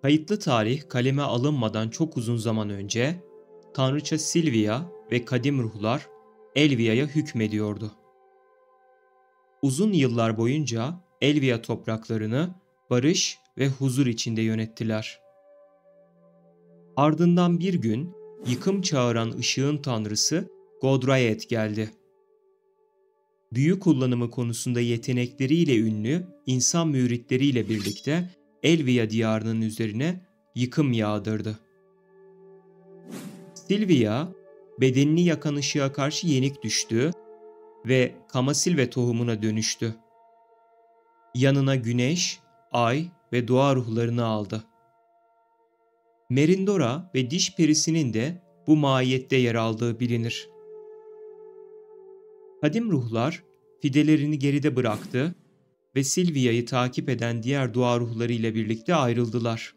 Kayıtlı tarih kaleme alınmadan çok uzun zaman önce tanrıça Silvia ve kadim ruhlar Elvia'ya hükmediyordu. Uzun yıllar boyunca Elvia topraklarını barış ve huzur içinde yönettiler. Ardından bir gün yıkım çağıran ışığın tanrısı Godrayet geldi. Büyü kullanımı konusunda yetenekleriyle ünlü insan müritleriyle birlikte Elvia diyarının üzerine yıkım yağdırdı. Silvia, bedenini yakan ışığa karşı yenik düştü ve Kamasilve tohumuna dönüştü. Yanına güneş, ay ve doğa ruhlarını aldı. Merindora ve diş perisinin de bu mahiyette yer aldığı bilinir. Kadim ruhlar fidelerini geride bıraktı ve Silvia'yı takip eden diğer doğa ruhları ile birlikte ayrıldılar.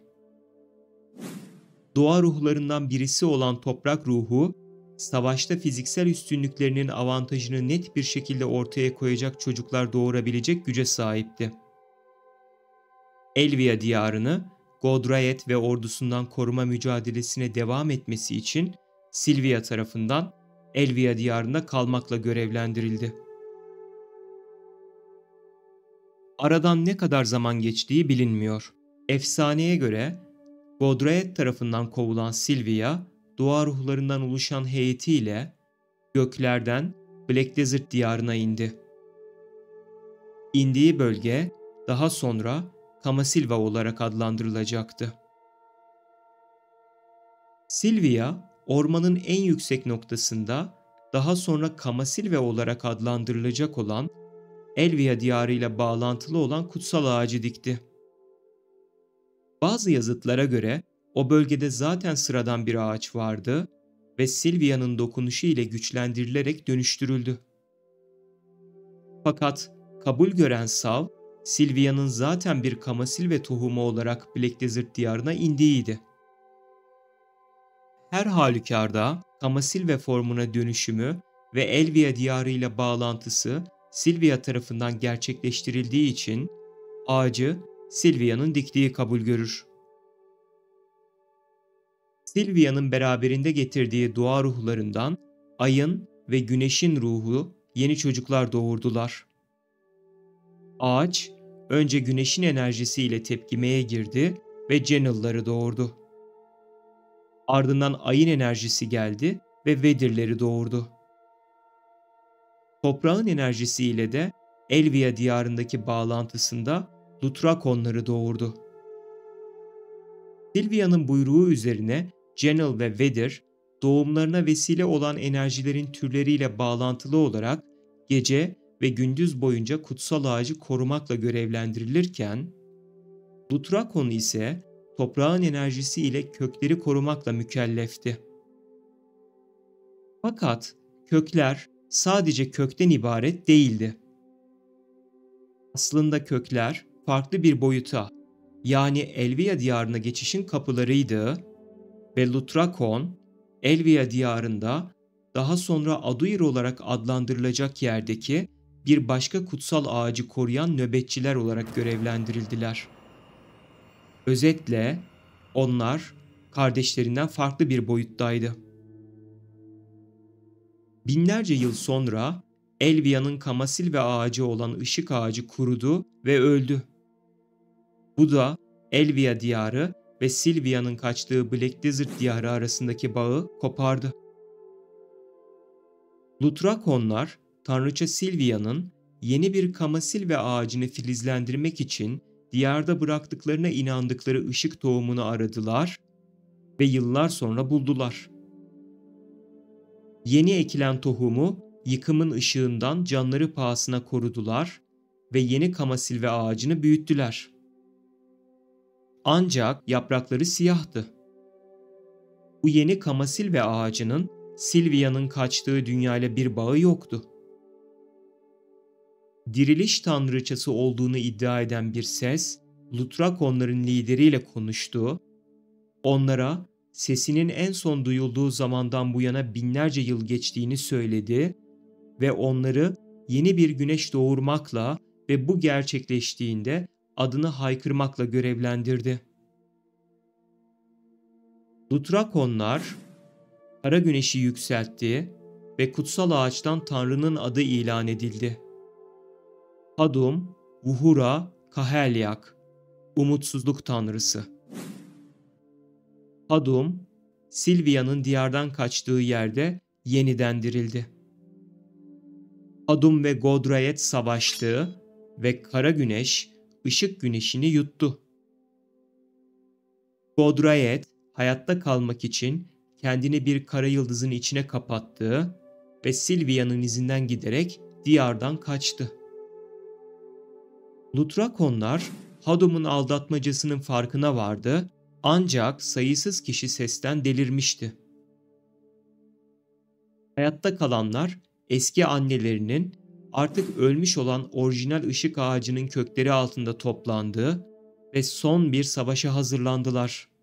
Doğa ruhlarından birisi olan toprak ruhu, savaşta fiziksel üstünlüklerinin avantajını net bir şekilde ortaya koyacak çocuklar doğurabilecek güce sahipti. Elvia diyarını Godrayet ve ordusundan koruma mücadelesine devam etmesi için Silvia tarafından Elvia diyarında kalmakla görevlendirildi. Aradan ne kadar zaman geçtiği bilinmiyor. Efsaneye göre Godrayet tarafından kovulan Silvia, doğa ruhlarından oluşan heyetiyle göklerden Black Desert diyarına indi. İndiği bölge daha sonra Kamasilva olarak adlandırılacaktı. Silvia, ormanın en yüksek noktasında daha sonra Kamasilva olarak adlandırılacak olan Elvia diyarıyla bağlantılı olan kutsal ağacı dikti. Bazı yazıtlara göre o bölgede zaten sıradan bir ağaç vardı ve Silvia'nın dokunuşu ile güçlendirilerek dönüştürüldü. Fakat kabul gören Sav, Silvia'nın zaten bir Kamasilve tohumu olarak Black Desert diyarına indiğiydi. Her halükarda Kamasilve formuna dönüşümü ve Elvia diyarıyla bağlantısı Silvia tarafından gerçekleştirildiği için ağacı Silvia'nın diktiği kabul görür. Silvia'nın beraberinde getirdiği doğa ruhlarından ayın ve güneşin ruhu yeni çocuklar doğurdular. Ağaç önce güneşin enerjisiyle tepkimeye girdi ve Jennel'ları doğurdu. Ardından ayın enerjisi geldi ve Vedir'leri doğurdu. Toprağın enerjisiyle de Elvia diyarındaki bağlantısında Lutrakonları doğurdu. Silvia'nın buyruğu üzerine Jennel ve Vedir, doğumlarına vesile olan enerjilerin türleriyle bağlantılı olarak gece ve gündüz boyunca kutsal ağacı korumakla görevlendirilirken, Lutrakon ise toprağın enerjisi ile kökleri korumakla mükellefti. Fakat kökler sadece kökten ibaret değildi. Aslında kökler farklı bir boyuta, yani Elvia diyarına geçişin kapılarıydı ve Lutrakon, Elvia diyarında daha sonra Aduir olarak adlandırılacak yerdeki bir başka kutsal ağacı koruyan nöbetçiler olarak görevlendirildiler. Özetle onlar kardeşlerinden farklı bir boyuttaydı. Binlerce yıl sonra Elvia'nın Kamasilve ağacı olan ışık ağacı kurudu ve öldü. Bu da Elvia diyarı ve Silvia'nın kaçtığı Black Desert diyarı arasındaki bağı kopardı. Lutrakonlar, tanrıça Silvia'nın yeni bir Kamasilve ağacını filizlendirmek için diyarda bıraktıklarına inandıkları ışık tohumunu aradılar ve yıllar sonra buldular. Yeni ekilen tohumu yıkımın ışığından canları pahasına korudular ve yeni Kamasilve ağacını büyüttüler. Ancak yaprakları siyahtı. Bu yeni Kamasilve ağacının Silvia'nın kaçtığı dünyayla bir bağı yoktu. Diriliş tanrıçası olduğunu iddia eden bir ses, Lutrakonların lideriyle konuştu, onlara sesinin en son duyulduğu zamandan bu yana binlerce yıl geçtiğini söyledi ve onları yeni bir güneş doğurmakla ve bu gerçekleştiğinde adını haykırmakla görevlendirdi. Lutrakonlar kara güneşi yükseltti ve kutsal ağaçtan Tanrı'nın adı ilan edildi. Hadum, Vuhura, Kahelyak, umutsuzluk tanrısı. Hadum, Silvia'nın diyardan kaçtığı yerde yeniden dirildi. Hadum ve Godrayet savaştı ve kara güneş ışık güneşini yuttu. Godrayet hayatta kalmak için kendini bir kara yıldızın içine kapattı ve Silvia'nın izinden giderek diyardan kaçtı. Lutrakonlar Hadum'un aldatmacasının farkına vardı ancak sayısız kişi sesten delirmişti. Hayatta kalanlar eski annelerinin artık ölmüş olan orijinal ışık ağacının kökleri altında toplandı ve son bir savaşa hazırlandılar.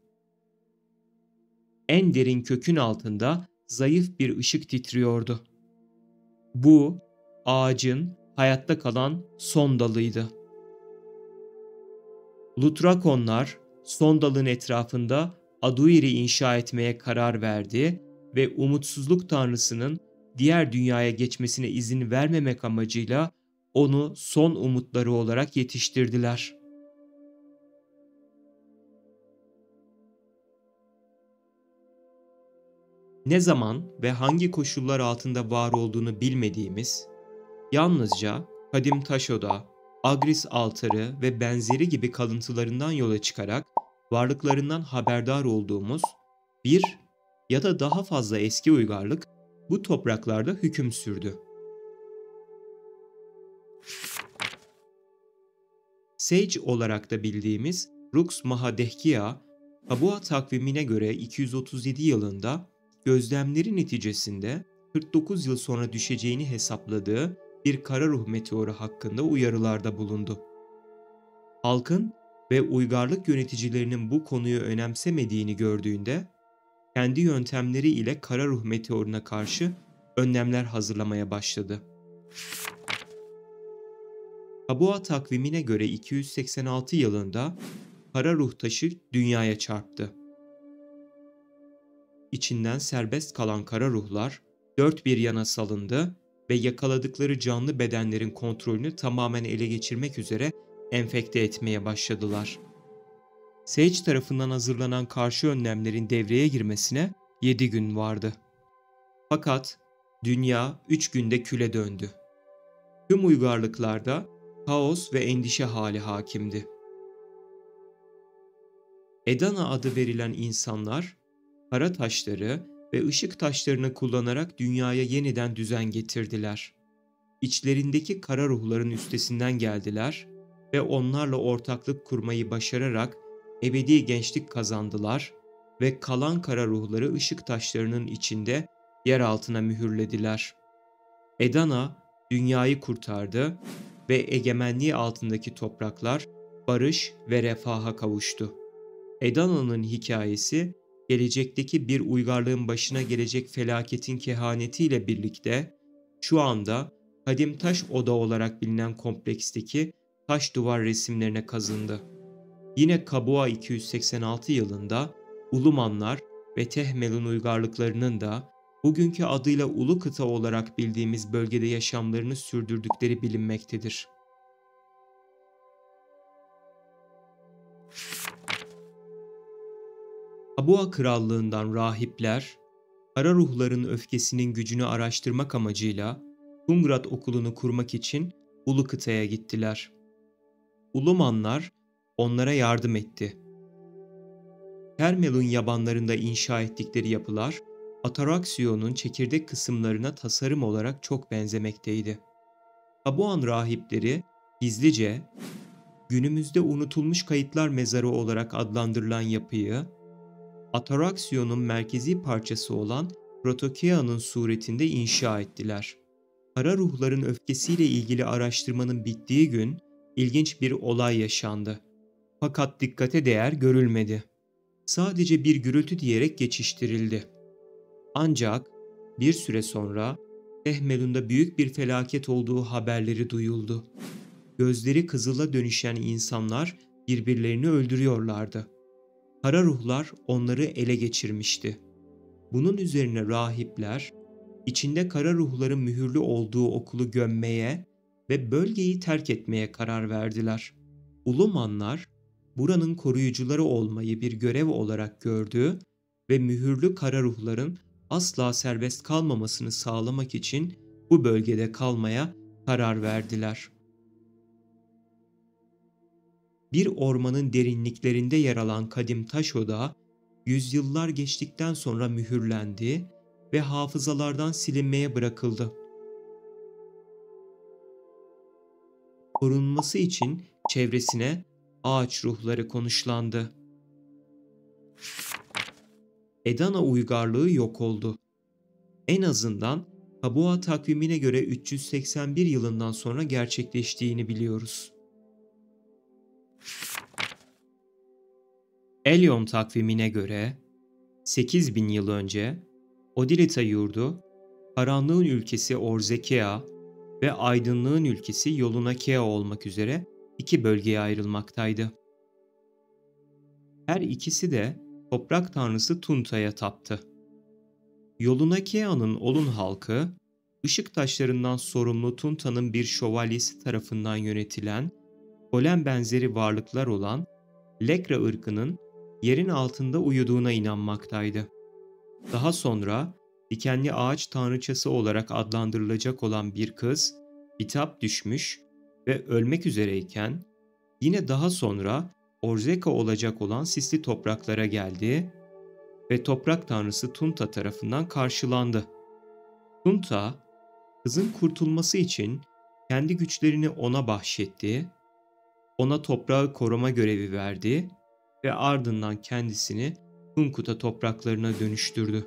En derin kökün altında zayıf bir ışık titriyordu. Bu ağacın hayatta kalan son dalıydı. Lutrakonlar son dalın etrafında Aduir'i inşa etmeye karar verdi ve umutsuzluk tanrısının diğer dünyaya geçmesine izin vermemek amacıyla onu son umutları olarak yetiştirdiler. Ne zaman ve hangi koşullar altında var olduğunu bilmediğimiz, yalnızca kadim taş oda, Agris altarı ve benzeri gibi kalıntılarından yola çıkarak varlıklarından haberdar olduğumuz bir ya da daha fazla eski uygarlık bu topraklarda hüküm sürdü. Sage olarak da bildiğimiz Rux Mahadehkia, Tabua takvimine göre 237 yılında gözlemleri neticesinde 49 yıl sonra düşeceğini hesapladığı bir kara ruh meteoru hakkında uyarılarda bulundu. Halkın ve uygarlık yöneticilerinin bu konuyu önemsemediğini gördüğünde, kendi yöntemleri ile kara ruh meteoruna karşı önlemler hazırlamaya başladı. Tabua takvimine göre 286 yılında kara ruh taşı dünyaya çarptı. İçinden serbest kalan kara ruhlar dört bir yana salındı ve yakaladıkları canlı bedenlerin kontrolünü tamamen ele geçirmek üzere enfekte etmeye başladılar. Sage tarafından hazırlanan karşı önlemlerin devreye girmesine 7 gün vardı. Fakat dünya 3 günde küle döndü. Tüm uygarlıklarda kaos ve endişe hali hakimdi. Edana adı verilen insanlar, kara taşları ve ışık taşlarını kullanarak dünyaya yeniden düzen getirdiler. İçlerindeki kara ruhların üstesinden geldiler ve onlarla ortaklık kurmayı başararak ebedi gençlik kazandılar ve kalan kara ruhları ışık taşlarının içinde yer altına mühürlediler. Edana dünyayı kurtardı ve egemenliği altındaki topraklar barış ve refaha kavuştu. Edana'nın hikayesi, gelecekteki bir uygarlığın başına gelecek felaketin kehanetiyle birlikte şu anda Kadim Taş Oda olarak bilinen kompleksteki taş duvar resimlerine kazındı. Yine Kabua 286 yılında Ulumanlar ve Tehmel'in uygarlıklarının da bugünkü adıyla Ulu Kıta olarak bildiğimiz bölgede yaşamlarını sürdürdükleri bilinmektedir. Tabua Krallığından rahipler, kara ruhların öfkesinin gücünü araştırmak amacıyla Tungrat Okulu'nu kurmak için Ulu Kıta'ya gittiler. Ulumanlar onlara yardım etti. Termel'in yabanlarında inşa ettikleri yapılar, Ataraksiyon'un çekirdek kısımlarına tasarım olarak çok benzemekteydi. Tabuan rahipleri gizlice, günümüzde unutulmuş kayıtlar mezarı olarak adlandırılan yapıyı, Ataraksiyon'un merkezi parçası olan Protokea'nın suretinde inşa ettiler. Kara ruhların öfkesiyle ilgili araştırmanın bittiği gün ilginç bir olay yaşandı. Fakat dikkate değer görülmedi. Sadece bir gürültü diyerek geçiştirildi. Ancak bir süre sonra Tehmelun'da büyük bir felaket olduğu haberleri duyuldu. Gözleri kızıla dönüşen insanlar birbirlerini öldürüyorlardı. Kara ruhlar onları ele geçirmişti. Bunun üzerine rahipler, içinde kara ruhların mühürlü olduğu okulu gömmeye ve bölgeyi terk etmeye karar verdiler. Ulumanlar, buranın koruyucuları olmayı bir görev olarak gördü ve mühürlü kara ruhların asla serbest kalmamasını sağlamak için bu bölgede kalmaya karar verdiler. Bir ormanın derinliklerinde yer alan kadim taş oda, yüzyıllar geçtikten sonra mühürlendi ve hafızalardan silinmeye bırakıldı. Korunması için çevresine ağaç ruhları konuşlandı. Edana uygarlığı yok oldu. En azından Kabua takvimine göre 381 yılından sonra gerçekleştiğini biliyoruz. Elyon takvimine göre 8000 yıl önce Odilita yurdu, karanlığın ülkesi Orzekea ve aydınlığın ülkesi Yolunakea olmak üzere iki bölgeye ayrılmaktaydı. Her ikisi de toprak tanrısı Tunta'ya taptı. Yolunakea'nın Olun halkı, ışık taşlarından sorumlu Tunta'nın bir şövalyesi tarafından yönetilen, golem benzeri varlıklar olan Lekra ırkının yerin altında uyuduğuna inanmaktaydı. Daha sonra dikenli ağaç tanrıçası olarak adlandırılacak olan bir kız, bitap düşmüş ve ölmek üzereyken, yine daha sonra Orzeka olacak olan sisli topraklara geldi ve toprak tanrısı Tunta tarafından karşılandı. Tunta, kızın kurtulması için kendi güçlerini ona bahşetti, ona toprağı koruma görevi verdi ve ardından kendisini Tunkuta topraklarına dönüştürdü.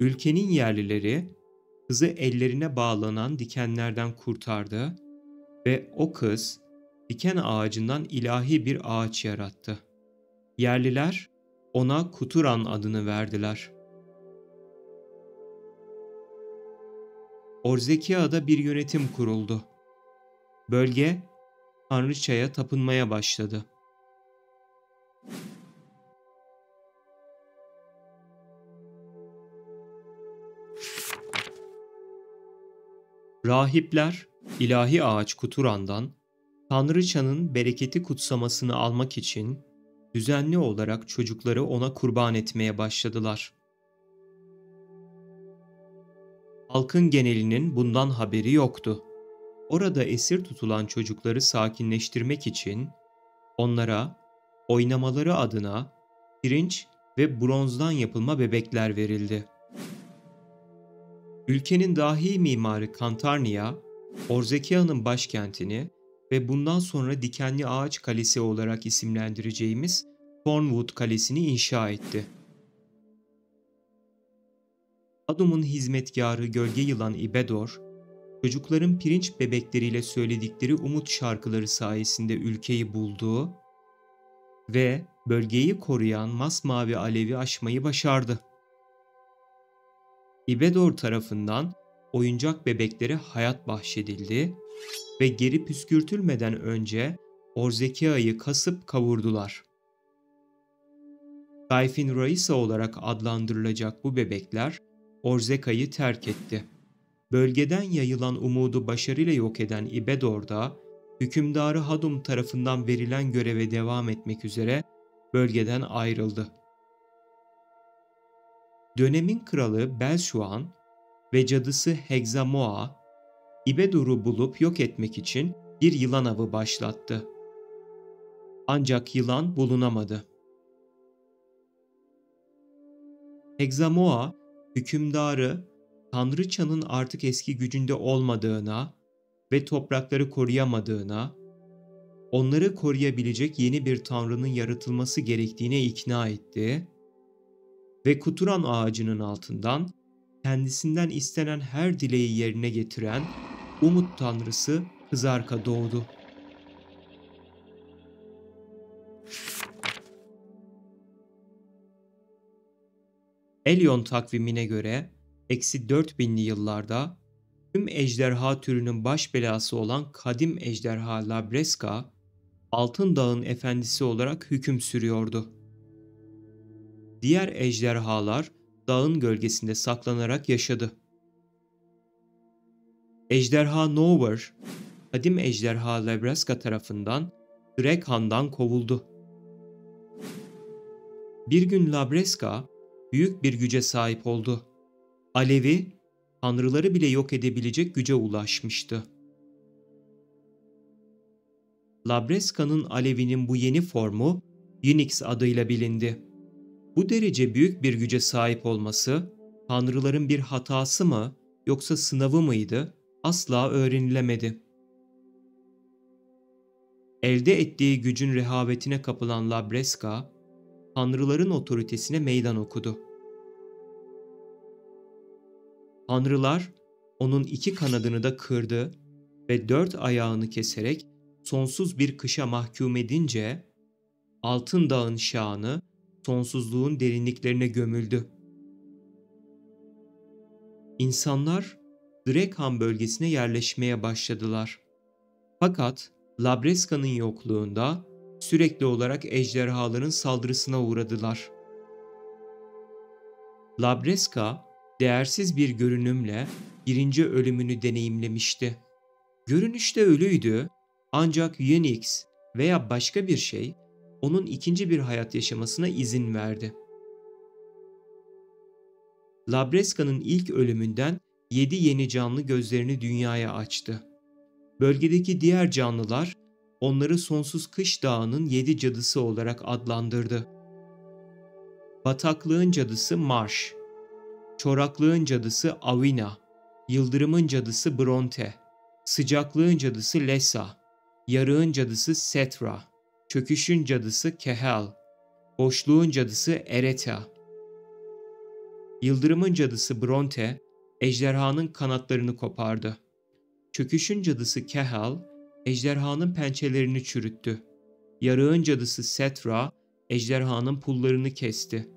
Ülkenin yerlileri kızı ellerine bağlanan dikenlerden kurtardı ve o kız diken ağacından ilahi bir ağaç yarattı. Yerliler ona Kuturan adını verdiler. Orzekia'da bir yönetim kuruldu. Bölge tanrıçaya tapınmaya başladı. Rahipler ilahi ağaç Kuturan'dan tanrıçanın bereketi kutsamasını almak için düzenli olarak çocukları ona kurban etmeye başladılar. Halkın genelinin bundan haberi yoktu. Orada esir tutulan çocukları sakinleştirmek için onlara oynamaları adına pirinç ve bronzdan yapılma bebekler verildi. Ülkenin dahi mimarı Kantarnia, Orzekia'nın başkentini ve bundan sonra Dikenli Ağaç Kalesi olarak isimlendireceğimiz Thornwood Kalesi'ni inşa etti. Adum'un hizmetkarı gölge yılan Ibedor, çocukların pirinç bebekleriyle söyledikleri umut şarkıları sayesinde ülkeyi buldu ve bölgeyi koruyan masmavi alevi aşmayı başardı. Ibedor tarafından oyuncak bebeklere hayat bahşedildi ve geri püskürtülmeden önce Orzekia'yı kasıp kavurdular. Dayfin Raisa olarak adlandırılacak bu bebekler Orzeka'yı terk etti. Bölgeden yayılan umudu başarıyla yok eden Ibedor da hükümdarı Hadum tarafından verilen göreve devam etmek üzere bölgeden ayrıldı. Dönemin kralı Belshuan ve cadısı Hexamoa, Ibedor'u bulup yok etmek için bir yılan avı başlattı. Ancak yılan bulunamadı. Hexamoa, hükümdarı tanrıçanın artık eski gücünde olmadığına ve toprakları koruyamadığına, onları koruyabilecek yeni bir tanrının yaratılması gerektiğine ikna etti ve Kuturan ağacının altından kendisinden istenen her dileği yerine getiren umut tanrısı Kızarka doğdu. Elyon takvimine göre eksi 4000'li yıllarda tüm ejderha türünün baş belası olan kadim ejderha Labreska, Altın Dağ'ın efendisi olarak hüküm sürüyordu. Diğer ejderhalar dağın gölgesinde saklanarak yaşadı. Ejderha Nowhere, kadim ejderha Labraska tarafından Drekhan'dan kovuldu. Bir gün Labraska büyük bir güce sahip oldu. Alevi, tanrıları bile yok edebilecek güce ulaşmıştı. Labreska'nın alevinin bu yeni formu Unix adıyla bilindi. Bu derece büyük bir güce sahip olması, tanrıların bir hatası mı yoksa sınavı mıydı, asla öğrenilemedi. Elde ettiği gücün rehavetine kapılan Labreska, tanrıların otoritesine meydan okudu. Tanrılar onun 2 kanadını da kırdı ve 4 ayağını keserek sonsuz bir kışa mahkum edince, Altın Dağ'ın şanı sonsuzluğun derinliklerine gömüldü. İnsanlar Drekhan bölgesine yerleşmeye başladılar. Fakat Labreska'nın yokluğunda sürekli olarak ejderhaların saldırısına uğradılar. Labreska değersiz bir görünümle birinci ölümünü deneyimlemişti. Görünüşte ölüydü, ancak Unix veya başka bir şey onun ikinci bir hayat yaşamasına izin verdi. Labreska'nın ilk ölümünden 7 yeni canlı gözlerini dünyaya açtı. Bölgedeki diğer canlılar onları Sonsuz Kış Dağı'nın 7 cadısı olarak adlandırdı. Bataklığın cadısı Marsh, çoraklığın cadısı Avina, yıldırımın cadısı Bronte, sıcaklığın cadısı Lessa, yarığın cadısı Setra, çöküşün cadısı Kehel, boşluğun cadısı Ereta. Yıldırımın cadısı Bronte, ejderhanın kanatlarını kopardı. Çöküşün cadısı Kehel, ejderhanın pençelerini çürüttü. Yarığın cadısı Setra, ejderhanın pullarını kesti.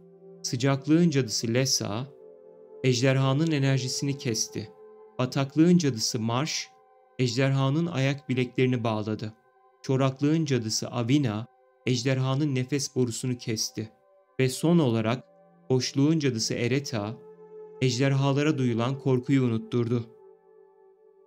Sıcaklığın cadısı Lessa, ejderhanın enerjisini kesti. Bataklığın cadısı Marsh, ejderhanın ayak bileklerini bağladı. Çoraklığın cadısı Avina, ejderhanın nefes borusunu kesti. Ve son olarak boşluğun cadısı Ereta, ejderhalara duyulan korkuyu unutturdu.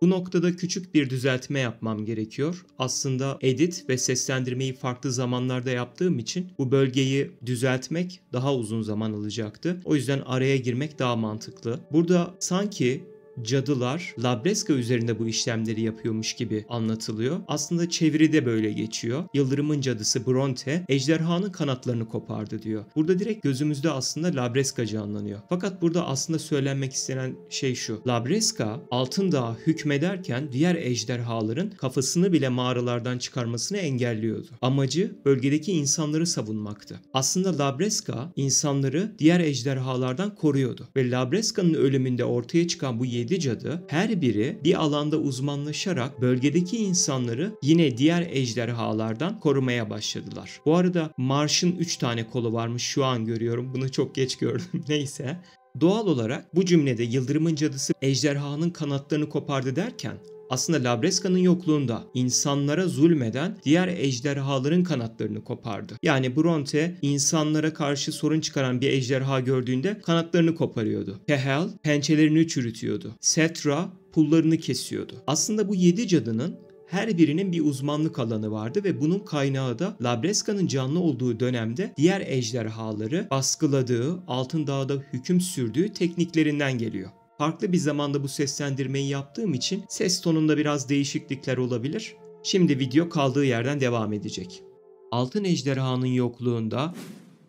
Bu noktada küçük bir düzeltme yapmam gerekiyor. Aslında edit ve seslendirmeyi farklı zamanlarda yaptığım için bu bölgeyi düzeltmek daha uzun zaman alacaktı. O yüzden araya girmek daha mantıklı. Burada sanki cadılar Labreska üzerinde bu işlemleri yapıyormuş gibi anlatılıyor. Aslında çeviride böyle geçiyor. Yıldırımın cadısı Bronte ejderhanın kanatlarını kopardı diyor. Burada direkt gözümüzde aslında Labreska canlanıyor. Fakat burada aslında söylenmek istenen şey şu. Labreska Altın Dağ'a hükmederken diğer ejderhaların kafasını bile mağaralardan çıkarmasını engelliyordu. Amacı bölgedeki insanları savunmaktı. Aslında Labreska insanları diğer ejderhalardan koruyordu. Ve Labreska'nın ölümünde ortaya çıkan bu 7 cadı her biri bir alanda uzmanlaşarak bölgedeki insanları yine diğer ejderhalardan korumaya başladılar. Bu arada Marsh'ın 3 tane kolu varmış, şu an görüyorum. Bunu çok geç gördüm. Neyse. Doğal olarak bu cümlede Yıldırımın cadısı ejderhanın kanatlarını kopardı derken aslında Labreska'nın yokluğunda insanlara zulmeden diğer ejderhaların kanatlarını kopardı. Yani Bronte insanlara karşı sorun çıkaran bir ejderha gördüğünde kanatlarını koparıyordu. Kehel pençelerini çürütüyordu. Setra pullarını kesiyordu. Aslında bu 7 cadının her birinin bir uzmanlık alanı vardı ve bunun kaynağı da Labreska'nın canlı olduğu dönemde diğer ejderhaları baskıladığı, Altın Dağ'da hüküm sürdüğü tekniklerinden geliyor. Farklı bir zamanda bu seslendirmeyi yaptığım için ses tonunda biraz değişiklikler olabilir. Şimdi video kaldığı yerden devam edecek. Altın ejderhanın yokluğunda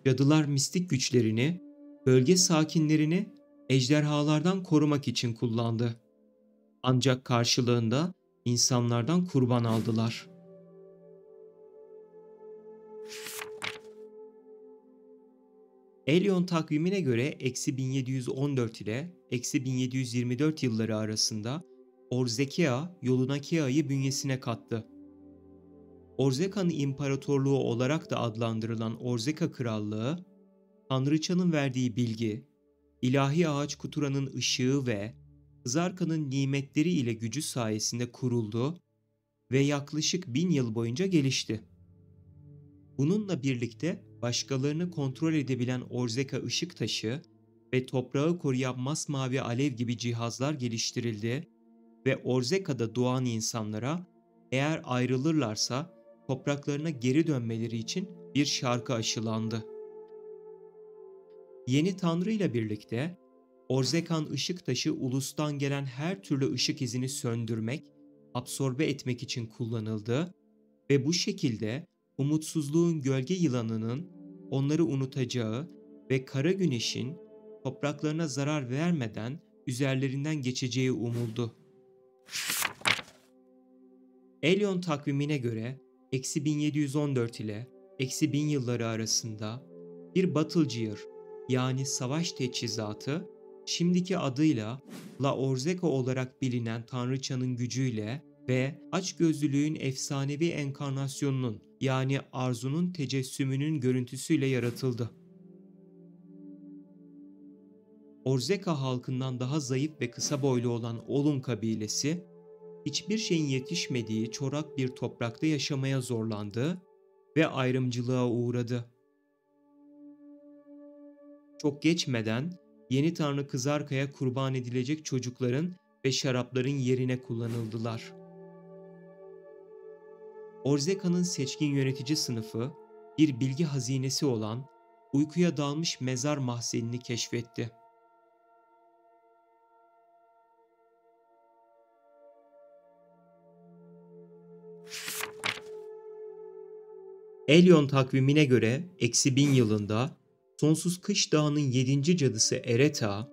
cadılar mistik güçlerini, bölge sakinlerini ejderhalardan korumak için kullandı. Ancak karşılığında insanlardan kurban aldılar. Elyon takvimine göre -1714 ile -1724 yılları arasında Orzekea Yolunakea'yı bünyesine kattı. Orzeka'nın imparatorluğu olarak da adlandırılan Orzeka Krallığı, Tanrıçanın verdiği bilgi, ilahi ağaç Kutura'nın ışığı ve Kızarka'nın nimetleri ile gücü sayesinde kuruldu ve yaklaşık 1000 yıl boyunca gelişti. Bununla birlikte başkalarını kontrol edebilen Orzeka ışık taşı ve toprağı koruyan masmavi alev gibi cihazlar geliştirildi ve Orzeka'da doğan insanlara eğer ayrılırlarsa topraklarına geri dönmeleri için bir şarkı aşılandı. Yeni Tanrı ile birlikte Orzekan ışık taşı ulustan gelen her türlü ışık izini söndürmek, absorbe etmek için kullanıldı ve bu şekilde umutsuzluğun gölge yılanının onları unutacağı ve kara güneşin topraklarına zarar vermeden üzerlerinden geçeceği umuldu. Elyon takvimine göre -1714 ile -1000 yılları arasında bir Battlegear yani savaş teçhizatı şimdiki adıyla La Orzeka olarak bilinen tanrıçanın gücüyle ve açgözlülüğün efsanevi enkarnasyonunun yani Arzu'nun tecessümünün görüntüsüyle yaratıldı. Orzeka halkından daha zayıf ve kısa boylu olan Olun kabilesi, hiçbir şeyin yetişmediği çorak bir toprakta yaşamaya zorlandı ve ayrımcılığa uğradı. Çok geçmeden yeni tanrı Kızarka'ya kurban edilecek çocukların ve şarapların yerine kullanıldılar. Orzeka'nın seçkin yönetici sınıfı bir bilgi hazinesi olan uykuya dalmış mezar mahzenini keşfetti. Elyon takvimine göre -1000 yılında Sonsuz Kış Dağı'nın 7. cadısı Ereta,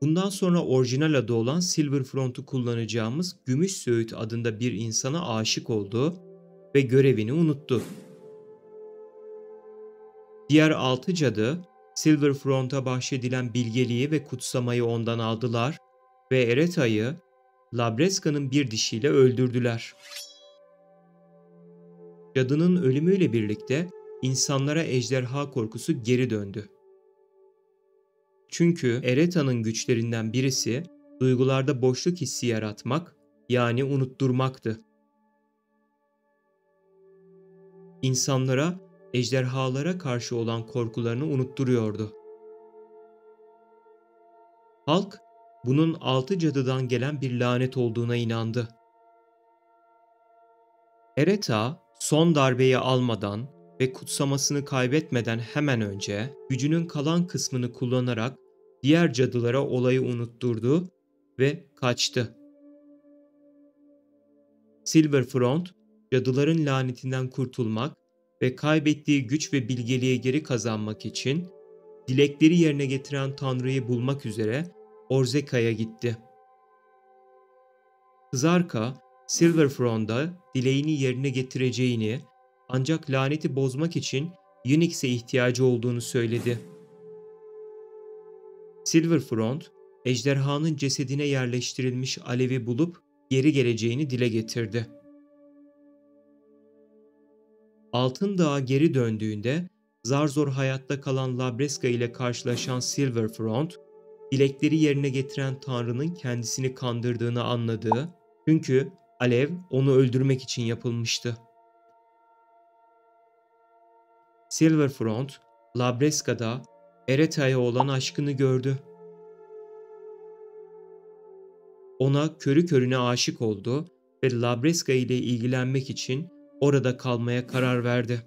bundan sonra orijinal adı olan Silverfront'u kullanacağımız Gümüş Söğüt adında bir insana aşık oldu ve görevini unuttu. Diğer 6 cadı, Silverfront'a bahşedilen bilgeliği ve kutsamayı ondan aldılar ve Ereta'yı Labreska'nın bir dişiyle öldürdüler. Cadının ölümüyle birlikte insanlara ejderha korkusu geri döndü. Çünkü Ereta'nın güçlerinden birisi duygularda boşluk hissi yaratmak, yani unutturmaktı. İnsanlara ejderhalara karşı olan korkularını unutturuyordu. Halk bunun 6 cadıdan gelen bir lanet olduğuna inandı. Ereta son darbeyi almadan ve kutsamasını kaybetmeden hemen önce gücünün kalan kısmını kullanarak diğer cadılara olayı unutturdu ve kaçtı. Silverfront, cadıların lanetinden kurtulmak ve kaybettiği güç ve bilgeliği geri kazanmak için dilekleri yerine getiren Tanrı'yı bulmak üzere Orzeka'ya gitti. Kızarka, Silverfront'a dileğini yerine getireceğini ancak laneti bozmak için Unix'e ihtiyacı olduğunu söyledi. Silverfront, ejderhanın cesedine yerleştirilmiş alevi bulup geri geleceğini dile getirdi. Altın Dağ'a geri döndüğünde zar zor hayatta kalan Labreska ile karşılaşan Silverfront, dilekleri yerine getiren Tanrı'nın kendisini kandırdığını anladı, çünkü alev onu öldürmek için yapılmıştı. Silverfront, Labreska'da Ereta'ya olan aşkını gördü. Ona körü körüne aşık oldu ve Labreska ile ilgilenmek için orada kalmaya karar verdi.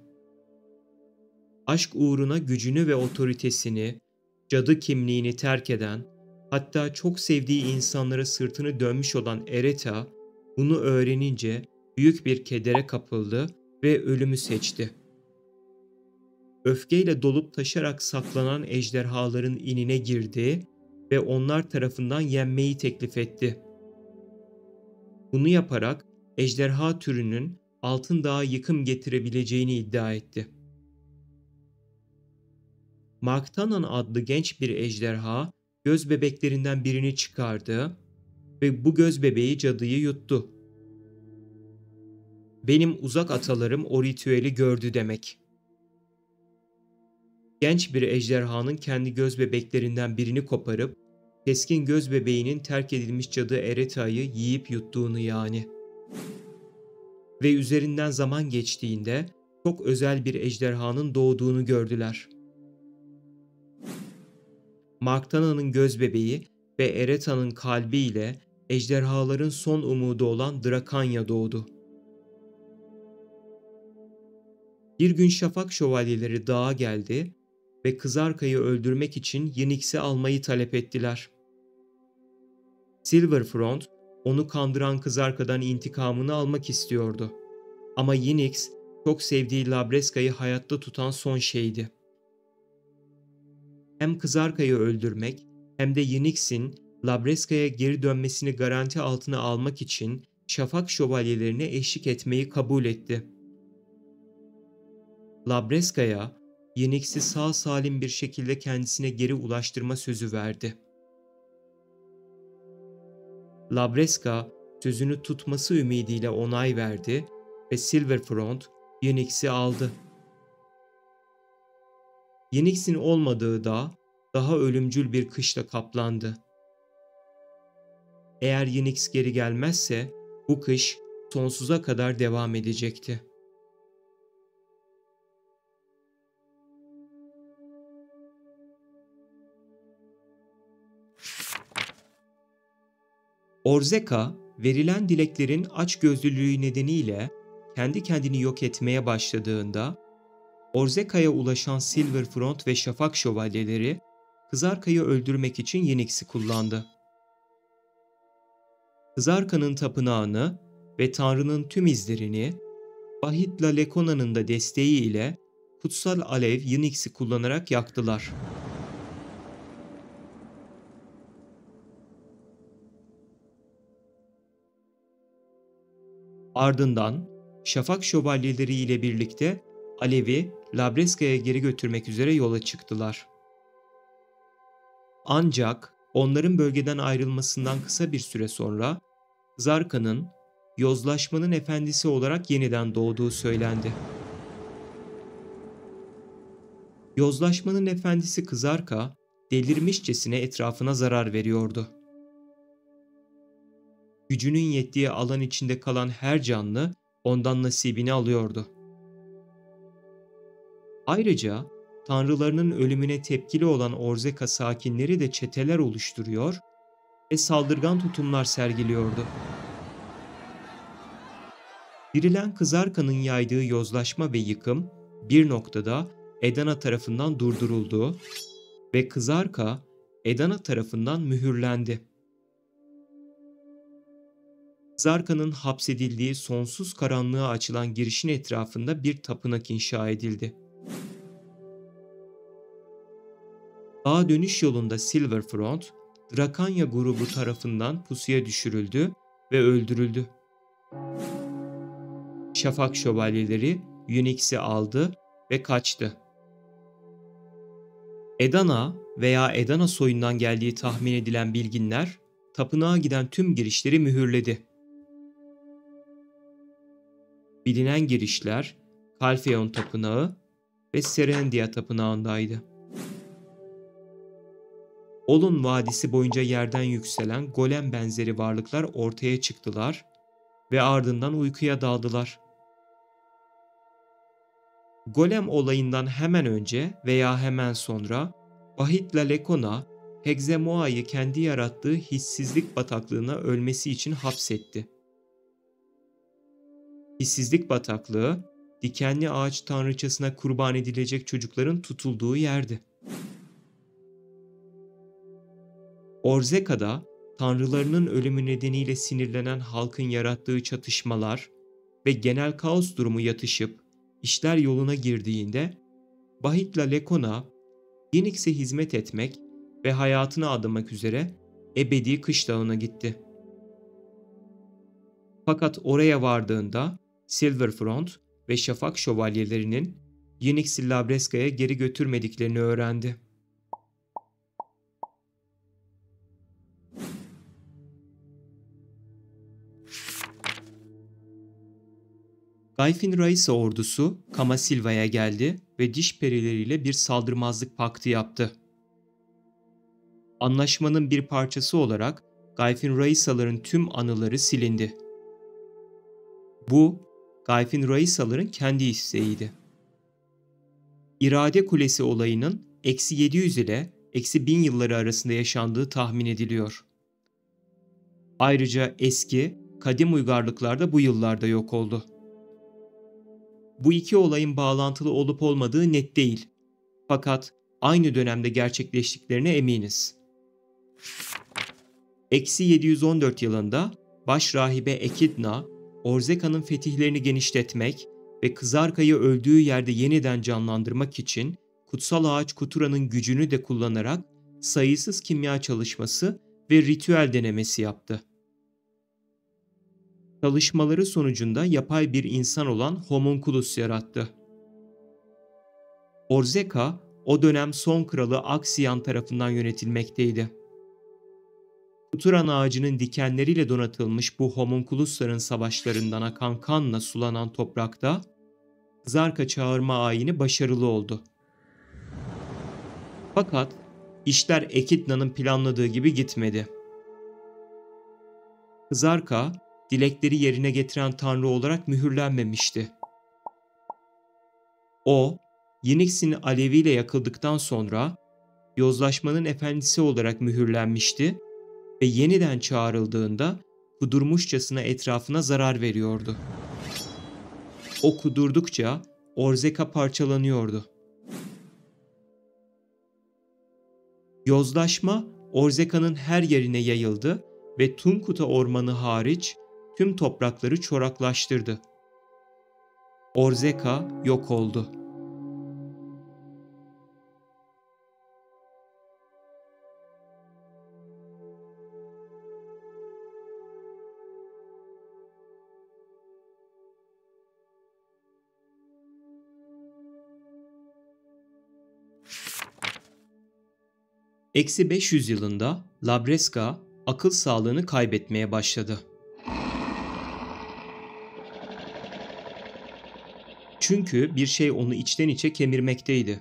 Aşk uğruna gücünü ve otoritesini, cadı kimliğini terk eden, hatta çok sevdiği insanlara sırtını dönmüş olan Ereta, bunu öğrenince büyük bir kedere kapıldı ve ölümü seçti. Öfkeyle dolup taşarak saklanan ejderhaların inine girdi ve onlar tarafından yenmeyi teklif etti. Bunu yaparak ejderha türünün Altın Dağ'a yıkım getirebileceğini iddia etti. Marktanan adlı genç bir ejderha göz bebeklerinden birini çıkardı ve bu göz bebeği cadıyı yuttu. Benim uzak atalarım o ritüeli gördü demek. Genç bir ejderhanın kendi göz bebeklerinden birini koparıp keskin göz bebeğinin terk edilmiş cadı Ereta'yı yiyip yuttuğunu yani. Ve üzerinden zaman geçtiğinde çok özel bir ejderhanın doğduğunu gördüler. Marktana'nın gözbebeği ve Ereta'nın kalbi ile ejderhaların son umudu olan Drakanya doğdu. Bir gün Şafak Şövalyeleri dağa geldi ve Kızarka'yı öldürmek için Ynx'i almayı talep ettiler. Silverfront, onu kandıran Kızarka'dan intikamını almak istiyordu. Ama Ynx, çok sevdiği Labreska'yı hayatta tutan son şeydi. Hem Kızarka'yı öldürmek hem de Ynx'in Labreska'ya geri dönmesini garanti altına almak için Şafak Şövalyelerine eşlik etmeyi kabul etti. Labreska'ya Ynx'i sağ salim bir şekilde kendisine geri ulaştırma sözü verdi. Labreska sözünü tutması ümidiyle onay verdi ve Silverfront Ynx'i aldı. Ynx'in olmadığı dağ daha ölümcül bir kışla kaplandı. Eğer Ynx geri gelmezse bu kış sonsuza kadar devam edecekti. Orzeka, verilen dileklerin açgözlülüğü nedeniyle kendi kendini yok etmeye başladığında, Orzeka'ya ulaşan Silverfront ve Şafak Şövalyeleri, Kızarka'yı öldürmek için Ynx'i kullandı. Kızarka'nın tapınağını ve Tanrı'nın tüm izlerini, Bahit'la Lekona'nın da desteği ile kutsal alev Ynx'i kullanarak yaktılar. Ardından Şafak Şövalyeleri ile birlikte alevi Labreska'ya geri götürmek üzere yola çıktılar. Ancak onların bölgeden ayrılmasından kısa bir süre sonra Zarka'nın yozlaşmanın efendisi olarak yeniden doğduğu söylendi. Yozlaşmanın efendisi Kızarka delirmişçesine etrafına zarar veriyordu. Gücünün yettiği alan içinde kalan her canlı ondan nasibini alıyordu. Ayrıca tanrılarının ölümüne tepkili olan Orzeka sakinleri de çeteler oluşturuyor ve saldırgan tutumlar sergiliyordu. Dirilen Kızarka'nın yaydığı yozlaşma ve yıkım bir noktada Edana tarafından durduruldu ve Kızarka Edana tarafından mühürlendi. Kızarka'nın hapsedildiği sonsuz karanlığa açılan girişin etrafında bir tapınak inşa edildi. Dağa dönüş yolunda Silverfront, Drakanya grubu tarafından pusuya düşürüldü ve öldürüldü. Şafak Şövalyeleri Ynx'i aldı ve kaçtı. Edana veya Edana soyundan geldiği tahmin edilen bilginler, tapınağa giden tüm girişleri mühürledi. Bilinen girişler Kalfeon Tapınağı ve Serendia Tapınağı'ndaydı. Olun Vadisi boyunca yerden yükselen golem benzeri varlıklar ortaya çıktılar ve ardından uykuya daldılar. Golem olayından hemen önce veya hemen sonra Bahit'le Lekona, Hexemoa'yı kendi yarattığı hissizlik bataklığına ölmesi için hapsetti. Hissizlik bataklığı, dikenli ağaç tanrıçasına kurban edilecek çocukların tutulduğu yerdi. Orzeka'da tanrılarının ölümü nedeniyle sinirlenen halkın yarattığı çatışmalar ve genel kaos durumu yatışıp işler yoluna girdiğinde Bahit'le Lekona, Ynx'e hizmet etmek ve hayatını adamak üzere ebedi kış dağına gitti. Fakat oraya vardığında Silverfront ve Şafak Şövalyelerinin Ynx'i Labreska'ya geri götürmediklerini öğrendi. Gayfin Raisa ordusu Kamasilva'ya geldi ve diş perileriyle bir saldırmazlık paktı yaptı. Anlaşmanın bir parçası olarak Gayfin Raisa'ların tüm anıları silindi. Bu, Gayfin Raisalar'ın kendi isteğiydi. İrade Kulesi olayının -700 ile -1000 yılları arasında yaşandığı tahmin ediliyor. Ayrıca eski, kadim uygarlıklar da bu yıllarda yok oldu. Bu iki olayın bağlantılı olup olmadığı net değil. Fakat aynı dönemde gerçekleştiklerine eminiz. -714 yılında başrahibe Ekidna, Orzeka'nın fetihlerini genişletmek ve Kızarka'yı öldüğü yerde yeniden canlandırmak için kutsal ağaç Kutura'nın gücünü de kullanarak sayısız kimya çalışması ve ritüel denemesi yaptı. Çalışmaları sonucunda yapay bir insan olan Homunculus yarattı. Orzeka, o dönem son kralı Aksiyan tarafından yönetilmekteydi. Kuturan ağacının dikenleriyle donatılmış bu homunculusların savaşlarından akan kanla sulanan toprakta Kızarka çağırma ayini başarılı oldu. Fakat işler Ekidna'nın planladığı gibi gitmedi. Kızarka, dilekleri yerine getiren tanrı olarak mühürlenmemişti. O, Yinix'in aleviyle yakıldıktan sonra yozlaşmanın efendisi olarak mühürlenmişti ve yeniden çağrıldığında kudurmuşçasına etrafına zarar veriyordu. O kudurdukça Orzeka parçalanıyordu. Yozlaşma Orzeka'nın her yerine yayıldı ve Tunkuta ormanı hariç tüm toprakları çoraklaştırdı. Orzeka yok oldu. -500 yılında Labreska akıl sağlığını kaybetmeye başladı. Çünkü bir şey onu içten içe kemirmekteydi.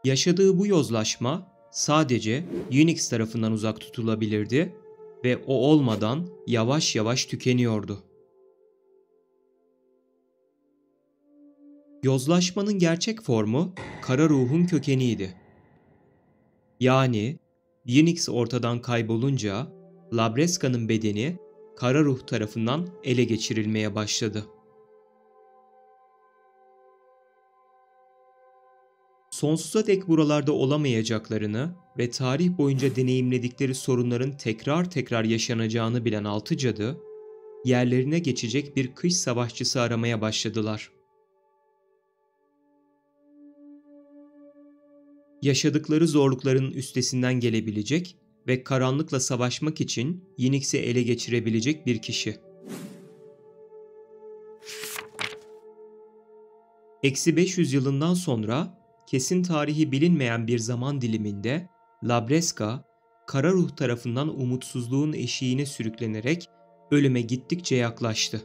Yaşadığı bu yozlaşma sadece Unix tarafından uzak tutulabilirdi ve o olmadan yavaş yavaş tükeniyordu. Yozlaşmanın gerçek formu kara ruhun kökeniydi. Yani Unix ortadan kaybolunca Labreska'nın bedeni kara ruh tarafından ele geçirilmeye başladı. Sonsuza dek buralarda olamayacaklarını ve tarih boyunca deneyimledikleri sorunların tekrar tekrar yaşanacağını bilen altı cadı, yerlerine geçecek bir kış savaşçısı aramaya başladılar. Yaşadıkları zorlukların üstesinden gelebilecek ve karanlıkla savaşmak için Unix'i ele geçirebilecek bir kişi. -500 yılından sonra kesin tarihi bilinmeyen bir zaman diliminde Labreska, kara ruh tarafından umutsuzluğun eşiğine sürüklenerek ölüme gittikçe yaklaştı.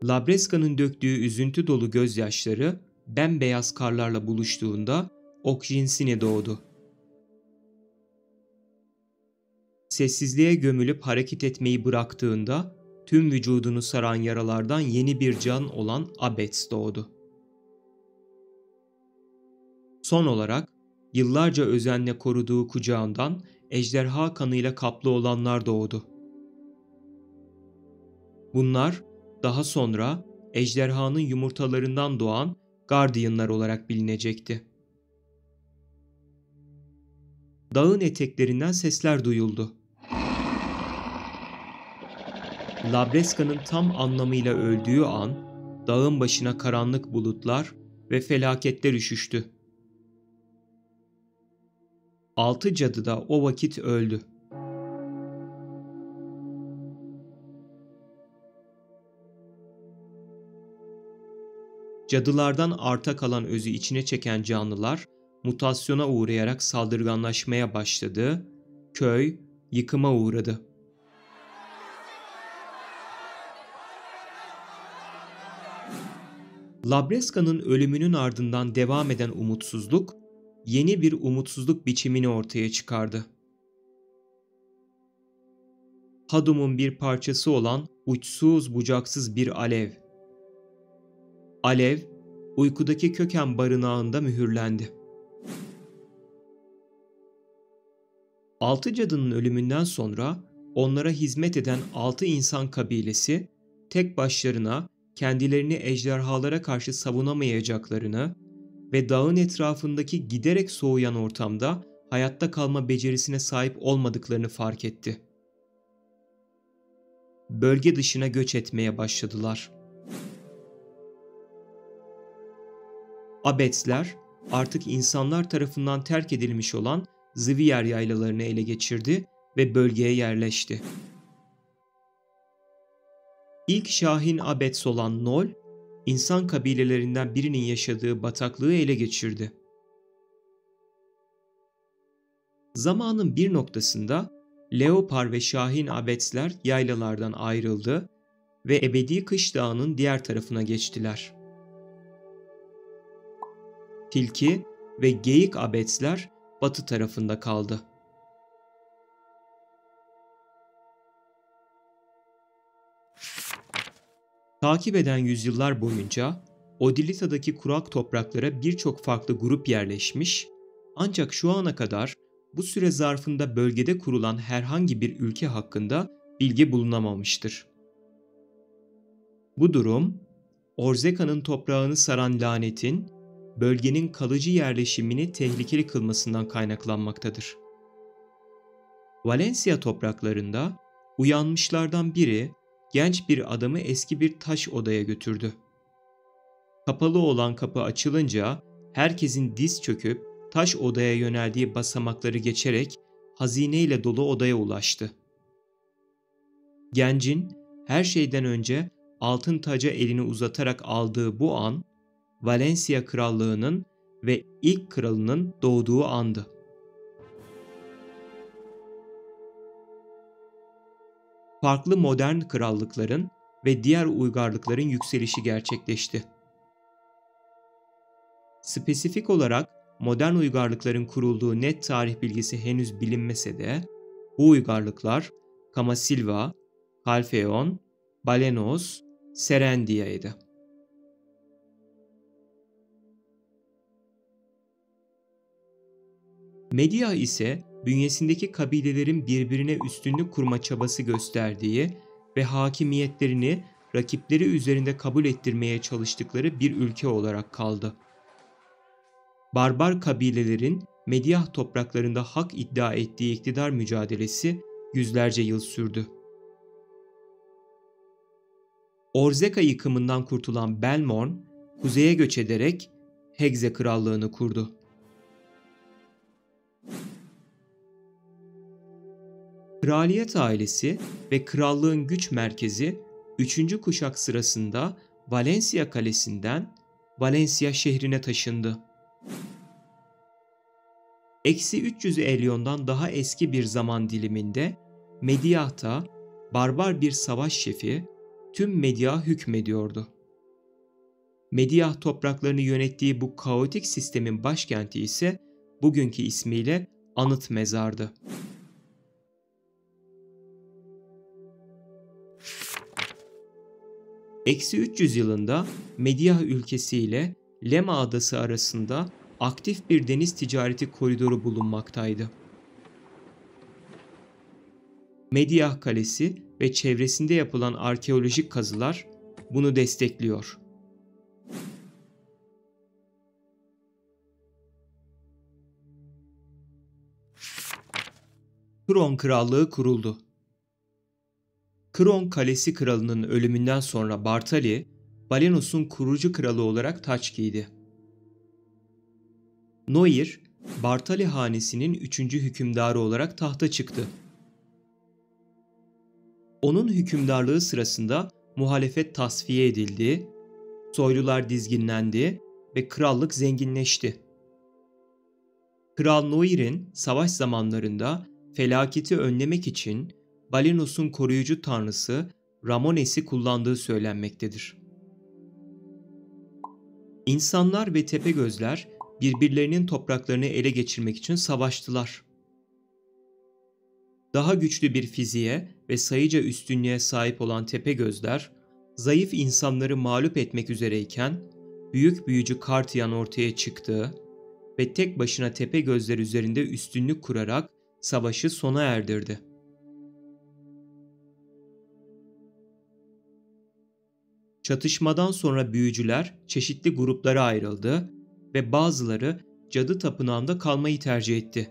Labreska'nın döktüğü üzüntü dolu gözyaşları bembeyaz karlarla buluştuğunda Okjinsini doğdu. Sessizliğe gömülüp hareket etmeyi bıraktığında tüm vücudunu saran yaralardan yeni bir can olan Abets doğdu. Son olarak yıllarca özenle koruduğu kucağından ejderha kanıyla kaplı olanlar doğdu. Bunlar daha sonra ejderhanın yumurtalarından doğan Guardianlar olarak bilinecekti. Dağın eteklerinden sesler duyuldu. Labreska'nın tam anlamıyla öldüğü an, dağın başına karanlık bulutlar ve felaketler üşüştü. Altı cadı da o vakit öldü. Cadılardan arta kalan özü içine çeken canlılar mutasyona uğrayarak saldırganlaşmaya başladı, köy yıkıma uğradı. Labreska'nın ölümünün ardından devam eden umutsuzluk, yeni bir umutsuzluk biçimini ortaya çıkardı. Hadum'un bir parçası olan uçsuz bucaksız bir alev. Alev, uykudaki köken barınağında mühürlendi. Altı cadının ölümünden sonra onlara hizmet eden 6 insan kabilesi tek başlarına kendilerini ejderhalara karşı savunamayacaklarını ve dağın etrafındaki giderek soğuyan ortamda hayatta kalma becerisine sahip olmadıklarını fark etti. Bölge dışına göç etmeye başladılar. Abetsler artık insanlar tarafından terk edilmiş olan Zviyer yaylalarını ele geçirdi ve bölgeye yerleşti. İlk Şahin Abets olan Nol, insan kabilelerinden birinin yaşadığı bataklığı ele geçirdi. Zamanın bir noktasında Leopar ve Şahin Abetsler yaylalardan ayrıldı ve Ebedi Kış Dağı'nın diğer tarafına geçtiler. Tilki ve Geyik Abetsler batı tarafında kaldı. Takip eden yüzyıllar boyunca Odilita'daki kurak topraklara birçok farklı grup yerleşmiş, ancak şu ana kadar bu süre zarfında bölgede kurulan herhangi bir ülke hakkında bilgi bulunamamıştır. Bu durum, Orzeka'nın toprağını saran lanetin, bölgenin kalıcı yerleşimini tehlikeli kılmasından kaynaklanmaktadır. Valencia topraklarında uyanmışlardan biri genç bir adamı eski bir taş odaya götürdü. Kapalı olan kapı açılınca herkesin diz çöküp taş odaya yöneldiği basamakları geçerek hazineyle dolu odaya ulaştı. Gencin her şeyden önce altın taca elini uzatarak aldığı bu an, Valencia krallığının ve ilk kralının doğduğu andı. Farklı modern krallıkların ve diğer uygarlıkların yükselişi gerçekleşti. Spesifik olarak modern uygarlıkların kurulduğu net tarih bilgisi henüz bilinmese de, bu uygarlıklar Kamasilva, Kalfeon, Balenos, Serendia'ydı. Medya ise bünyesindeki kabilelerin birbirine üstünlük kurma çabası gösterdiği ve hakimiyetlerini rakipleri üzerinde kabul ettirmeye çalıştıkları bir ülke olarak kaldı. Barbar kabilelerin Medyah topraklarında hak iddia ettiği iktidar mücadelesi yüzlerce yıl sürdü. Orzeka yıkımından kurtulan Belmorn, kuzeye göç ederek Hegze krallığını kurdu. Kraliyet ailesi ve krallığın güç merkezi 3. kuşak sırasında Valencia kalesinden Valencia şehrine taşındı. Eksi 300 Elyon'dan daha eski bir zaman diliminde Mediah'ta barbar bir savaş şefi tüm Mediah'a hükmediyordu. Mediah topraklarını yönettiği bu kaotik sistemin başkenti ise bugünkü ismiyle Anıt Mezar'dı. Eksi 300 yılında Mediah ülkesi ile Lema adası arasında aktif bir deniz ticareti koridoru bulunmaktaydı. Mediah Kalesi ve çevresinde yapılan arkeolojik kazılar bunu destekliyor. Kron Krallığı kuruldu. Kron Kalesi kralının ölümünden sonra Bartali, Balenos'un kurucu kralı olarak taç giydi. Noir, Bartali hanesinin 3. hükümdarı olarak tahta çıktı. Onun hükümdarlığı sırasında muhalefet tasfiye edildi, soylular dizginlendi ve krallık zenginleşti. Kral Noir'in savaş zamanlarında felaketi önlemek için Balenos'un koruyucu tanrısı Ramones'i kullandığı söylenmektedir. İnsanlar ve Tepegözler birbirlerinin topraklarını ele geçirmek için savaştılar. Daha güçlü bir fiziğe ve sayıca üstünlüğe sahip olan Tepegözler, zayıf insanları mağlup etmek üzereyken büyük büyücü Kartiyan ortaya çıktı ve tek başına Tepegözler üzerinde üstünlük kurarak savaşı sona erdirdi. Çatışmadan sonra büyücüler çeşitli gruplara ayrıldı ve bazıları cadı tapınağında kalmayı tercih etti.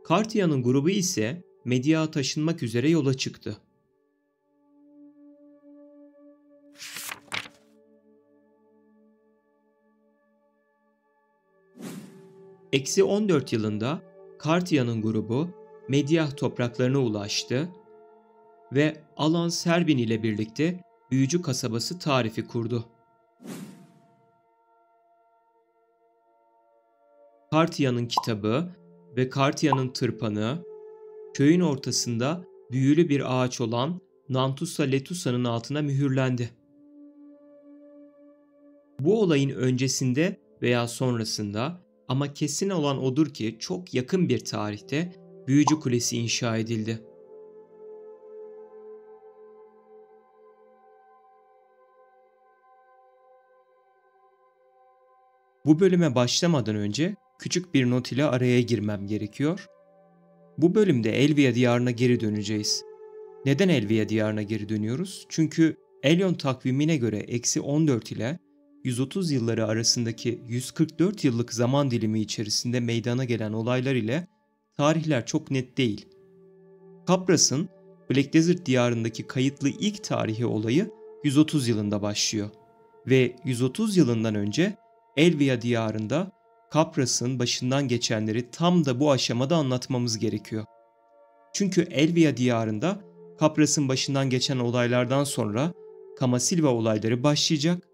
Kartiyan'ın grubu ise Medya'ya taşınmak üzere yola çıktı. Eksi 14 yılında Kartiyan'ın grubu Medyah topraklarına ulaştı ve Alan Serbin ile birlikte büyücü kasabası Tarif'i kurdu. Kartiyan'ın kitabı ve Kartiyan'ın tırpanı, köyün ortasında büyülü bir ağaç olan Nantusa Letusa'nın altına mühürlendi. Bu olayın öncesinde veya sonrasında, ama kesin olan odur ki çok yakın bir tarihte Büyücü Kulesi inşa edildi. Bu bölüme başlamadan önce küçük bir not ile araya girmem gerekiyor. Bu bölümde Elvia diyarına geri döneceğiz. Neden Elvia diyarına geri dönüyoruz? Çünkü Elyon takvimine göre eksi 14 ile 130 yılları arasındaki 144 yıllık zaman dilimi içerisinde meydana gelen olaylar ile tarihler çok net değil. Kapras'ın Black Desert diyarındaki kayıtlı ilk tarihi olayı 130 yılında başlıyor. Ve 130 yılından önce Elvia diyarında Kapras'ın başından geçenleri tam da bu aşamada anlatmamız gerekiyor. Çünkü Elvia diyarında Kapras'ın başından geçen olaylardan sonra Kamasilva olayları başlayacak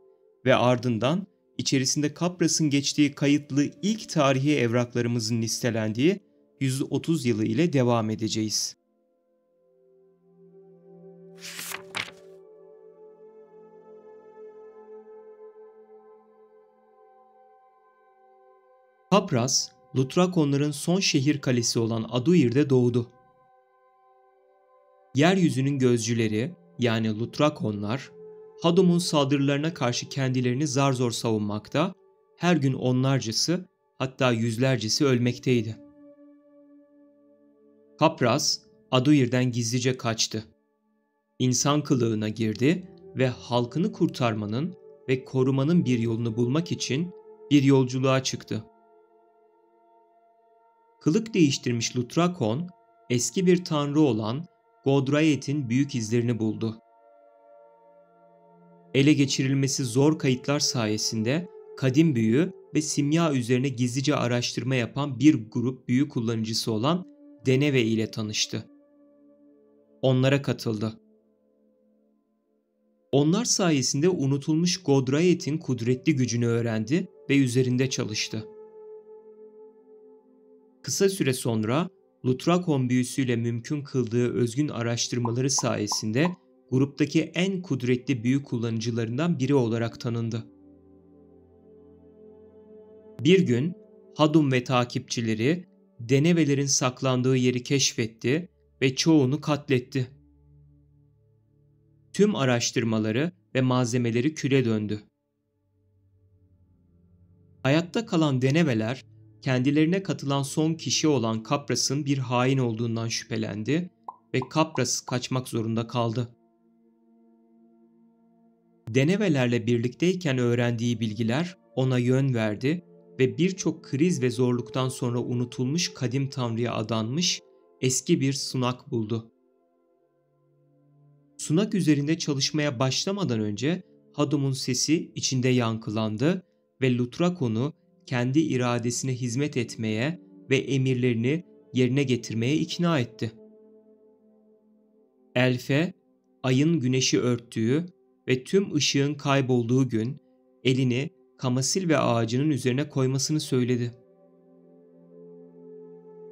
ve ardından içerisinde Kapras'ın geçtiği kayıtlı ilk tarihi evraklarımızın listelendiği 130 yılı ile devam edeceğiz. Kapras, Lutrakonların son şehir kalesi olan Aduir'de doğdu. Yeryüzünün gözcüleri, yani Lutrakonlar, Hadom'un saldırılarına karşı kendilerini zar zor savunmakta, her gün onlarcası, hatta yüzlercesi ölmekteydi. Kapras, Aduir'den gizlice kaçtı. İnsan kılığına girdi ve halkını kurtarmanın ve korumanın bir yolunu bulmak için bir yolculuğa çıktı. Kılık değiştirmiş Lutrakon, eski bir tanrı olan Godrayet'in büyük izlerini buldu. Ele geçirilmesi zor kayıtlar sayesinde kadim büyü ve simya üzerine gizlice araştırma yapan bir grup büyü kullanıcısı olan Deneve ile tanıştı. Onlara katıldı. Onlar sayesinde unutulmuş Godrayet'in kudretli gücünü öğrendi ve üzerinde çalıştı. Kısa süre sonra Lutrakon büyüsüyle mümkün kıldığı özgün araştırmaları sayesinde gruptaki en kudretli büyü kullanıcılarından biri olarak tanındı. Bir gün Hadum ve takipçileri Denevelerin saklandığı yeri keşfetti ve çoğunu katletti. Tüm araştırmaları ve malzemeleri küle döndü. Hayatta kalan Deneveler, kendilerine katılan son kişi olan Kapras'ın bir hain olduğundan şüphelendi ve Kapras kaçmak zorunda kaldı. Denevelerle birlikteyken öğrendiği bilgiler ona yön verdi ve birçok kriz ve zorluktan sonra unutulmuş kadim tanrıya adanmış eski bir sunak buldu. Sunak üzerinde çalışmaya başlamadan önce Hadum'un sesi içinde yankılandı ve Lutrakon'u kendi iradesine hizmet etmeye ve emirlerini yerine getirmeye ikna etti. Elfe, ayın güneşi örttüğü ve tüm ışığın kaybolduğu gün elini Kamasilve ağacının üzerine koymasını söyledi.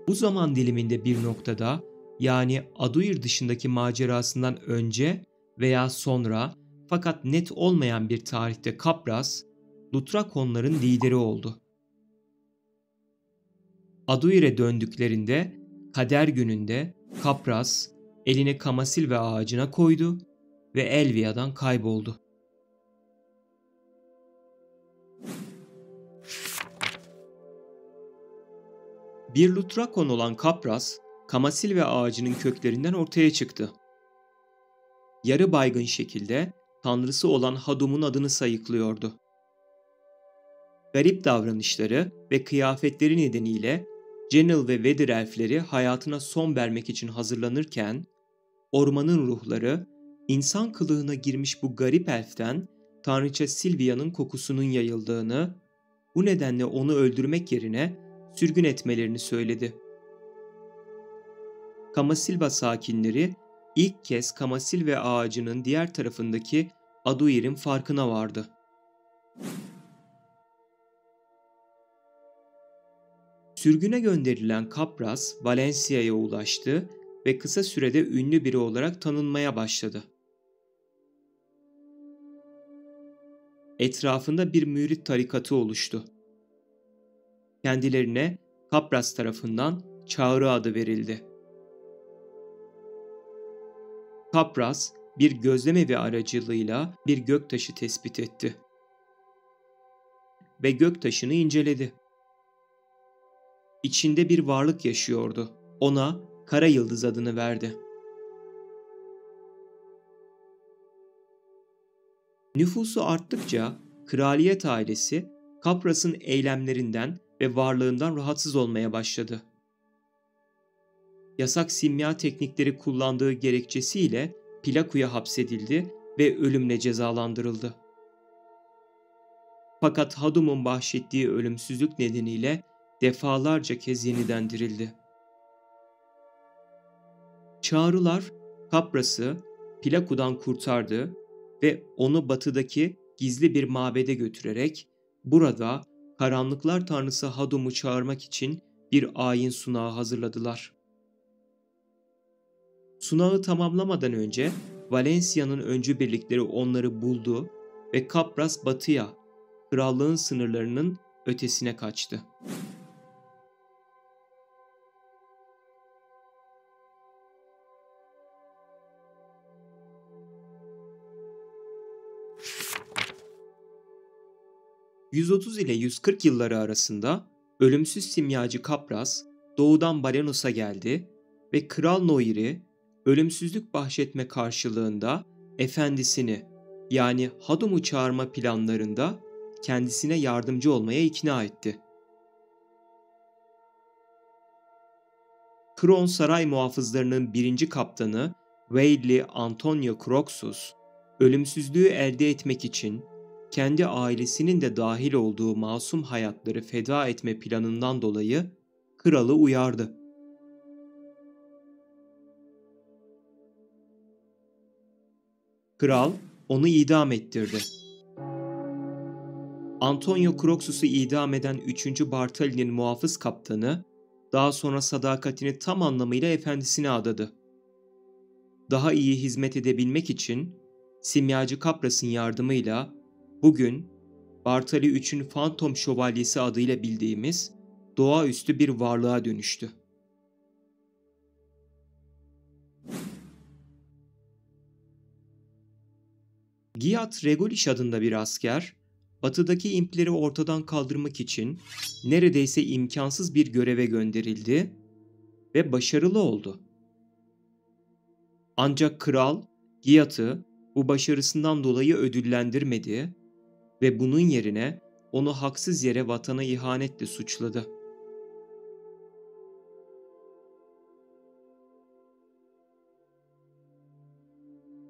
Bu zaman diliminde bir noktada, yani Aduir dışındaki macerasından önce veya sonra fakat net olmayan bir tarihte Kapras, Lutrakonların lideri oldu. Aduir'e döndüklerinde kader gününde Kapras elini Kamasilve ağacına koydu ve Elvia'dan kayboldu. Bir Lutrakon olan Kapras, Kamasilve ağacının köklerinden ortaya çıktı. Yarı baygın şekilde tanrısı olan Hadum'un adını sayıklıyordu. Garip davranışları ve kıyafetleri nedeniyle Genel ve Vedir elfleri hayatına son vermek için hazırlanırken, ormanın ruhları insan kılığına girmiş bu garip elften tanrıça Silvia'nın kokusunun yayıldığını, bu nedenle onu öldürmek yerine sürgün etmelerini söyledi. Kamasilva sakinleri ilk kez Kamasilve ağacının diğer tarafındaki Aduir'in farkına vardı. Sürgüne gönderilen Kapras, Valencia'ya ulaştı ve kısa sürede ünlü biri olarak tanınmaya başladı. Etrafında bir mürit tarikatı oluştu. Kendilerine Kapras tarafından Çağrı adı verildi. Kapras, bir gözlemevi aracılığıyla bir göktaşı tespit etti ve göktaşını inceledi. İçinde bir varlık yaşıyordu. Ona Kara Yıldız adını verdi. Nüfusu arttıkça kraliyet ailesi Kapras'ın eylemlerinden ve varlığından rahatsız olmaya başladı. Yasak simya teknikleri kullandığı gerekçesiyle Plaku'ya hapsedildi ve ölümle cezalandırıldı. Fakat Hadum'un bahşettiği ölümsüzlük nedeniyle defalarca kez yeniden dirildi. Çağrılar Kapras'ı Plaku'dan kurtardı ve onu batıdaki gizli bir mabede götürerek burada karanlıklar tanrısı Hadum'u çağırmak için bir ayin sunağı hazırladılar. Sunağı tamamlamadan önce Valencia'nın öncü birlikleri onları buldu ve Kapras batıya, krallığın sınırlarının ötesine kaçtı. ...130 ile 140 yılları arasında ölümsüz simyacı Kapras doğudan Balenos'a geldi ve Kral Noir'i ölümsüzlük bahşetme karşılığında efendisini yani Hadum'u çağırma planlarında kendisine yardımcı olmaya ikna etti. Kron saray muhafızlarının birinci kaptanı Weili Antonio Croxus, ölümsüzlüğü elde etmek için kendi ailesinin de dahil olduğu masum hayatları feda etme planından dolayı kralı uyardı. Kral onu idam ettirdi. Antonio Croxus'u idam eden 3. Bartali'nin muhafız kaptanı, daha sonra sadakatini tam anlamıyla efendisine adadı. Daha iyi hizmet edebilmek için simyacı Kapras'ın yardımıyla bugün Bartali 3'ün Fantom Şövalyesi adıyla bildiğimiz doğaüstü bir varlığa dönüştü. Giat Regulish adında bir asker, batıdaki impleri ortadan kaldırmak için neredeyse imkansız bir göreve gönderildi ve başarılı oldu. Ancak kral Giat'ı bu başarısından dolayı ödüllendirmedi ve bunun yerine onu haksız yere vatana ihanetle suçladı.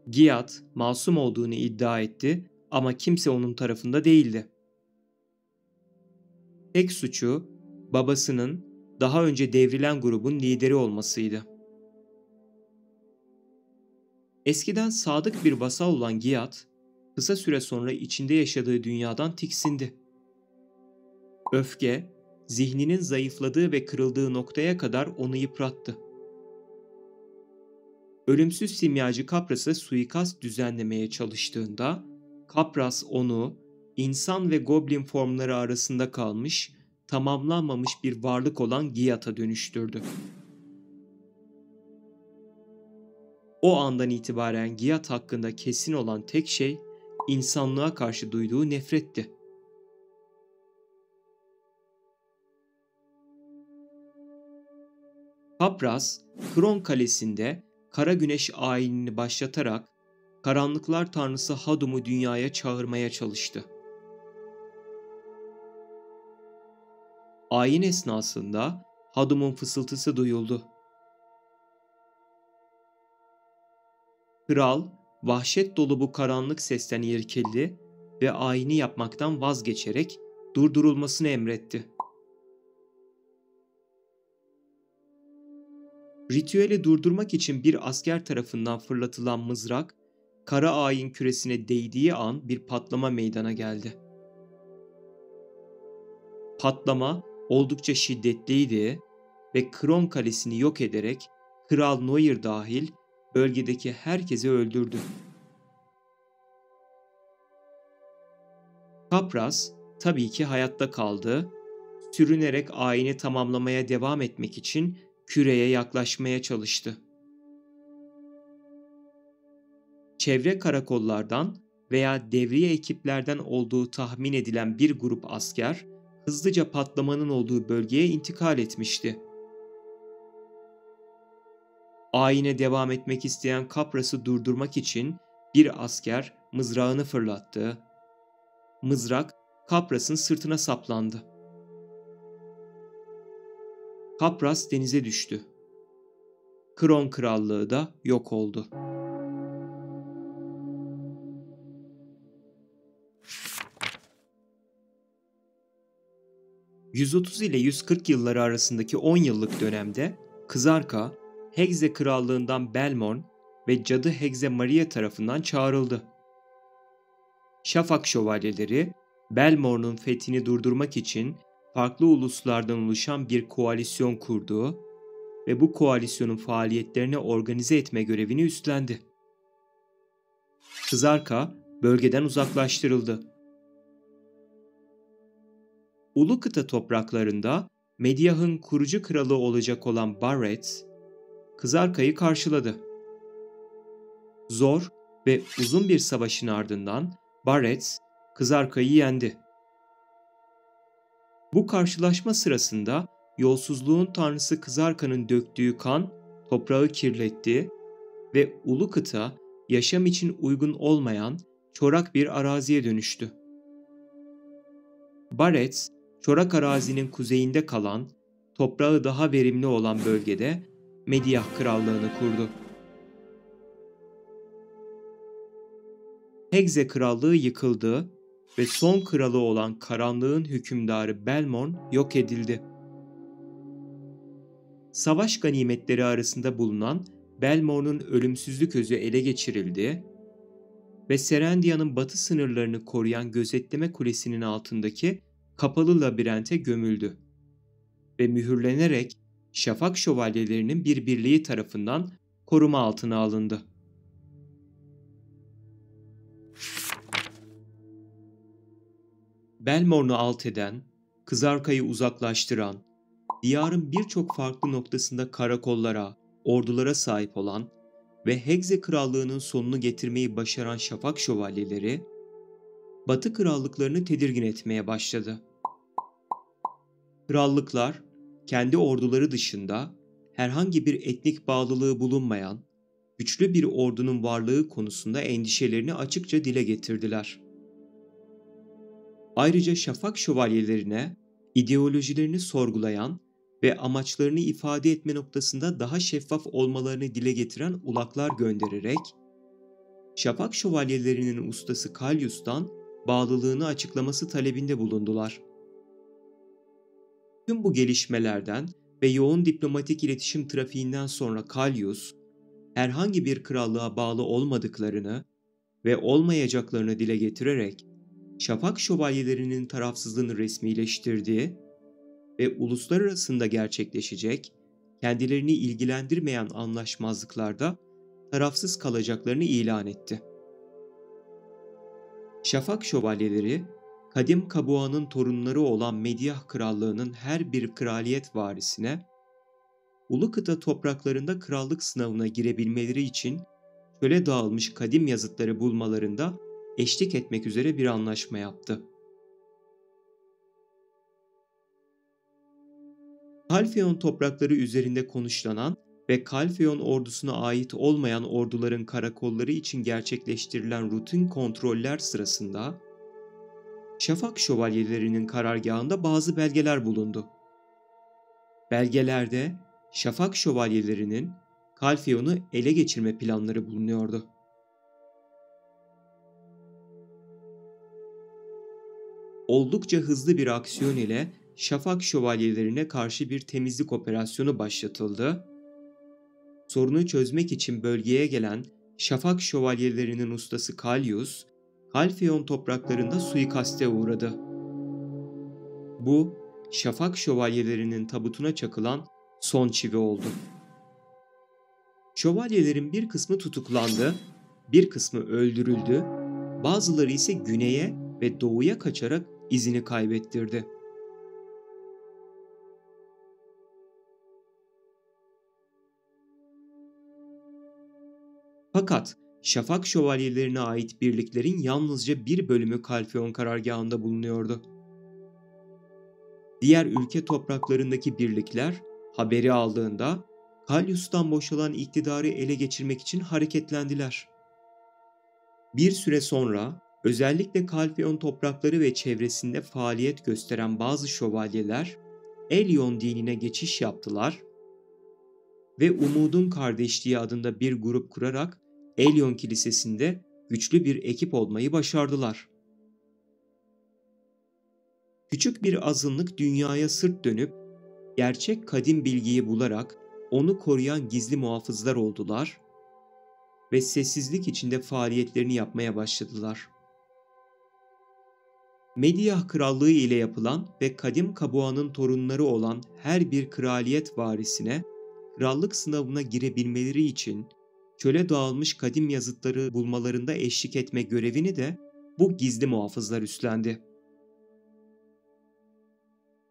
Giat masum olduğunu iddia etti ama kimse onun tarafında değildi. Tek suçu babasının daha önce devrilen grubun lideri olmasıydı. Eskiden sadık bir vasal olan Giat, kısa süre sonra içinde yaşadığı dünyadan tiksindi. Öfke, zihninin zayıfladığı ve kırıldığı noktaya kadar onu yıprattı. Ölümsüz simyacı Kapras'a suikast düzenlemeye çalıştığında, Kapras onu insan ve goblin formları arasında kalmış tamamlanmamış bir varlık olan Giyat'a dönüştürdü. O andan itibaren Giyat hakkında kesin olan tek şey insanlığa karşı duyduğu nefretti. Kapraz, Kron Kalesi'nde Kara Güneş ayinini başlatarak karanlıklar tanrısı Hadum'u dünyaya çağırmaya çalıştı. Ayin esnasında Hadum'un fısıltısı duyuldu. Kral, vahşet dolu bu karanlık sesten irkildi ve ayini yapmaktan vazgeçerek durdurulmasını emretti. Ritüeli durdurmak için bir asker tarafından fırlatılan mızrak, kara ayin küresine değdiği an bir patlama meydana geldi. Patlama oldukça şiddetliydi ve Kron Kalesi'ni yok ederek Kral Noir dahil bölgedeki herkesi öldürdü. Kapraz tabii ki hayatta kaldı, sürünerek ayini tamamlamaya devam etmek için küreye yaklaşmaya çalıştı. Çevre karakollardan veya devriye ekiplerden olduğu tahmin edilen bir grup asker hızlıca patlamanın olduğu bölgeye intikal etmişti. Ayine devam etmek isteyen Kapras'ı durdurmak için bir asker mızrağını fırlattı. Mızrak Kapras'ın sırtına saplandı. Kapras denize düştü. Kron Krallığı da yok oldu. ...130 ile 140 yılları arasındaki 10 yıllık dönemde Kızarka, Hegze Krallığından Belmorn ve cadı Hegze Maria tarafından çağrıldı. Şafak Şövalyeleri, Belmorn'un fethini durdurmak için farklı uluslardan oluşan bir koalisyon kurdu ve bu koalisyonun faaliyetlerini organize etme görevini üstlendi. Kızarka bölgeden uzaklaştırıldı. Ulu kıta topraklarında Mediah'ın kurucu kralı olacak olan Barrett, Kızarka'yı karşıladı. Zor ve uzun bir savaşın ardından Barrett, Kızarka'yı yendi. Bu karşılaşma sırasında yolsuzluğun tanrısı Kızarka'nın döktüğü kan toprağı kirletti ve ulu kıta yaşam için uygun olmayan çorak bir araziye dönüştü. Barrett, çorak arazinin kuzeyinde kalan, toprağı daha verimli olan bölgede Mediah Krallığını kurdu. Hegze Krallığı yıkıldı ve son kralı olan karanlığın hükümdarı Belmorn yok edildi. Savaş ganimetleri arasında bulunan Belmorn'un ölümsüzlük özü ele geçirildi ve Serendia'nın batı sınırlarını koruyan gözetleme kulesinin altındaki kapalı labirente gömüldü ve mühürlenerek Şafak Şövalyelerinin bir birliği tarafından koruma altına alındı. Belmorn'u alt eden, Kızarka'yı uzaklaştıran, diyarın birçok farklı noktasında karakollara, ordulara sahip olan ve Hegze Krallığı'nın sonunu getirmeyi başaran Şafak Şövalyeleri, Batı krallıklarını tedirgin etmeye başladı. Krallıklar, kendi orduları dışında herhangi bir etnik bağlılığı bulunmayan, güçlü bir ordunun varlığı konusunda endişelerini açıkça dile getirdiler. Ayrıca Şafak Şövalyelerine ideolojilerini sorgulayan ve amaçlarını ifade etme noktasında daha şeffaf olmalarını dile getiren ulaklar göndererek, Şafak Şövalyelerinin ustası Kalyus'tan bağlılığını açıklaması talebinde bulundular. Tüm bu gelişmelerden ve yoğun diplomatik iletişim trafiğinden sonra Kalyus, herhangi bir krallığa bağlı olmadıklarını ve olmayacaklarını dile getirerek Şafak Şövalyelerinin tarafsızlığını resmileştirdi ve uluslar arasında gerçekleşecek, kendilerini ilgilendirmeyen anlaşmazlıklarda tarafsız kalacaklarını ilan etti. Şafak Şövalyeleri, Kadim Kabua'nın torunları olan Medyah Krallığı'nın her bir kraliyet varisine, ulu kıta topraklarında krallık sınavına girebilmeleri için çöle dağılmış kadim yazıtları bulmalarında eşlik etmek üzere bir anlaşma yaptı. Kalfeon toprakları üzerinde konuşlanan ve Kalfeon ordusuna ait olmayan orduların karakolları için gerçekleştirilen rutin kontroller sırasında Şafak şövalyelerinin karargahında bazı belgeler bulundu. Belgelerde Şafak şövalyelerinin Kalfeon'u ele geçirme planları bulunuyordu. Oldukça hızlı bir aksiyon ile Şafak şövalyelerine karşı bir temizlik operasyonu başlatıldı. Sorunu çözmek için bölgeye gelen Şafak şövalyelerinin ustası Kalyus, Kalfeon topraklarında suikaste uğradı. Bu, Şafak şövalyelerinin tabutuna çakılan son çivi oldu. Şövalyelerin bir kısmı tutuklandı, bir kısmı öldürüldü, bazıları ise güneye ve doğuya kaçarak izini kaybettirdi. Fakat Şafak şövalyelerine ait birliklerin yalnızca bir bölümü Kalfeon karargahında bulunuyordu. Diğer ülke topraklarındaki birlikler haberi aldığında Kalyus'tan boşalan iktidarı ele geçirmek için hareketlendiler. Bir süre sonra özellikle Kalfeon toprakları ve çevresinde faaliyet gösteren bazı şövalyeler Elyon dinine geçiş yaptılar ve Umudun Kardeşliği adında bir grup kurarak Elyon Kilisesi'nde güçlü bir ekip olmayı başardılar. Küçük bir azınlık dünyaya sırt dönüp gerçek kadim bilgiyi bularak onu koruyan gizli muhafızlar oldular ve sessizlik içinde faaliyetlerini yapmaya başladılar. Medyah Krallığı ile yapılan ve Kadim Kabua'nın torunları olan her bir kraliyet varisine krallık sınavına girebilmeleri için çöle dağılmış kadim yazıtları bulmalarında eşlik etme görevini de bu gizli muhafızlar üstlendi.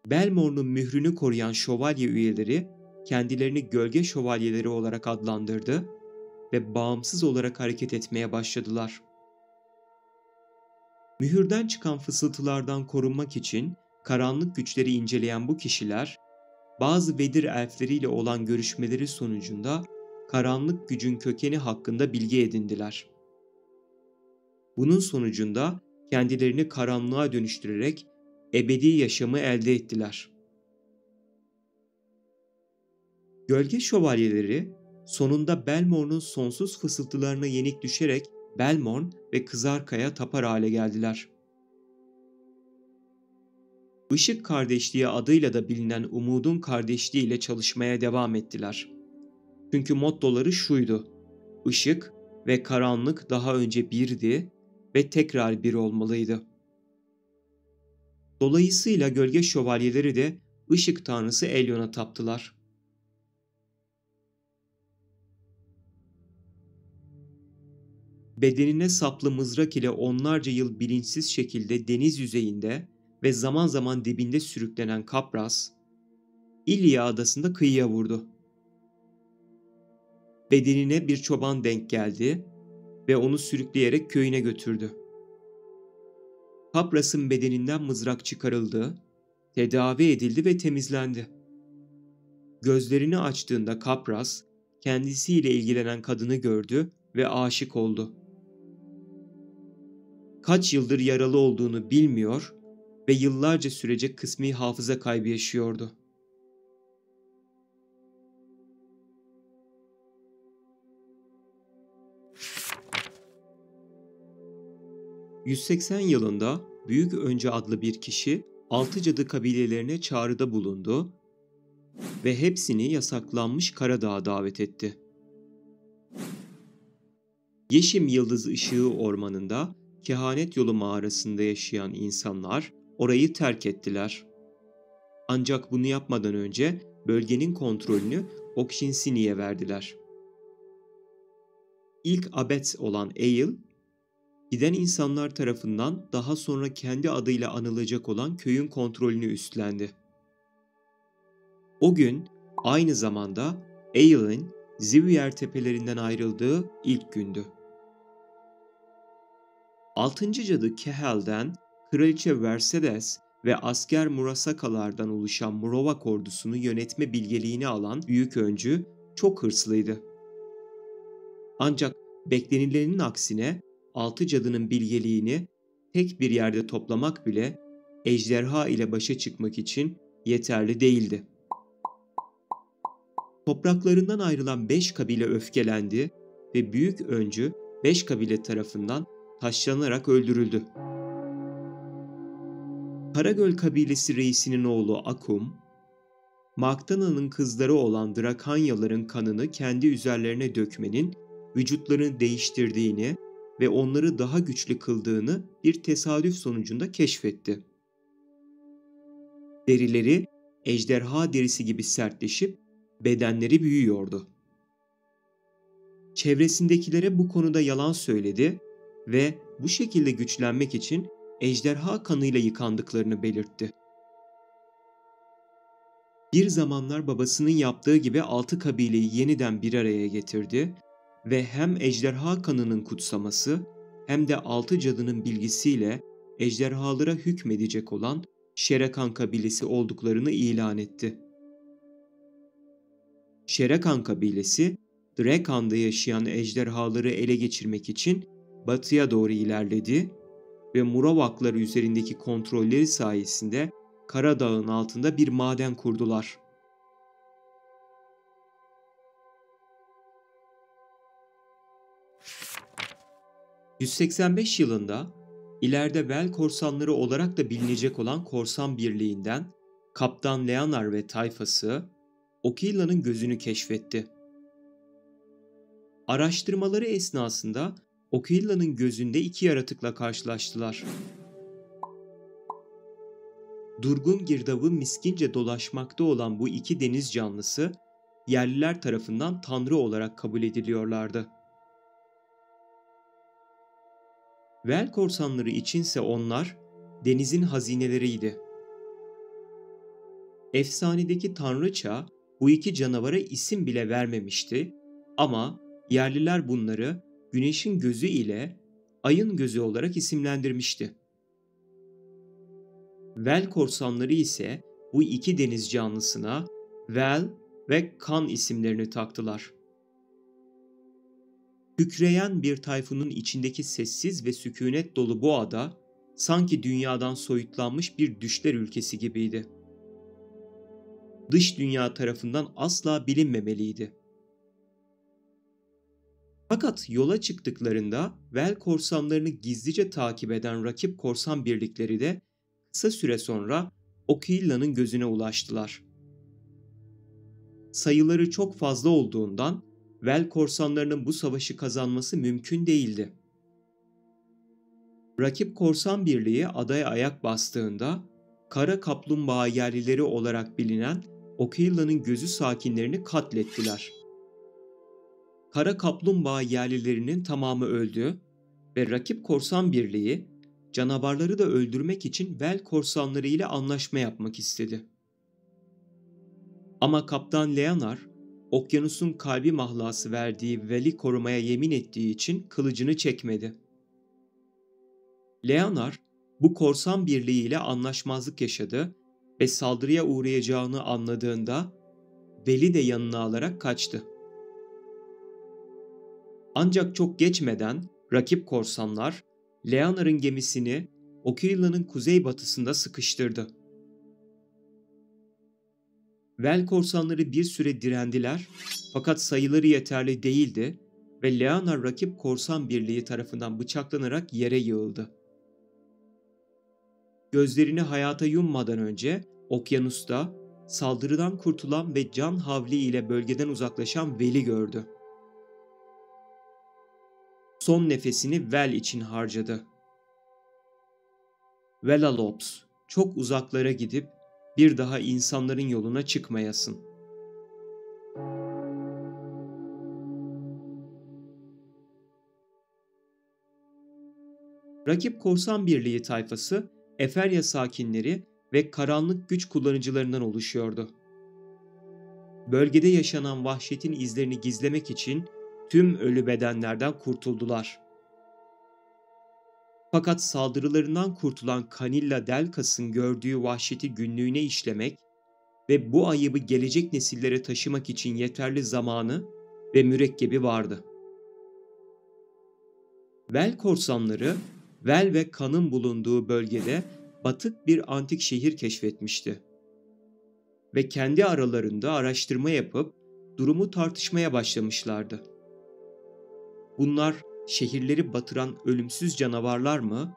Belmor'un mührünü koruyan şövalye üyeleri kendilerini gölge şövalyeleri olarak adlandırdı ve bağımsız olarak hareket etmeye başladılar. Mühürden çıkan fısıltılardan korunmak için karanlık güçleri inceleyen bu kişiler, bazı Vedir elfleriyle olan görüşmeleri sonucunda karanlık gücün kökeni hakkında bilgi edindiler. Bunun sonucunda kendilerini karanlığa dönüştürerek ebedi yaşamı elde ettiler. Gölge şövalyeleri sonunda Belmor'un sonsuz fısıltılarına yenik düşerek Belmorn ve Kızarkaya tapar hale geldiler. Işık Kardeşliği adıyla da bilinen Umudun Kardeşliği ile çalışmaya devam ettiler. Çünkü mottoları şuydu: Işık ve karanlık daha önce birdi ve tekrar bir olmalıydı. Dolayısıyla gölge şövalyeleri de ışık tanrısı Elyon'a taptılar. Bedenine saplı mızrak ile onlarca yıl bilinçsiz şekilde deniz yüzeyinde ve zaman zaman dibinde sürüklenen Kapras, İlya adasında kıyıya vurdu. Bedenine bir çoban denk geldi ve onu sürükleyerek köyüne götürdü. Kapras'ın bedeninden mızrak çıkarıldı, tedavi edildi ve temizlendi. Gözlerini açtığında Kapras, kendisiyle ilgilenen kadını gördü ve aşık oldu. Kaç yıldır yaralı olduğunu bilmiyor ve yıllarca sürecek kısmi hafıza kaybı yaşıyordu. ...180 yılında Büyük Önce adlı bir kişi Altı Cadı kabilelerine çağrıda bulundu ve hepsini yasaklanmış Karadağ'a davet etti. Yeşim Yıldız Işığı Ormanı'nda Kehanet Yolu mağarasında yaşayan insanlar orayı terk ettiler. Ancak bunu yapmadan önce bölgenin kontrolünü Okshinsini'ye verdiler. İlk abbet olan Eil, Giden insanlar tarafından daha sonra kendi adıyla anılacak olan köyün kontrolünü üstlendi. O gün aynı zamanda Eyel'in Zivier tepelerinden ayrıldığı ilk gündü. 6. Cadı Kehal'den Kraliçe Mercedes ve asker Murasakalardan oluşan Morovak ordusunu yönetme bilgeliğini alan büyük öncü çok hırslıydı. Ancak beklenilenin aksine 6 cadının bilgeliğini tek bir yerde toplamak bile ejderha ile başa çıkmak için yeterli değildi. Topraklarından ayrılan 5 kabile öfkelendi ve büyük öncü 5 kabile tarafından taşlanarak öldürüldü. Karagöl kabilesi reisinin oğlu Akum, Magdana'nın kızları olan Drakanyaların kanını kendi üzerlerine dökmenin vücutlarını değiştirdiğini ve onları daha güçlü kıldığını bir tesadüf sonucunda keşfetti. Derileri ejderha derisi gibi sertleşip bedenleri büyüyordu. Çevresindekilere bu konuda yalan söyledi ve bu şekilde güçlenmek için ejderha kanıyla yıkandıklarını belirtti. Bir zamanlar babasının yaptığı gibi 6 kabileyi yeniden bir araya getirdi ve hem ejderha kanının kutsaması hem de 6 cadının bilgisiyle ejderhalara hükmedecek olan Şerekan kabilesi olduklarını ilan etti. Şerekan kabilesi, Drekan'da yaşayan ejderhaları ele geçirmek için batıya doğru ilerledi ve Murovaklar üzerindeki kontrolleri sayesinde Karadağ'ın altında bir maden kurdular. ...185 yılında ileride Vel korsanları olarak da bilinecek olan korsan birliğinden Kaptan Leonar ve tayfası Okilla'nın gözünü keşfetti. Araştırmaları esnasında Okilla'nın gözünde 2 yaratıkla karşılaştılar. Durgun girdabı miskince dolaşmakta olan bu 2 deniz canlısı yerliler tarafından tanrı olarak kabul ediliyorlardı. Vel korsanları içinse onlar denizin hazineleriydi. Efsanedeki tanrıça bu 2 canavara isim bile vermemişti ama yerliler bunları güneşin gözü ile ayın gözü olarak isimlendirmişti. Vel korsanları ise bu 2 deniz canlısına Vel ve Kan isimlerini taktılar. Kükreyen bir tayfunun içindeki sessiz ve sükunet dolu bu ada, sanki dünyadan soyutlanmış bir düşler ülkesi gibiydi. Dış dünya tarafından asla bilinmemeliydi. Fakat yola çıktıklarında Vel korsanlarını gizlice takip eden rakip korsan birlikleri de kısa süre sonra Okilla'nın gözüne ulaştılar. Sayıları çok fazla olduğundan Vel korsanlarının bu savaşı kazanması mümkün değildi. Rakip korsan birliği adaya ayak bastığında kara kaplumbağa yerlileri olarak bilinen Okilla'nın gözü sakinlerini katlettiler. Kara kaplumbağa yerlilerinin tamamı öldü ve rakip korsan birliği canavarları da öldürmek için Vel korsanları ile anlaşma yapmak istedi. Ama Kaptan Leonar, okyanusun kalbi mahlası verdiği Vel'i korumaya yemin ettiği için kılıcını çekmedi. Leonar, bu korsan birliği ile anlaşmazlık yaşadı ve saldırıya uğrayacağını anladığında Vel'i de yanına alarak kaçtı. Ancak çok geçmeden rakip korsanlar Leonar'ın gemisini Okilla'nın kuzeybatısında sıkıştırdı. Vel korsanları bir süre direndiler fakat sayıları yeterli değildi ve Leonar rakip korsan birliği tarafından bıçaklanarak yere yığıldı. Gözlerini hayata yummadan önce okyanusta saldırıdan kurtulan ve can havli ile bölgeden uzaklaşan Vel'i gördü. Son nefesini Vel için harcadı. Velalops, çok uzaklara gidip bir daha insanların yoluna çıkmayasın. Rakip Korsan Birliği tayfası, Eferya sakinleri ve karanlık güç kullanıcılarından oluşuyordu. Bölgede yaşanan vahşetin izlerini gizlemek için tüm ölü bedenlerden kurtuldular. Fakat saldırılarından kurtulan Canilla Delcas'ın gördüğü vahşeti günlüğüne işlemek ve bu ayıbı gelecek nesillere taşımak için yeterli zamanı ve mürekkebi vardı. Vel korsanları, Vel ve kanın bulunduğu bölgede batık bir antik şehir keşfetmişti. Ve kendi aralarında araştırma yapıp durumu tartışmaya başlamışlardı. Bunlar şehirleri batıran ölümsüz canavarlar mı,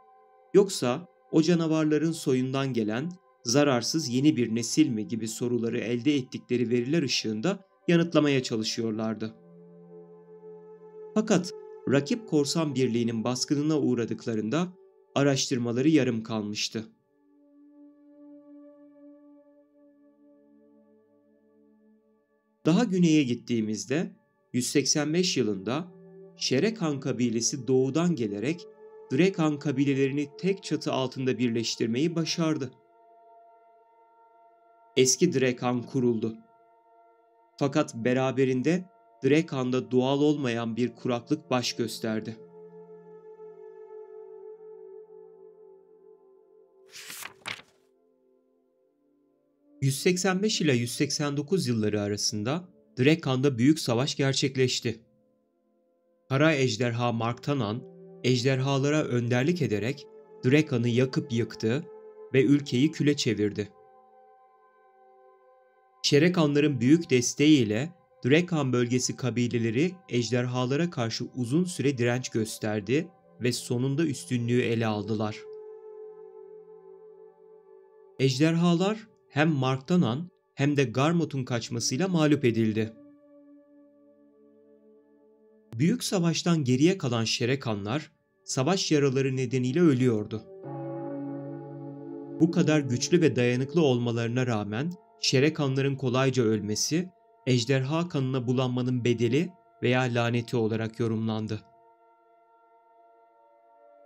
yoksa o canavarların soyundan gelen zararsız yeni bir nesil mi gibi soruları elde ettikleri veriler ışığında yanıtlamaya çalışıyorlardı. Fakat rakip korsan birliğinin baskınına uğradıklarında araştırmaları yarım kalmıştı. Daha güneye gittiğimizde 185 yılında Şerekan kabilesi doğudan gelerek Drekan kabilelerini tek çatı altında birleştirmeyi başardı. Eski Drekan kuruldu. Fakat beraberinde Drekan'da doğal olmayan bir kuraklık baş gösterdi. ...185 ile 189 yılları arasında Drekan'da büyük savaş gerçekleşti. Kara ejderha Marktanan, ejderhalara önderlik ederek Drekan'ı yakıp yıktı ve ülkeyi küle çevirdi. Şerekanların büyük desteğiyle Drekan bölgesi kabileleri ejderhalara karşı uzun süre direnç gösterdi ve sonunda üstünlüğü ele aldılar. Ejderhalar hem Marktanan hem de Garmot'un kaçmasıyla mağlup edildi. Büyük savaştan geriye kalan Şerekanlar savaş yaraları nedeniyle ölüyordu. Bu kadar güçlü ve dayanıklı olmalarına rağmen Şerekanların kolayca ölmesi, ejderha kanına bulanmanın bedeli veya laneti olarak yorumlandı.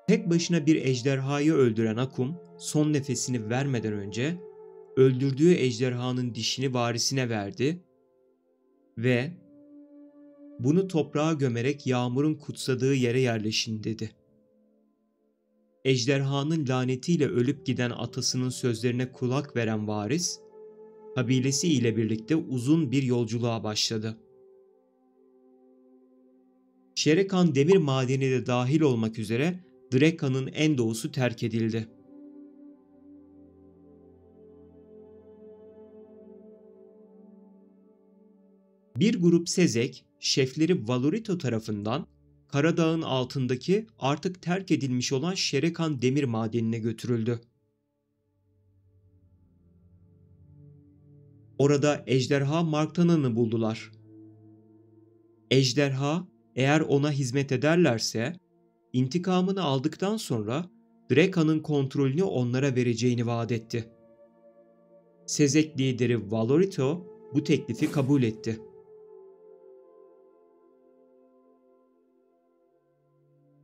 Tek başına bir ejderhayı öldüren Akum, son nefesini vermeden önce öldürdüğü ejderhanın dişini varisine verdi ve "Bunu toprağa gömerek yağmurun kutsadığı yere yerleşin" dedi. Ejderhanın lanetiyle ölüp giden atasının sözlerine kulak veren varis, kabilesi ile birlikte uzun bir yolculuğa başladı. Şerekan demir madeni de dahil olmak üzere Drekan'ın en doğusu terk edildi. Bir grup Sezek, şefleri Valorito tarafından Karadağ'ın altındaki artık terk edilmiş olan Şerekan demir madenine götürüldü. Orada ejderha Marktanan'ı buldular. Ejderha, eğer ona hizmet ederlerse, intikamını aldıktan sonra Drekan'ın kontrolünü onlara vereceğini vaat etti. Sezek lideri Valorito bu teklifi kabul etti.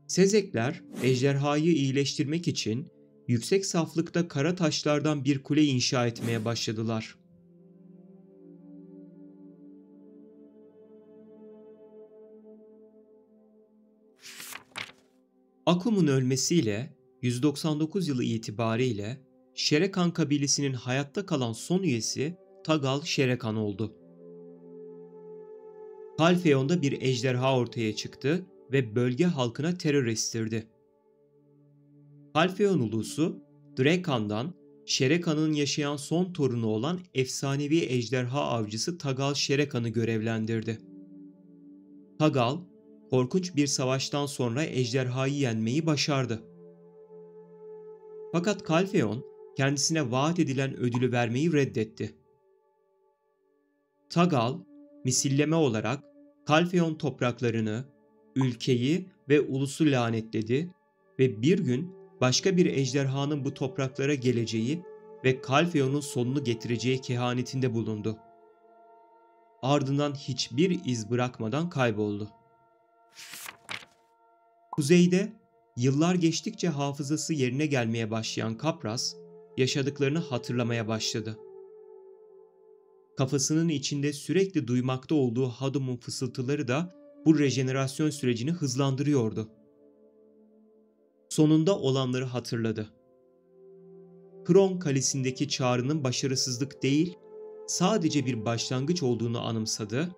Sezekler, ejderhayı iyileştirmek için yüksek saflıkta kara taşlardan bir kule inşa etmeye başladılar. Akum'un ölmesiyle 199 yılı itibariyle Şerekan kabilesinin hayatta kalan son üyesi Tagal Şerekan oldu. Halfeon'da bir ejderha ortaya çıktı ve bölge halkına terör estirdi. Halfeon ulusu, Drekan'dan Şerekan'ın yaşayan son torunu olan efsanevi ejderha avcısı Tagal Şerekan'ı görevlendirdi. Tagal, korkunç bir savaştan sonra ejderhayı yenmeyi başardı. Fakat Kalfeon kendisine vaat edilen ödülü vermeyi reddetti. Tagal, misilleme olarak Kalfeon topraklarını, ülkeyi ve ulusu lanetledi ve bir gün başka bir ejderhanın bu topraklara geleceği ve Kalfeon'un sonunu getireceği kehanetinde bulundu. Ardından hiçbir iz bırakmadan kayboldu. Kuzeyde Yıllar geçtikçe hafızası yerine gelmeye başlayan Kapras, yaşadıklarını hatırlamaya başladı. Kafasının içinde sürekli duymakta olduğu Hadum'un fısıltıları da bu rejenerasyon sürecini hızlandırıyordu. Sonunda olanları hatırladı. Kron Kalesi'ndeki çağrının başarısızlık değil, sadece bir başlangıç olduğunu anımsadı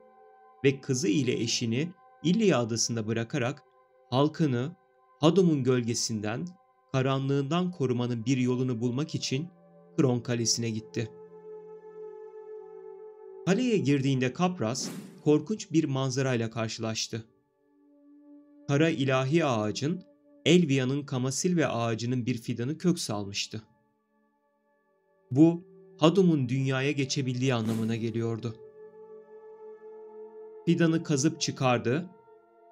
ve kızı ile eşini İlya adasında bırakarak halkını Hadum'un gölgesinden, karanlığından korumanın bir yolunu bulmak için Kron Kalesi'ne gitti. Kaleye girdiğinde Kapras korkunç bir manzarayla karşılaştı. Kara ilahi ağacın, Elvia'nın Kamasilve ağacının bir fidanı kök salmıştı. Bu, Hadum'un dünyaya geçebildiği anlamına geliyordu. Fidanı kazıp çıkardı,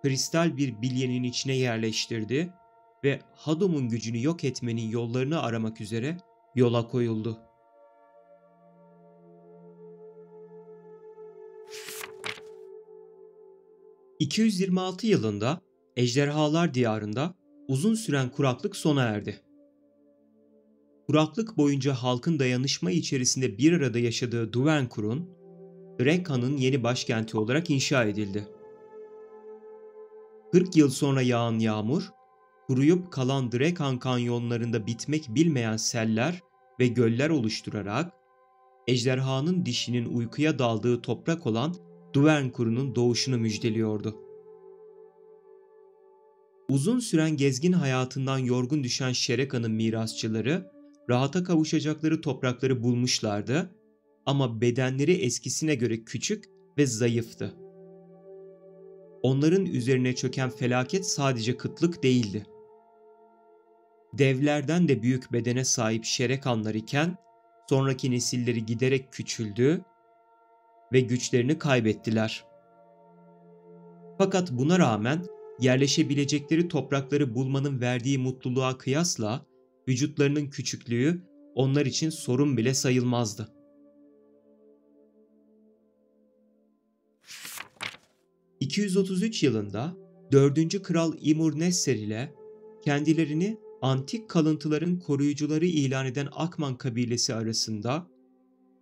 kristal bir bilyenin içine yerleştirdi ve Hadum'un gücünü yok etmenin yollarını aramak üzere yola koyuldu. ...226 yılında Ejderhalar Diyarı'nda uzun süren kuraklık sona erdi. Kuraklık boyunca halkın dayanışma içerisinde bir arada yaşadığı Duvenkur'un, Drekan'ın yeni başkenti olarak inşa edildi. 40 yıl sonra yağan yağmur, kuruyup kalan Drekan kanyonlarında bitmek bilmeyen seller ve göller oluşturarak, ejderhanın dişinin uykuya daldığı toprak olan Duvenkur'un doğuşunu müjdeliyordu. Uzun süren gezgin hayatından yorgun düşen Şereka'nın mirasçıları, rahata kavuşacakları toprakları bulmuşlardı ama bedenleri eskisine göre küçük ve zayıftı. Onların üzerine çöken felaket sadece kıtlık değildi. Devlerden de büyük bedene sahip Şerekanlar iken, sonraki nesilleri giderek küçüldü ve güçlerini kaybettiler. Fakat buna rağmen yerleşebilecekleri toprakları bulmanın verdiği mutluluğa kıyasla vücutlarının küçüklüğü onlar için sorun bile sayılmazdı. ...233 yılında 4. Kral İmur-Nesser ile kendilerini antik kalıntıların koruyucuları ilan eden Akman kabilesi arasında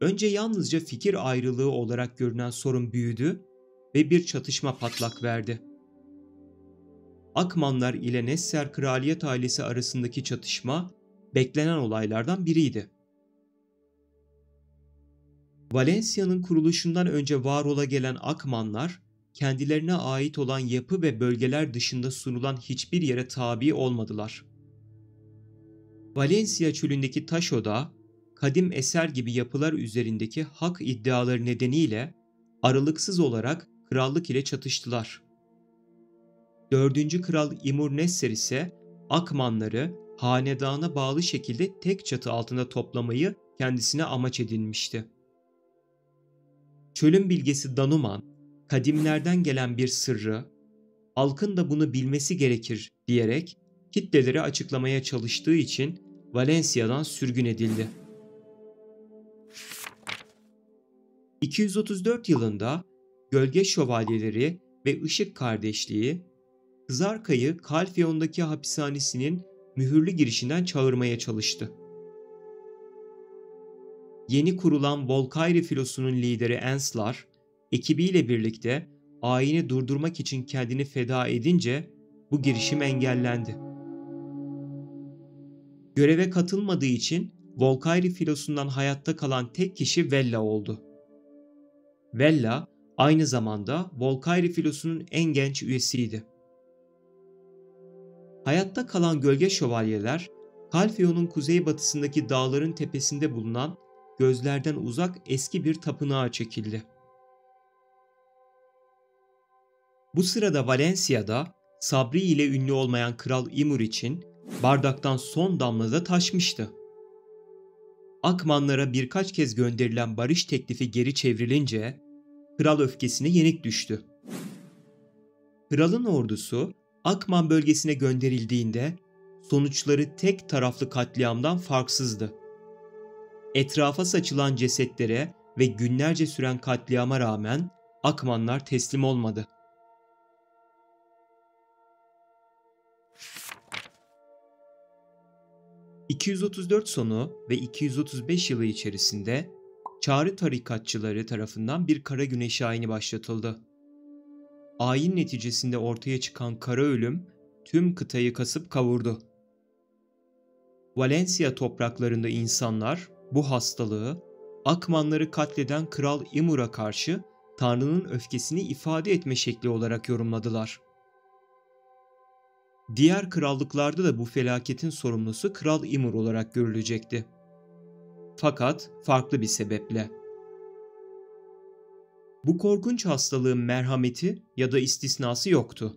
önce yalnızca fikir ayrılığı olarak görünen sorun büyüdü ve bir çatışma patlak verdi. Akmanlar ile Nesser kraliyet ailesi arasındaki çatışma beklenen olaylardan biriydi. Valencia'nın kuruluşundan önce var ola gelen Akmanlar, kendilerine ait olan yapı ve bölgeler dışında sunulan hiçbir yere tabi olmadılar. Valencia çölündeki taş odağı, kadim eser gibi yapılar üzerindeki hak iddiaları nedeniyle aralıksız olarak krallık ile çatıştılar. 4. Kral İmur-Nesser ise Akmanları hanedana bağlı şekilde tek çatı altında toplamayı kendisine amaç edinmişti. Çölün bilgesi Danuman, kadimlerden gelen bir sırrı, halkın da bunu bilmesi gerekir diyerek kitleleri açıklamaya çalıştığı için Valencia'dan sürgün edildi. 234 yılında Gölge Şövalyeleri ve Işık Kardeşliği, Kızarka'yı Kalfeon'daki hapishanesinin mühürlü girişinden çağırmaya çalıştı. Yeni kurulan Volkayri filosunun lideri Enslar, ekibiyle birlikte ayini durdurmak için kendini feda edince bu girişim engellendi. Göreve katılmadığı için Volkayri filosundan hayatta kalan tek kişi Vella oldu. Vella aynı zamanda Volkayri filosunun en genç üyesiydi. Hayatta kalan gölge şövalyeler, Kalfeon'un kuzeybatısındaki dağların tepesinde bulunan gözlerden uzak eski bir tapınağa çekildi. Bu sırada Valencia'da sabri ile ünlü olmayan Kral İmur için bardaktan son damla da taşmıştı. Akmanlara birkaç kez gönderilen barış teklifi geri çevrilince kral öfkesine yenik düştü. Kralın ordusu Akman bölgesine gönderildiğinde sonuçları tek taraflı katliamdan farksızdı. Etrafa saçılan cesetlere ve günlerce süren katliama rağmen Akmanlar teslim olmadı. 234 sonu ve 235 yılı içerisinde Çağrı tarikatçıları tarafından bir kara güneş ayini başlatıldı. Ayin neticesinde ortaya çıkan kara ölüm tüm kıtayı kasıp kavurdu. Valencia topraklarında insanlar bu hastalığı Akmanları katleden Kral Imur'a karşı Tanrı'nın öfkesini ifade etme şekli olarak yorumladılar. Diğer krallıklarda da bu felaketin sorumlusu Kral Imur olarak görülecekti. Fakat farklı bir sebeple. Bu korkunç hastalığın merhameti ya da istisnası yoktu.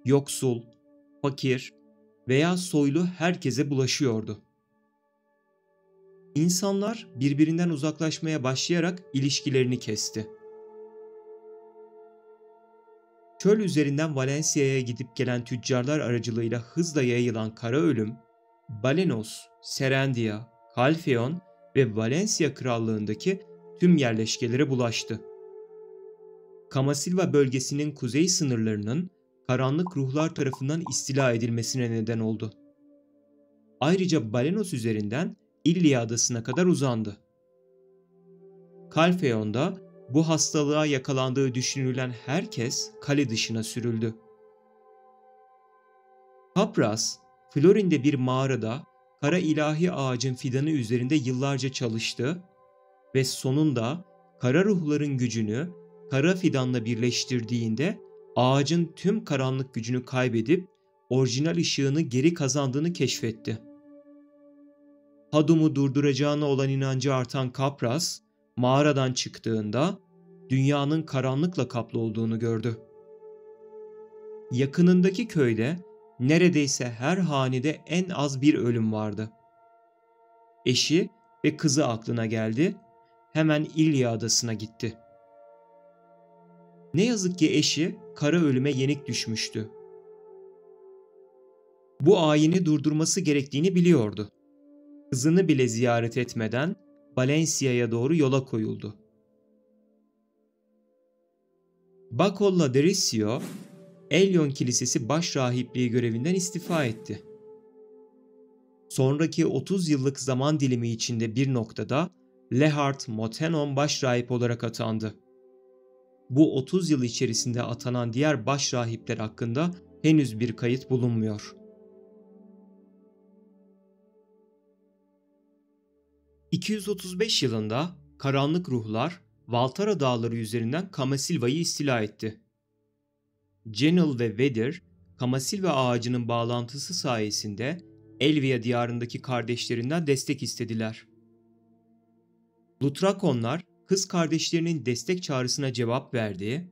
Yoksul, fakir veya soylu herkese bulaşıyordu. İnsanlar birbirinden uzaklaşmaya başlayarak ilişkilerini kesti. Çöl üzerinden Valencia'ya gidip gelen tüccarlar aracılığıyla hızla yayılan kara ölüm, Balenos, Serendia, Calfeon ve Valencia krallığındaki tüm yerleşkelere bulaştı. Camasilva bölgesinin kuzey sınırlarının karanlık ruhlar tarafından istila edilmesine neden oldu. Ayrıca Balenos üzerinden İlya adasına kadar uzandı. Calfeon'da bu hastalığa yakalandığı düşünülen herkes kale dışına sürüldü. Papras, Florin'de bir mağarada kara ilahi ağacın fidanı üzerinde yıllarca çalıştı ve sonunda kara ruhların gücünü kara fidanla birleştirdiğinde ağacın tüm karanlık gücünü kaybedip orijinal ışığını geri kazandığını keşfetti. Hadum'u durduracağına olan inancı artan Kapras, mağaradan çıktığında dünyanın karanlıkla kaplı olduğunu gördü. Yakınındaki köyde neredeyse her hanede en az bir ölüm vardı. Eşi ve kızı aklına geldi, hemen İlya adasına gitti. Ne yazık ki eşi kara ölüme yenik düşmüştü. Bu ayini durdurması gerektiğini biliyordu. Kızını bile ziyaret etmeden Valencia'ya doğru yola koyuldu. Bacolla Derisio, Elyon Kilisesi başrahipliği görevinden istifa etti. Sonraki 30 yıllık zaman dilimi içinde bir noktada Lehard Motenon başrahip olarak atandı. Bu 30 yıl içerisinde atanan diğer başrahipler hakkında henüz bir kayıt bulunmuyor. 235 yılında karanlık ruhlar Valtara dağları üzerinden Camasilva'yı istila etti. Genel ve Vedir, Camasilva ağacının bağlantısı sayesinde Elvia diyarındaki kardeşlerinden destek istediler. Lutrakonlar kız kardeşlerinin destek çağrısına cevap verdi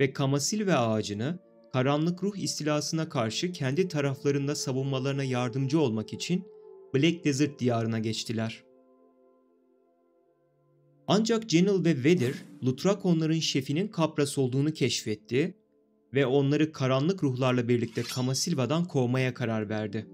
ve Camasilva ağacını karanlık ruh istilasına karşı kendi taraflarında savunmalarına yardımcı olmak için Black Desert diyarına geçtiler. Ancak Genel ve Vedir, Lutrakonların şefinin Kapras olduğunu keşfetti ve onları karanlık ruhlarla birlikte Camasilva'dan kovmaya karar verdi.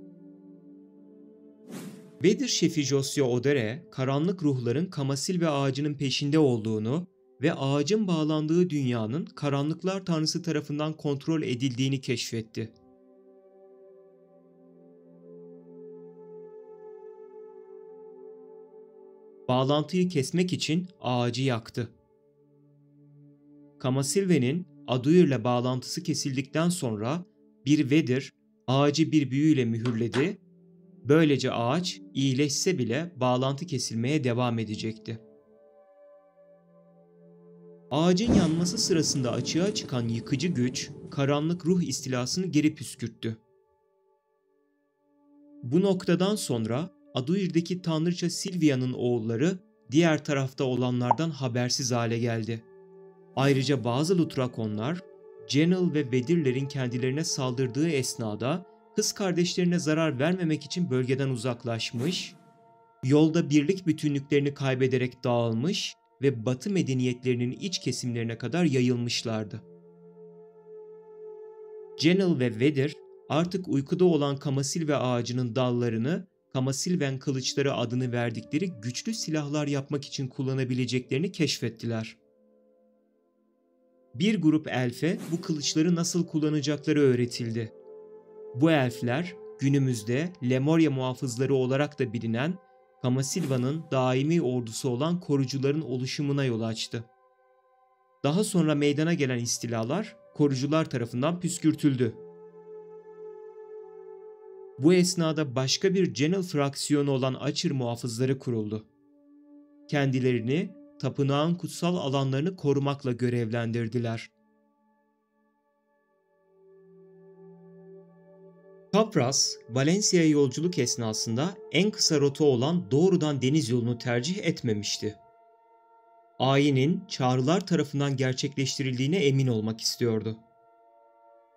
Vedir şefi Josio Odere, karanlık ruhların Camasilva ağacının peşinde olduğunu ve ağacın bağlandığı dünyanın karanlıklar tanrısı tarafından kontrol edildiğini keşfetti. Bağlantıyı kesmek için ağacı yaktı. Camasilva'nın Aduir'le bağlantısı kesildikten sonra bir Vedir ağacı bir büyüyle mühürledi. Böylece ağaç iyileşse bile bağlantı kesilmeye devam edecekti. Ağacın yanması sırasında açığa çıkan yıkıcı güç, karanlık ruh istilasını geri püskürttü. Bu noktadan sonra Aduir'deki tanrıça Silvia'nın oğulları diğer tarafta olanlardan habersiz hale geldi. Ayrıca bazı Lutrakonlar, Genel ve Vedirlerin kendilerine saldırdığı esnada kız kardeşlerine zarar vermemek için bölgeden uzaklaşmış, yolda birlik bütünlüklerini kaybederek dağılmış ve Batı medeniyetlerinin iç kesimlerine kadar yayılmışlardı. Genel ve Vedir artık uykuda olan Camasilva ağacının dallarını Camasilven kılıçları adını verdikleri güçlü silahlar yapmak için kullanabileceklerini keşfettiler. Bir grup elfe bu kılıçları nasıl kullanacakları öğretildi. Bu elfler günümüzde Lemuria muhafızları olarak da bilinen Kamasilva'nın daimi ordusu olan korucuların oluşumuna yol açtı. Daha sonra meydana gelen istilalar korucular tarafından püskürtüldü. Bu esnada başka bir Genel fraksiyonu olan Açır muhafızları kuruldu. Kendilerini tapınağın kutsal alanlarını korumakla görevlendirdiler. Kapras, Valencia'ya yolculuk esnasında en kısa rota olan doğrudan deniz yolunu tercih etmemişti. Ayinin çağrılar tarafından gerçekleştirildiğine emin olmak istiyordu.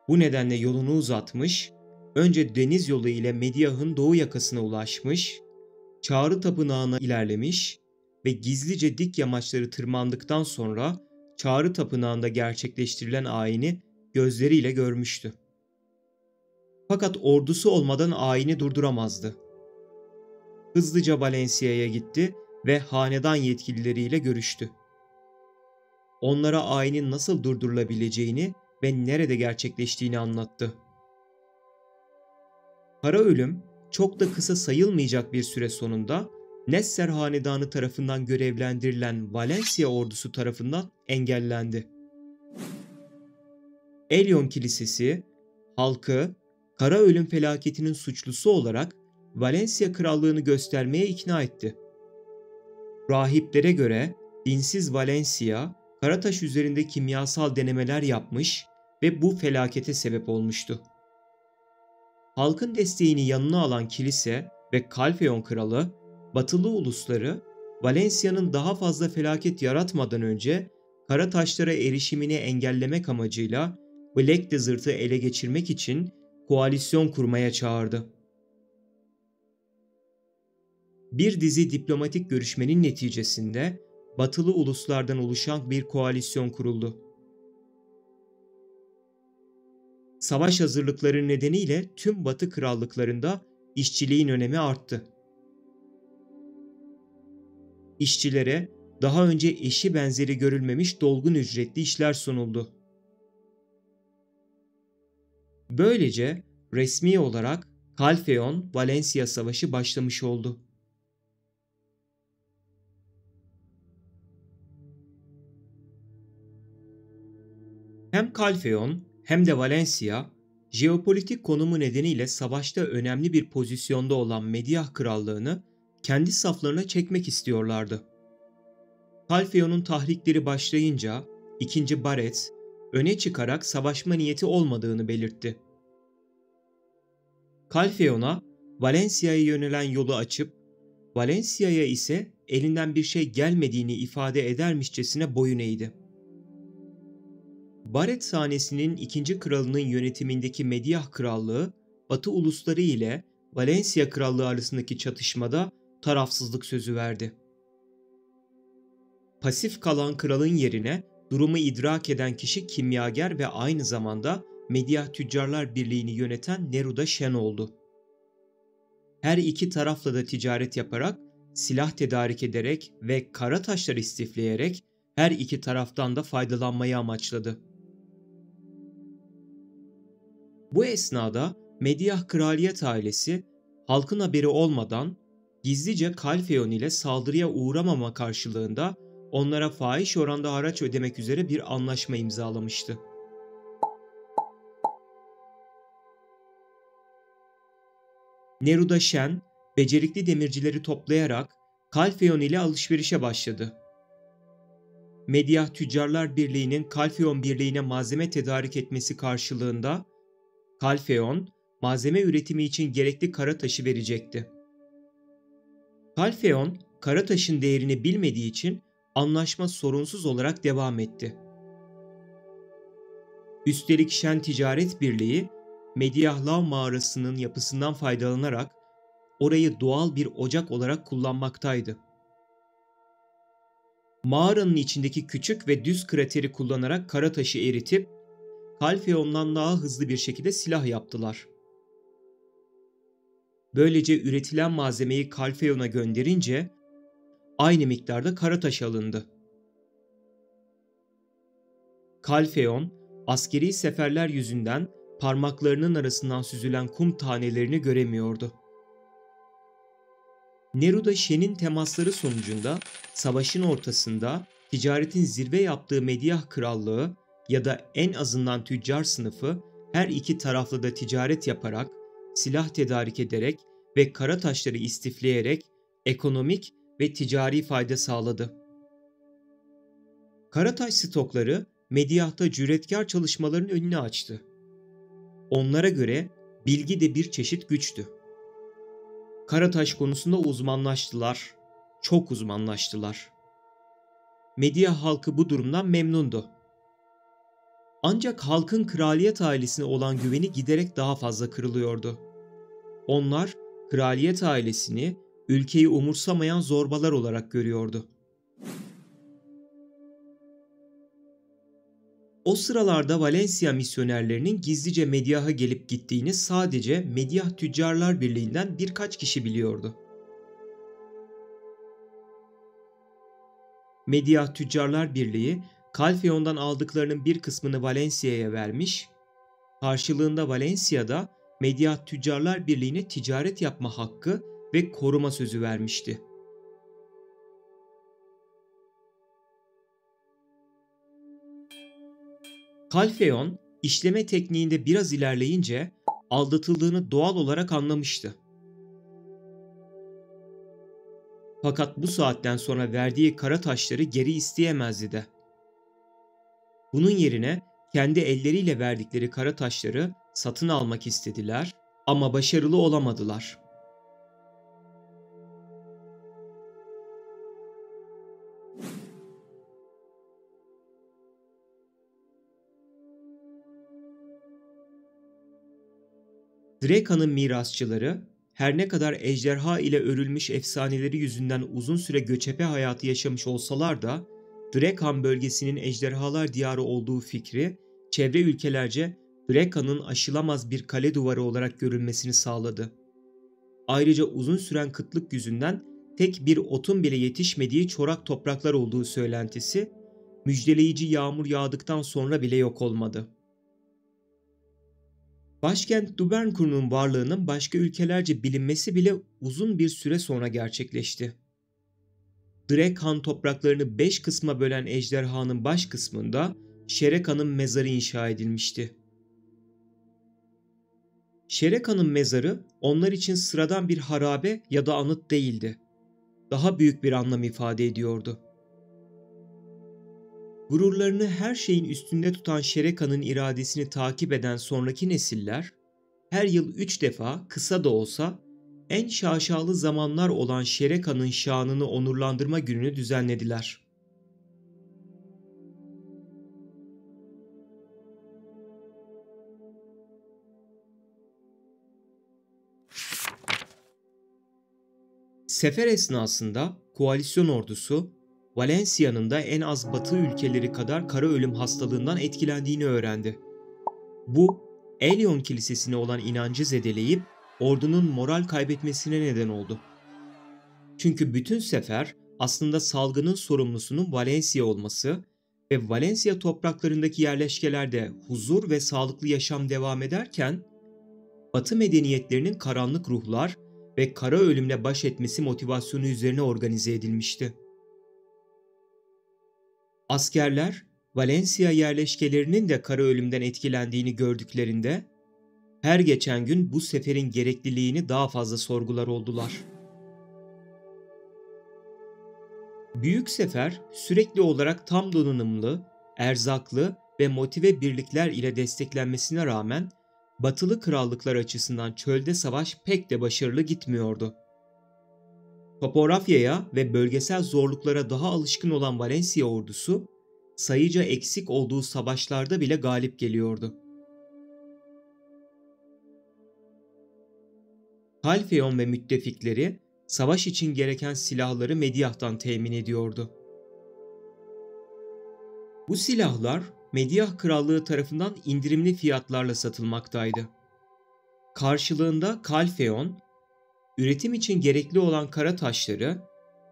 Bu nedenle yolunu uzatmış, önce deniz yolu ile Mediah'ın doğu yakasına ulaşmış, Çağrı Tapınağı'na ilerlemiş ve gizlice dik yamaçları tırmandıktan sonra Çağrı Tapınağı'nda gerçekleştirilen ayini gözleriyle görmüştü. Fakat ordusu olmadan ayini durduramazdı. Hızlıca Valencia'ya gitti ve hanedan yetkilileriyle görüştü. Onlara ayinin nasıl durdurulabileceğini ve nerede gerçekleştiğini anlattı. Kara ölüm çok da kısa sayılmayacak bir süre sonunda Nesser hanedanı tarafından görevlendirilen Valencia ordusu tarafından engellendi. Elyon Kilisesi halkı kara ölüm felaketinin suçlusu olarak Valencia krallığını göstermeye ikna etti. Rahiplere göre dinsiz Valencia, Karataş üzerinde kimyasal denemeler yapmış ve bu felakete sebep olmuştu. Halkın desteğini yanına alan kilise ve Kalfeon kralı, batılı ulusları Valencia'nın daha fazla felaket yaratmadan önce Karataşlara erişimini engellemek amacıyla Black Desert'ı ele geçirmek için koalisyon kurmaya çağırdı. Bir dizi diplomatik görüşmenin neticesinde batılı uluslardan oluşan bir koalisyon kuruldu. Savaş hazırlıkları nedeniyle tüm Batı krallıklarında işçiliğin önemi arttı. İşçilere daha önce eşi benzeri görülmemiş dolgun ücretli işler sunuldu. Böylece resmi olarak Kalfeon-Valencia Savaşı başlamış oldu. Hem Kalfeon hem de Valencia, jeopolitik konumu nedeniyle savaşta önemli bir pozisyonda olan Mediah Krallığını kendi saflarına çekmek istiyorlardı. Kalfeon'un tahrikleri başlayınca 2. Baret öne çıkarak savaşma niyeti olmadığını belirtti. Kalfeon'a Valencia'ya yönelen yolu açıp Valencia'ya ise elinden bir şey gelmediğini ifade edermişçesine boyun eğdi. Baret sahnesinin 2. kralının yönetimindeki Mediah Krallığı, Batı ulusları ile Valencia Krallığı arasındaki çatışmada tarafsızlık sözü verdi. Pasif kalan kralın yerine durumu idrak eden kişi kimyager ve aynı zamanda Mediah Tüccarlar Birliği'ni yöneten Neruda Shen oldu. Her iki tarafla da ticaret yaparak, silah tedarik ederek ve kara taşlar istifleyerek her iki taraftan da faydalanmayı amaçladı. Bu esnada Mediah kraliyet ailesi halkın haberi olmadan gizlice Kalfeon ile saldırıya uğramama karşılığında onlara fahiş oranda haraç ödemek üzere bir anlaşma imzalamıştı. Neruda Shen, becerikli demircileri toplayarak Kalfeon ile alışverişe başladı. Mediah Tüccarlar Birliği'nin Kalfeon Birliği'ne malzeme tedarik etmesi karşılığında Kalfeon, malzeme üretimi için gerekli kara taşı verecekti. Kalfeon, kara taşın değerini bilmediği için anlaşma sorunsuz olarak devam etti. Üstelik Shen Ticaret Birliği, Mediah Lav mağarasının yapısından faydalanarak orayı doğal bir ocak olarak kullanmaktaydı. Mağaranın içindeki küçük ve düz krateri kullanarak kara taşı eritip Kalfeon'dan daha hızlı bir şekilde silah yaptılar. Böylece üretilen malzemeyi Kalfeon'a gönderince aynı miktarda kara taş alındı. Kalfeon, askeri seferler yüzünden parmaklarının arasından süzülen kum tanelerini göremiyordu. Neruda Şen'in temasları sonucunda savaşın ortasında ticaretin zirve yaptığı Medyah Krallığı ya da en azından tüccar sınıfı her iki tarafla da ticaret yaparak, silah tedarik ederek ve kara taşları istifleyerek ekonomik ve ticari fayda sağladı. Karataş stokları Medyah'ta cüretkar çalışmaların önünü açtı. Onlara göre bilgi de bir çeşit güçtü. Karataş konusunda uzmanlaştılar, çok uzmanlaştılar. Medyah halkı bu durumdan memnundu. Ancak halkın kraliyet ailesine olan güveni giderek daha fazla kırılıyordu. Onlar kraliyet ailesini ülkeyi umursamayan zorbalar olarak görüyordu. O sıralarda Valencia misyonerlerinin gizlice Medyah'a gelip gittiğini sadece Medyah Tüccarlar Birliği'nden birkaç kişi biliyordu. Medyah Tüccarlar Birliği, Calfeon'dan aldıklarının bir kısmını Valencia'ya vermiş, karşılığında Valencia'da Medyah Tüccarlar Birliği'ne ticaret yapma hakkı ve koruma sözü vermişti. Calfeon, işleme tekniğinde biraz ilerleyince aldatıldığını doğal olarak anlamıştı. Fakat bu saatten sonra verdiği kara taşları geri isteyemezdi de. Bunun yerine kendi elleriyle verdikleri kara taşları satın almak istediler ama başarılı olamadılar. Dreka'nın mirasçıları her ne kadar ejderha ile örülmüş efsaneleri yüzünden uzun süre göçebe hayatı yaşamış olsalar da Drekan bölgesinin ejderhalar diyarı olduğu fikri çevre ülkelerce Dreka'nın aşılamaz bir kale duvarı olarak görülmesini sağladı. Ayrıca uzun süren kıtlık yüzünden tek bir otun bile yetişmediği çorak topraklar olduğu söylentisi müjdeleyici yağmur yağdıktan sonra bile yok olmadı. Başkent Dubernkur'un varlığının başka ülkelerce bilinmesi bile uzun bir süre sonra gerçekleşti. Drekan topraklarını 5 kısma bölen ejderhanın baş kısmında Şereka'nın mezarı inşa edilmişti. Şereka'nın mezarı onlar için sıradan bir harabe ya da anıt değildi. Daha büyük bir anlam ifade ediyordu. Gururlarını her şeyin üstünde tutan Şereka'nın iradesini takip eden sonraki nesiller, her yıl 3 defa kısa da olsa en şaşalı zamanlar olan Şereka'nın şanını onurlandırma gününü düzenlediler. Sefer esnasında koalisyon ordusu, Valencia'nın da en az batı ülkeleri kadar kara ölüm hastalığından etkilendiğini öğrendi. Bu, Elyon Kilisesi'ne olan inancı zedeleyip ordunun moral kaybetmesine neden oldu. Çünkü bütün sefer aslında salgının sorumlusunun Valencia olması ve Valencia topraklarındaki yerleşkelerde huzur ve sağlıklı yaşam devam ederken, Batı medeniyetlerinin karanlık ruhlar ve kara ölümle baş etmesi motivasyonu üzerine organize edilmişti. Askerler, Valencia yerleşkelerinin de kara ölümden etkilendiğini gördüklerinde, her geçen gün bu seferin gerekliliğini daha fazla sorgular oldular. Büyük sefer sürekli olarak tam donanımlı, erzaklı ve motive birlikler ile desteklenmesine rağmen Batılı krallıklar açısından çölde savaş pek de başarılı gitmiyordu. Topografyaya ve bölgesel zorluklara daha alışkın olan Valencia ordusu, sayıca eksik olduğu savaşlarda bile galip geliyordu. Calfeon ve müttefikleri savaş için gereken silahları Medyah'tan temin ediyordu. Bu silahlar Medyah Krallığı tarafından indirimli fiyatlarla satılmaktaydı. Karşılığında Calfeon, üretim için gerekli olan kara taşları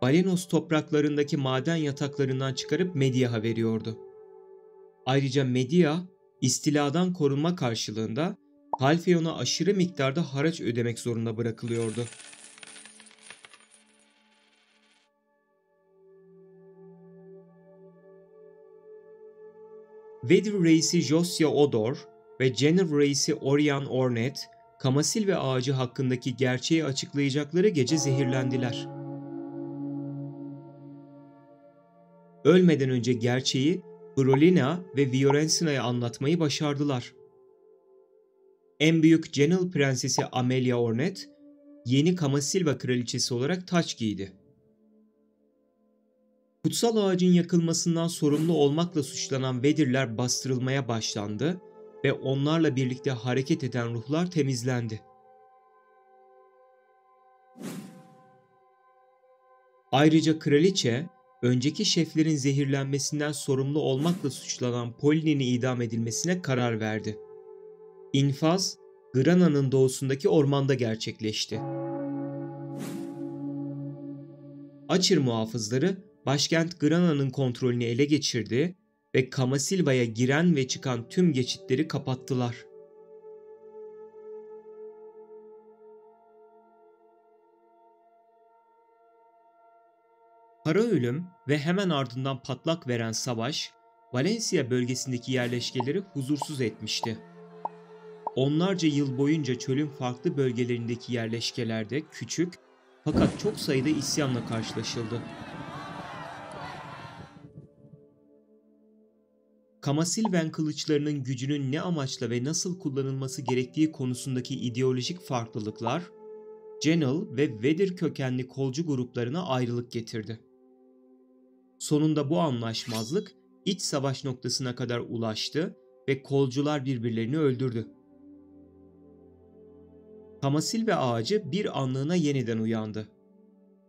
Balenos topraklarındaki maden yataklarından çıkarıp Medyah'a veriyordu. Ayrıca Medyah, İstiladan korunma karşılığında Halfyon'a aşırı miktarda haraç ödemek zorunda bırakılıyordu. Vedir reisi Josiah Odor ve Genev reisi Orion Ornet, Kamasilve ağacı hakkındaki gerçeği açıklayacakları gece zehirlendiler. Ölmeden önce gerçeği Brolina ve Fiorencina'ya anlatmayı başardılar. En büyük Genel Prensesi Amelia Ornet, yeni Kamasilva kraliçesi olarak taç giydi. Kutsal ağacın yakılmasından sorumlu olmakla suçlanan Vedirler bastırılmaya başlandı ve onlarla birlikte hareket eden ruhlar temizlendi. Ayrıca kraliçe, önceki şeflerin zehirlenmesinden sorumlu olmakla suçlanan Polly'nin idam edilmesine karar verdi. İnfaz, Grana'nın doğusundaki ormanda gerçekleşti. Açır muhafızları başkent Grana'nın kontrolünü ele geçirdi ve Kamasilva'ya giren ve çıkan tüm geçitleri kapattılar. Kara ölüm ve hemen ardından patlak veren savaş, Valencia bölgesindeki yerleşkeleri huzursuz etmişti. Onlarca yıl boyunca çölün farklı bölgelerindeki yerleşkelerde küçük fakat çok sayıda isyanla karşılaşıldı. Kamasilven kılıçlarının gücünün ne amaçla ve nasıl kullanılması gerektiği konusundaki ideolojik farklılıklar, Genel ve Vedir kökenli kolcu gruplarına ayrılık getirdi. Sonunda bu anlaşmazlık iç savaş noktasına kadar ulaştı ve kolcular birbirlerini öldürdü. Kamasilve ağacı bir anlığına yeniden uyandı.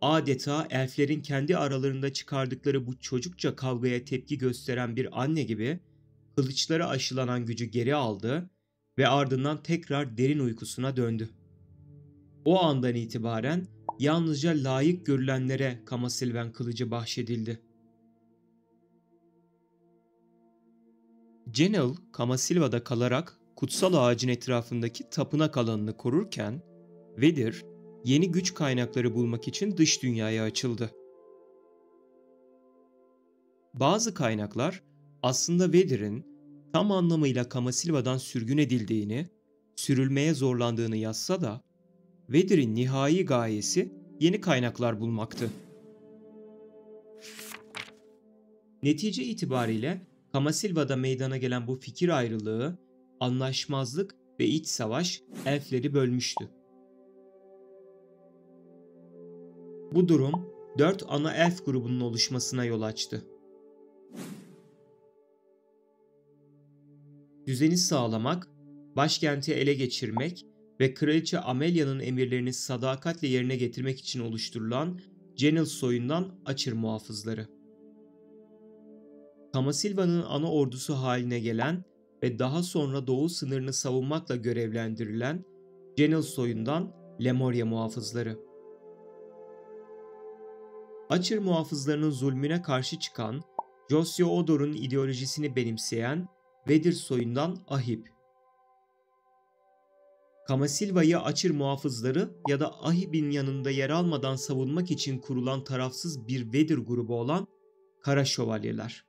Adeta elflerin kendi aralarında çıkardıkları bu çocukça kavgaya tepki gösteren bir anne gibi kılıçlara aşılanan gücü geri aldı ve ardından tekrar derin uykusuna döndü. O andan itibaren yalnızca layık görülenlere Kamasilven kılıcı bahşedildi. Genel, Kamasilva'da kalarak kutsal ağacın etrafındaki tapınak alanını korurken, Vedir, yeni güç kaynakları bulmak için dış dünyaya açıldı. Bazı kaynaklar aslında Vedir'in tam anlamıyla Kamasilva'dan sürgün edildiğini, sürülmeye zorlandığını yazsa da, Vedir'in nihai gayesi yeni kaynaklar bulmaktı. Netice itibariyle Kamasilva'da meydana gelen bu fikir ayrılığı, anlaşmazlık ve iç savaş elfleri bölmüştü. Bu durum 4 ana elf grubunun oluşmasına yol açtı. Düzeni sağlamak, başkenti ele geçirmek ve Kraliçe Amelia'nın emirlerini sadakatle yerine getirmek için oluşturulan Genel soyundan Açır muhafızları. Kamasilva'nın ana ordusu haline gelen ve daha sonra doğu sınırını savunmakla görevlendirilen Genel soyundan Lemuria muhafızları. Açır muhafızlarının zulmüne karşı çıkan, Josiah Odor'un ideolojisini benimseyen Vedir soyundan Ahib. Kamasilva'yı Açır muhafızları ya da Ahib'in yanında yer almadan savunmak için kurulan tarafsız bir Vedir grubu olan Kara Şövalyeler.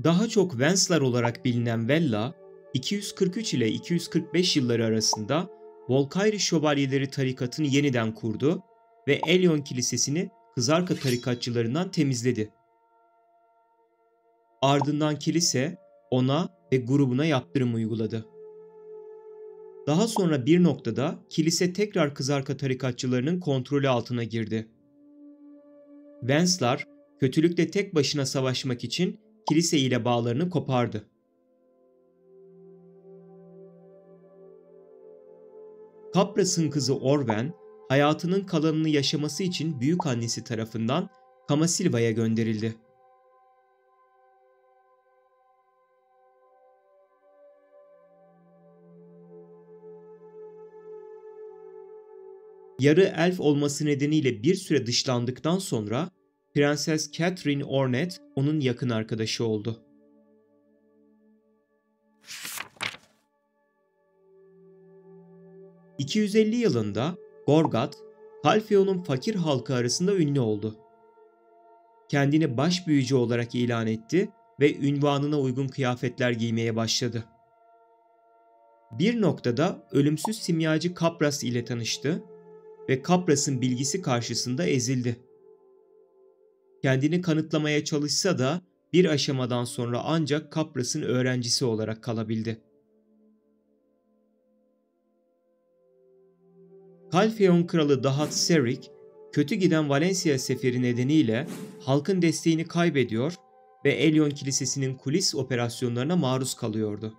Daha çok Venslar olarak bilinen Vella, 243 ile 245 yılları arasında Volkayri Şövalyeleri tarikatını yeniden kurdu ve Elyon Kilisesi'ni Kızarka tarikatçılarından temizledi. Ardından kilise ona ve grubuna yaptırım uyguladı. Daha sonra bir noktada kilise tekrar Kızarka tarikatçılarının kontrolü altına girdi. Venslar kötülükle tek başına savaşmak için kilise ile bağlarını kopardı. Kapras'ın kızı Orwen, hayatının kalanını yaşaması için büyükannesi tarafından Kamasilva'ya gönderildi. Yarı elf olması nedeniyle bir süre dışlandıktan sonra Prenses Catherine Ornette onun yakın arkadaşı oldu. ...250 yılında Gorgat, Calpheon'un fakir halkı arasında ünlü oldu. Kendini baş büyücü olarak ilan etti ve ünvanına uygun kıyafetler giymeye başladı. Bir noktada ölümsüz simyacı Kapras ile tanıştı ve Kapras'ın bilgisi karşısında ezildi. Kendini kanıtlamaya çalışsa da bir aşamadan sonra ancak Kapras'ın öğrencisi olarak kalabildi. Calpheon kralı Dahat Serik, kötü giden Valencia seferi nedeniyle halkın desteğini kaybediyor ve Elyon Kilisesi'nin kulis operasyonlarına maruz kalıyordu.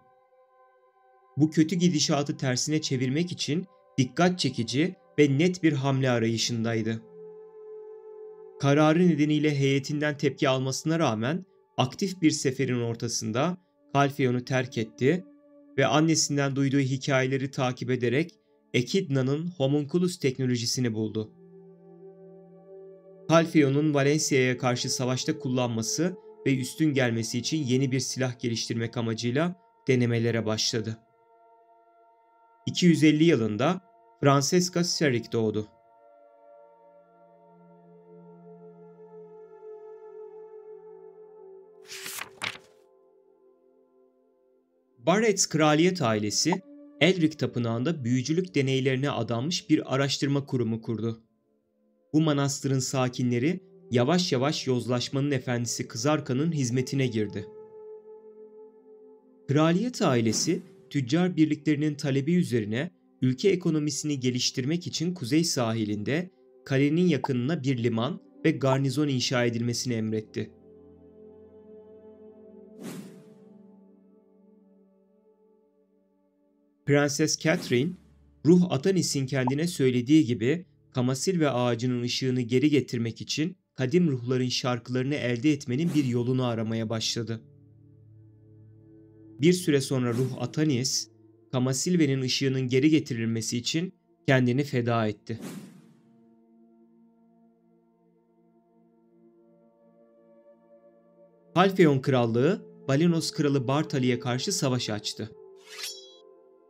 Bu kötü gidişatı tersine çevirmek için dikkat çekici ve net bir hamle arayışındaydı. Kararı nedeniyle heyetinden tepki almasına rağmen aktif bir seferin ortasında Calpheon'u terk etti ve annesinden duyduğu hikayeleri takip ederek Echidna'nın homunculus teknolojisini buldu. Calpheon'un Valencia'ya karşı savaşta kullanması ve üstün gelmesi için yeni bir silah geliştirmek amacıyla denemelere başladı. 250 yılında Francesca Serik doğdu. Barretts kraliyet ailesi, Elric Tapınağı'nda büyücülük deneylerine adanmış bir araştırma kurumu kurdu. Bu manastırın sakinleri yavaş yavaş yozlaşmanın efendisi Kızarkan'ın hizmetine girdi. Kraliyet ailesi, tüccar birliklerinin talebi üzerine ülke ekonomisini geliştirmek için kuzey sahilinde kalenin yakınına bir liman ve garnizon inşa edilmesini emretti. Prenses Catherine, Ruh Atanis'in kendine söylediği gibi Kamasilve ağacının ışığını geri getirmek için kadim ruhların şarkılarını elde etmenin bir yolunu aramaya başladı. Bir süre sonra Ruh Atanis, Kamasilve'nin ışığının geri getirilmesi için kendini feda etti. Calpheon Krallığı, Balenos Kralı Bartali'ye karşı savaş açtı.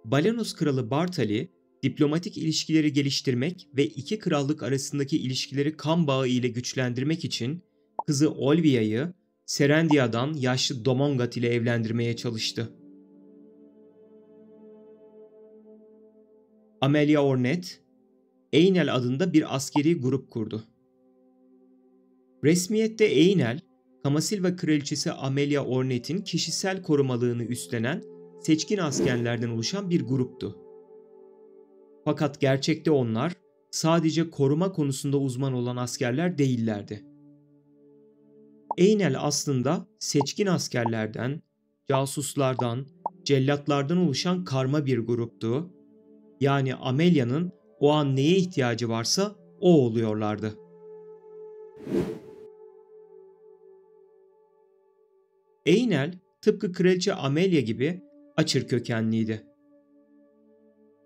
Balenos Kralı Bartali, diplomatik ilişkileri geliştirmek ve iki krallık arasındaki ilişkileri kan bağı ile güçlendirmek için kızı Olvia'yı Serendia'dan yaşlı Domongat ile evlendirmeye çalıştı. Amelia Ornette, Einel adında bir askeri grup kurdu. Resmiyette Einel, Kamasilva Kraliçesi Amelia Ornette'in kişisel korumalığını üstlenen seçkin askerlerden oluşan bir gruptu. Fakat gerçekte onlar sadece koruma konusunda uzman olan askerler değillerdi. Einel aslında seçkin askerlerden, casuslardan, cellatlardan oluşan karma bir gruptu. Yani Amelia'nın o an neye ihtiyacı varsa o oluyorlardı. Einel tıpkı Kraliçe Amelia gibi Açır kökenliydi.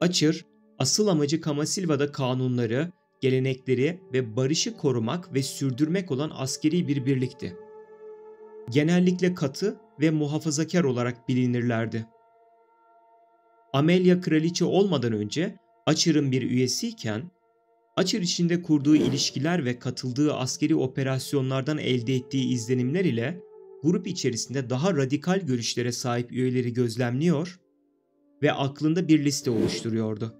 Açır, asıl amacı Kamasilva'da kanunları, gelenekleri ve barışı korumak ve sürdürmek olan askeri bir birlikti. Genellikle katı ve muhafazakar olarak bilinirlerdi. Amelia kraliçe olmadan önce Açır'ın bir üyesiyken, Açır içinde kurduğu ilişkiler ve katıldığı askeri operasyonlardan elde ettiği izlenimler ile grup içerisinde daha radikal görüşlere sahip üyeleri gözlemliyor ve aklında bir liste oluşturuyordu.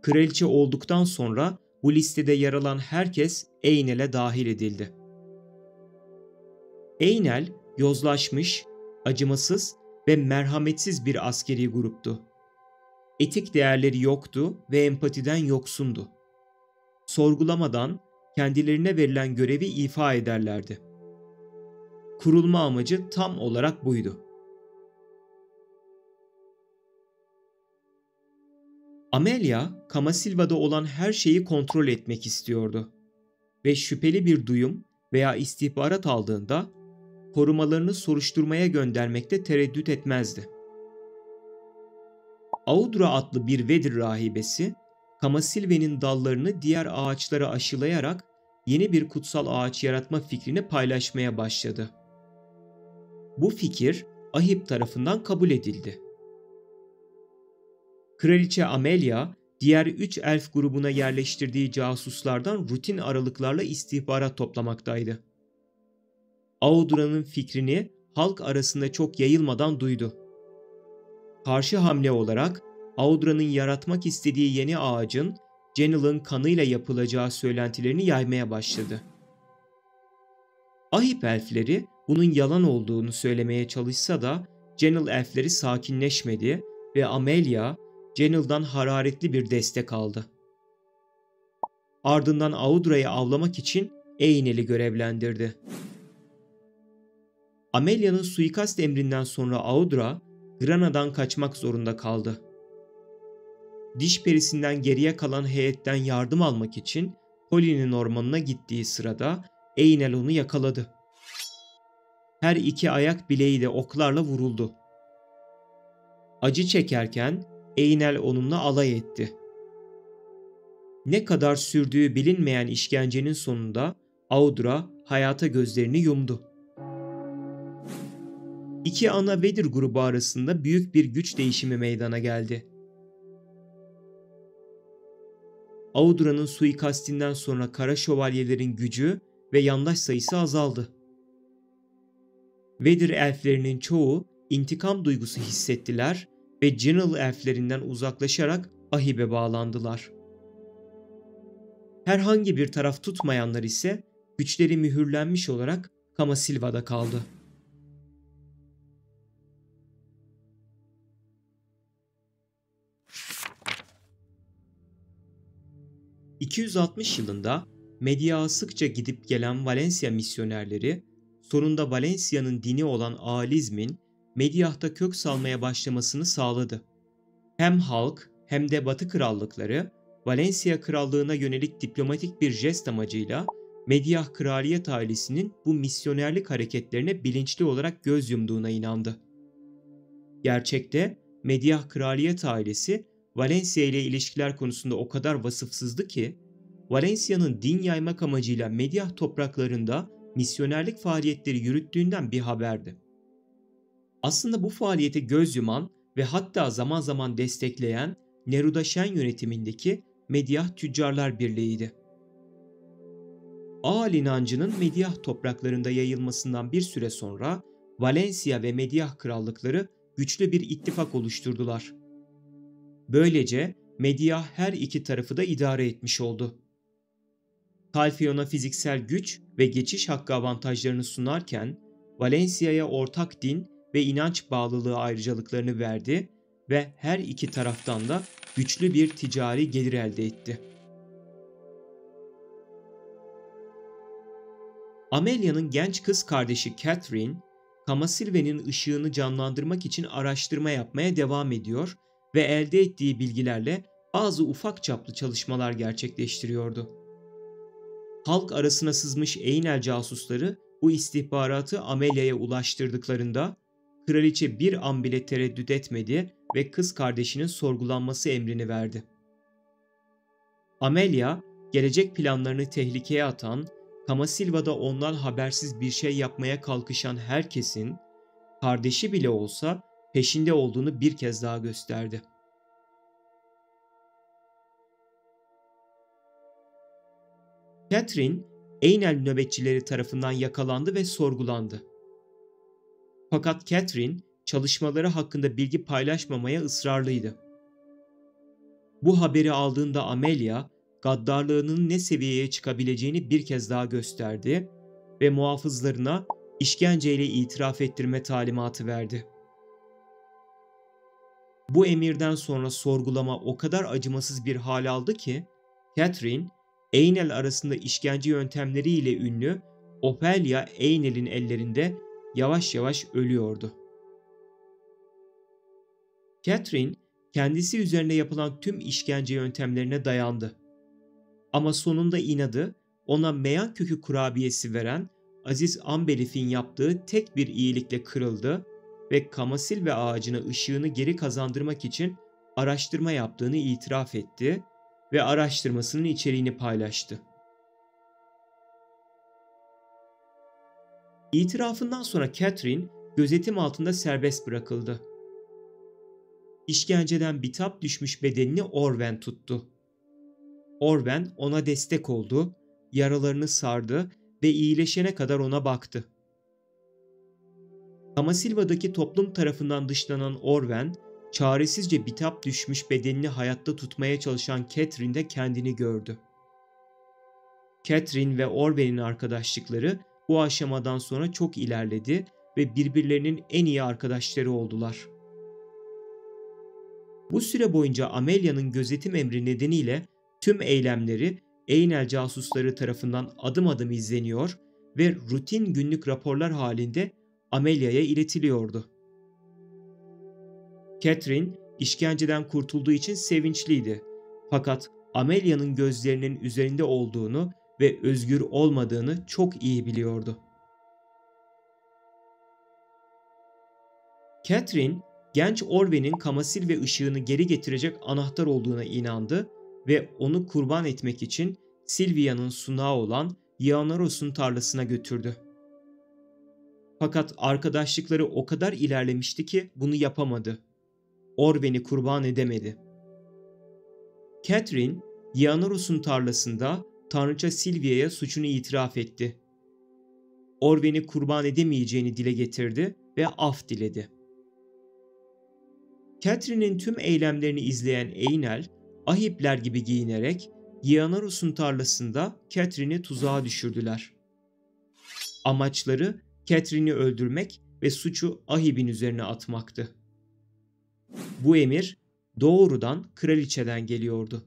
Kraliçe olduktan sonra bu listede yer alan herkes Einel'e dahil edildi. Einel, yozlaşmış, acımasız ve merhametsiz bir askeri gruptu. Etik değerleri yoktu ve empatiden yoksundu. Sorgulamadan kendilerine verilen görevi ifa ederlerdi. Kurulma amacı tam olarak buydu. Amelia, Kamasilva'da olan her şeyi kontrol etmek istiyordu ve şüpheli bir duyum veya istihbarat aldığında korumalarını soruşturmaya göndermekte tereddüt etmezdi. Audra adlı bir Vedir rahibesi, Kamasilve'nin dallarını diğer ağaçlara aşılayarak yeni bir kutsal ağaç yaratma fikrini paylaşmaya başladı. Bu fikir Ahib tarafından kabul edildi. Kraliçe Amelia, diğer 3 elf grubuna yerleştirdiği casuslardan rutin aralıklarla istihbarat toplamaktaydı. Audra'nın fikrini halk arasında çok yayılmadan duydu. Karşı hamle olarak Audra'nın yaratmak istediği yeni ağacın Genel'ın kanıyla yapılacağı söylentilerini yaymaya başladı. Ahib elfleri bunun yalan olduğunu söylemeye çalışsa da Genel elfleri sakinleşmedi ve Amelia Genel'dan hararetli bir destek aldı. Ardından Audra'yı avlamak için Einel'i görevlendirdi. Amelia'nın suikast emrinden sonra Audra, Grana'dan kaçmak zorunda kaldı. Diş perisinden geriye kalan heyetten yardım almak için Poli'nin ormanına gittiği sırada Einel onu yakaladı. Her iki ayak bileği de oklarla vuruldu. Acı çekerken Einel onunla alay etti. Ne kadar sürdüğü bilinmeyen işkencenin sonunda Audra hayata gözlerini yumdu. İki ana Vedir grubu arasında büyük bir güç değişimi meydana geldi. Audra'nın suikastinden sonra Kara Şövalyelerin gücü ve yandaş sayısı azaldı. Vedir elflerinin çoğu intikam duygusu hissettiler ve Genel elflerinden uzaklaşarak Ahib'e bağlandılar. Herhangi bir taraf tutmayanlar ise güçleri mühürlenmiş olarak Kamasilva'da kaldı. ...260 yılında Media'ya sıkça gidip gelen Valencia misyonerleri, sonunda Valencia'nın dini olan Aalizmin Media'da kök salmaya başlamasını sağladı. Hem halk hem de Batı krallıkları, Valencia krallığına yönelik diplomatik bir jest amacıyla Mediah kraliyet ailesinin bu misyonerlik hareketlerine bilinçli olarak göz yumduğuna inandı. Gerçekte Mediah kraliyet ailesi Valencia ile ilişkiler konusunda o kadar vasıfsızdı ki, Valencia'nın din yaymak amacıyla Mediah topraklarında misyonerlik faaliyetleri yürüttüğünden bir haberdi. Aslında bu faaliyete göz yuman ve hatta zaman zaman destekleyen Neruda Şen yönetimindeki Mediah Tüccarlar Birliği'ydi. Aal inancının Mediah topraklarında yayılmasından bir süre sonra Valencia ve Mediah krallıkları güçlü bir ittifak oluşturdular. Böylece Mediah her iki tarafı da idare etmiş oldu. Talfion'a fiziksel güç ve geçiş hakkı avantajlarını sunarken Valencia'ya ortak din ve inanç bağlılığı ayrıcalıklarını verdi ve her iki taraftan da güçlü bir ticari gelir elde etti. Amelia'nın genç kız kardeşi Catherine, Kamasilve'nin ışığını canlandırmak için araştırma yapmaya devam ediyor ve elde ettiği bilgilerle bazı ufak çaplı çalışmalar gerçekleştiriyordu. Halk arasına sızmış Einel casusları bu istihbaratı Amelia'ya ulaştırdıklarında kraliçe bir an bile tereddüt etmedi ve kız kardeşinin sorgulanması emrini verdi. Amelia, gelecek planlarını tehlikeye atan, Kamasilva'da ondan habersiz bir şey yapmaya kalkışan herkesin, kardeşi bile olsa peşinde olduğunu bir kez daha gösterdi. Catherine, Einel nöbetçileri tarafından yakalandı ve sorgulandı. Fakat Catherine, çalışmaları hakkında bilgi paylaşmamaya ısrarlıydı. Bu haberi aldığında Amelia, gaddarlığının ne seviyeye çıkabileceğini bir kez daha gösterdi ve muhafızlarına işkenceyle itiraf ettirme talimatı verdi. Bu emirden sonra sorgulama o kadar acımasız bir hal aldı ki, Catherine, Einel arasında işkence yöntemleriyle ünlü Ophelia Einel'in ellerinde yavaş yavaş ölüyordu. Catherine, kendisi üzerine yapılan tüm işkence yöntemlerine dayandı. Ama sonunda inadı, ona meyan kökü kurabiyesi veren Aziz Ambelif'in yaptığı tek bir iyilikle kırıldı ve Kamasilve ağacına ışığını geri kazandırmak için araştırma yaptığını itiraf etti ve araştırmasının içeriğini paylaştı. İtirafından sonra Catherine gözetim altında serbest bırakıldı. İşkenceden bitap düşmüş bedenini Orwen tuttu. Orwen ona destek oldu, yaralarını sardı ve iyileşene kadar ona baktı. Kamasilva'daki toplum tarafından dışlanan Orwen, çaresizce bitap düşmüş bedenini hayatta tutmaya çalışan Catherine'de kendini gördü. Catherine ve Orwen'in arkadaşlıkları bu aşamadan sonra çok ilerledi ve birbirlerinin en iyi arkadaşları oldular. Bu süre boyunca Amelia'nın gözetim emri nedeniyle tüm eylemleri Einel casusları tarafından adım adım izleniyor ve rutin günlük raporlar halinde Amelia'ya iletiliyordu. Catherine işkenceden kurtulduğu için sevinçliydi. Fakat Amelia'nın gözlerinin üzerinde olduğunu ve özgür olmadığını çok iyi biliyordu. Catherine, genç Orwen'in Kamasilve ışığını geri getirecek anahtar olduğuna inandı ve onu kurban etmek için Sylvia'nın sunağı olan Yeonaros'un tarlasına götürdü. Fakat arkadaşlıkları o kadar ilerlemişti ki bunu yapamadı. Orwen'i kurban edemedi. Catherine, Yeonaros'un tarlasında Tanrıça Sylvia'ya suçunu itiraf etti. Orwen'i kurban edemeyeceğini dile getirdi ve af diledi. Catherine'in tüm eylemlerini izleyen Einel, ahipler gibi giyinerek Yeonaros'un tarlasında Catherine'i tuzağa düşürdüler. Amaçları Catherine'i öldürmek ve suçu ahibin üzerine atmaktı. Bu emir doğrudan kraliçeden geliyordu.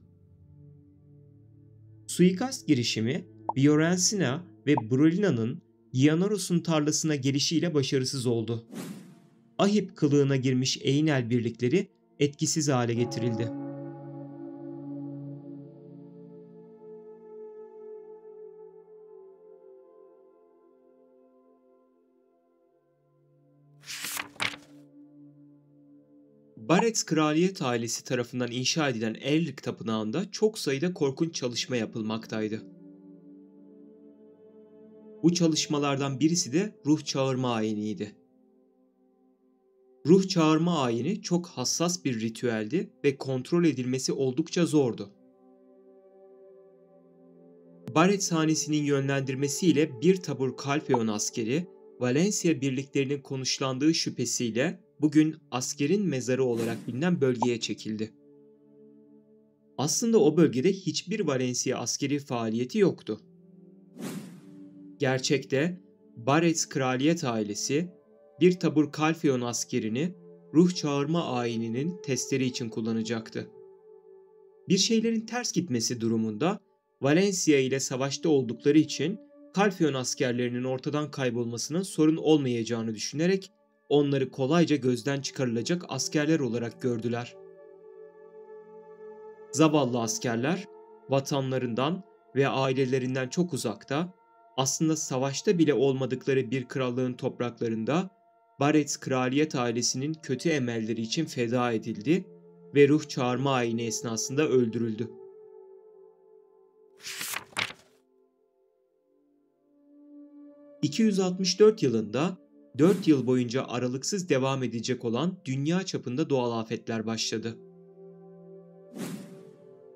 Suikast girişimi Fiorentina ve Brolina'nın Yeonaros'un tarlasına gelişiyle başarısız oldu. Ahip kılığına girmiş Einel birlikleri etkisiz hale getirildi. Barretts kraliyet ailesi tarafından inşa edilen Elric Tapınağı'nda çok sayıda korkunç çalışma yapılmaktaydı. Bu çalışmalardan birisi de ruh çağırma ayiniydi. Ruh çağırma ayini çok hassas bir ritüeldi ve kontrol edilmesi oldukça zordu. Barretts hanesinin yönlendirmesiyle bir tabur Kalfeon askeri, Valencia birliklerinin konuşlandığı şüphesiyle bugün askerin mezarı olarak bilinen bölgeye çekildi. Aslında o bölgede hiçbir Valencia askeri faaliyeti yoktu. Gerçekte Barretts kraliyet ailesi bir tabur Kalfeon askerini ruh çağırma ayininin testleri için kullanacaktı. Bir şeylerin ters gitmesi durumunda Valencia ile savaşta oldukları için Kalfeon askerlerinin ortadan kaybolmasının sorun olmayacağını düşünerek onları kolayca gözden çıkarılacak askerler olarak gördüler. Zavallı askerler vatanlarından ve ailelerinden çok uzakta, aslında savaşta bile olmadıkları bir krallığın topraklarında Barretts kraliyet ailesinin kötü emelleri için feda edildi ve ruh çağırma ayini esnasında öldürüldü. ...264 yılında 4 yıl boyunca aralıksız devam edecek olan dünya çapında doğal afetler başladı.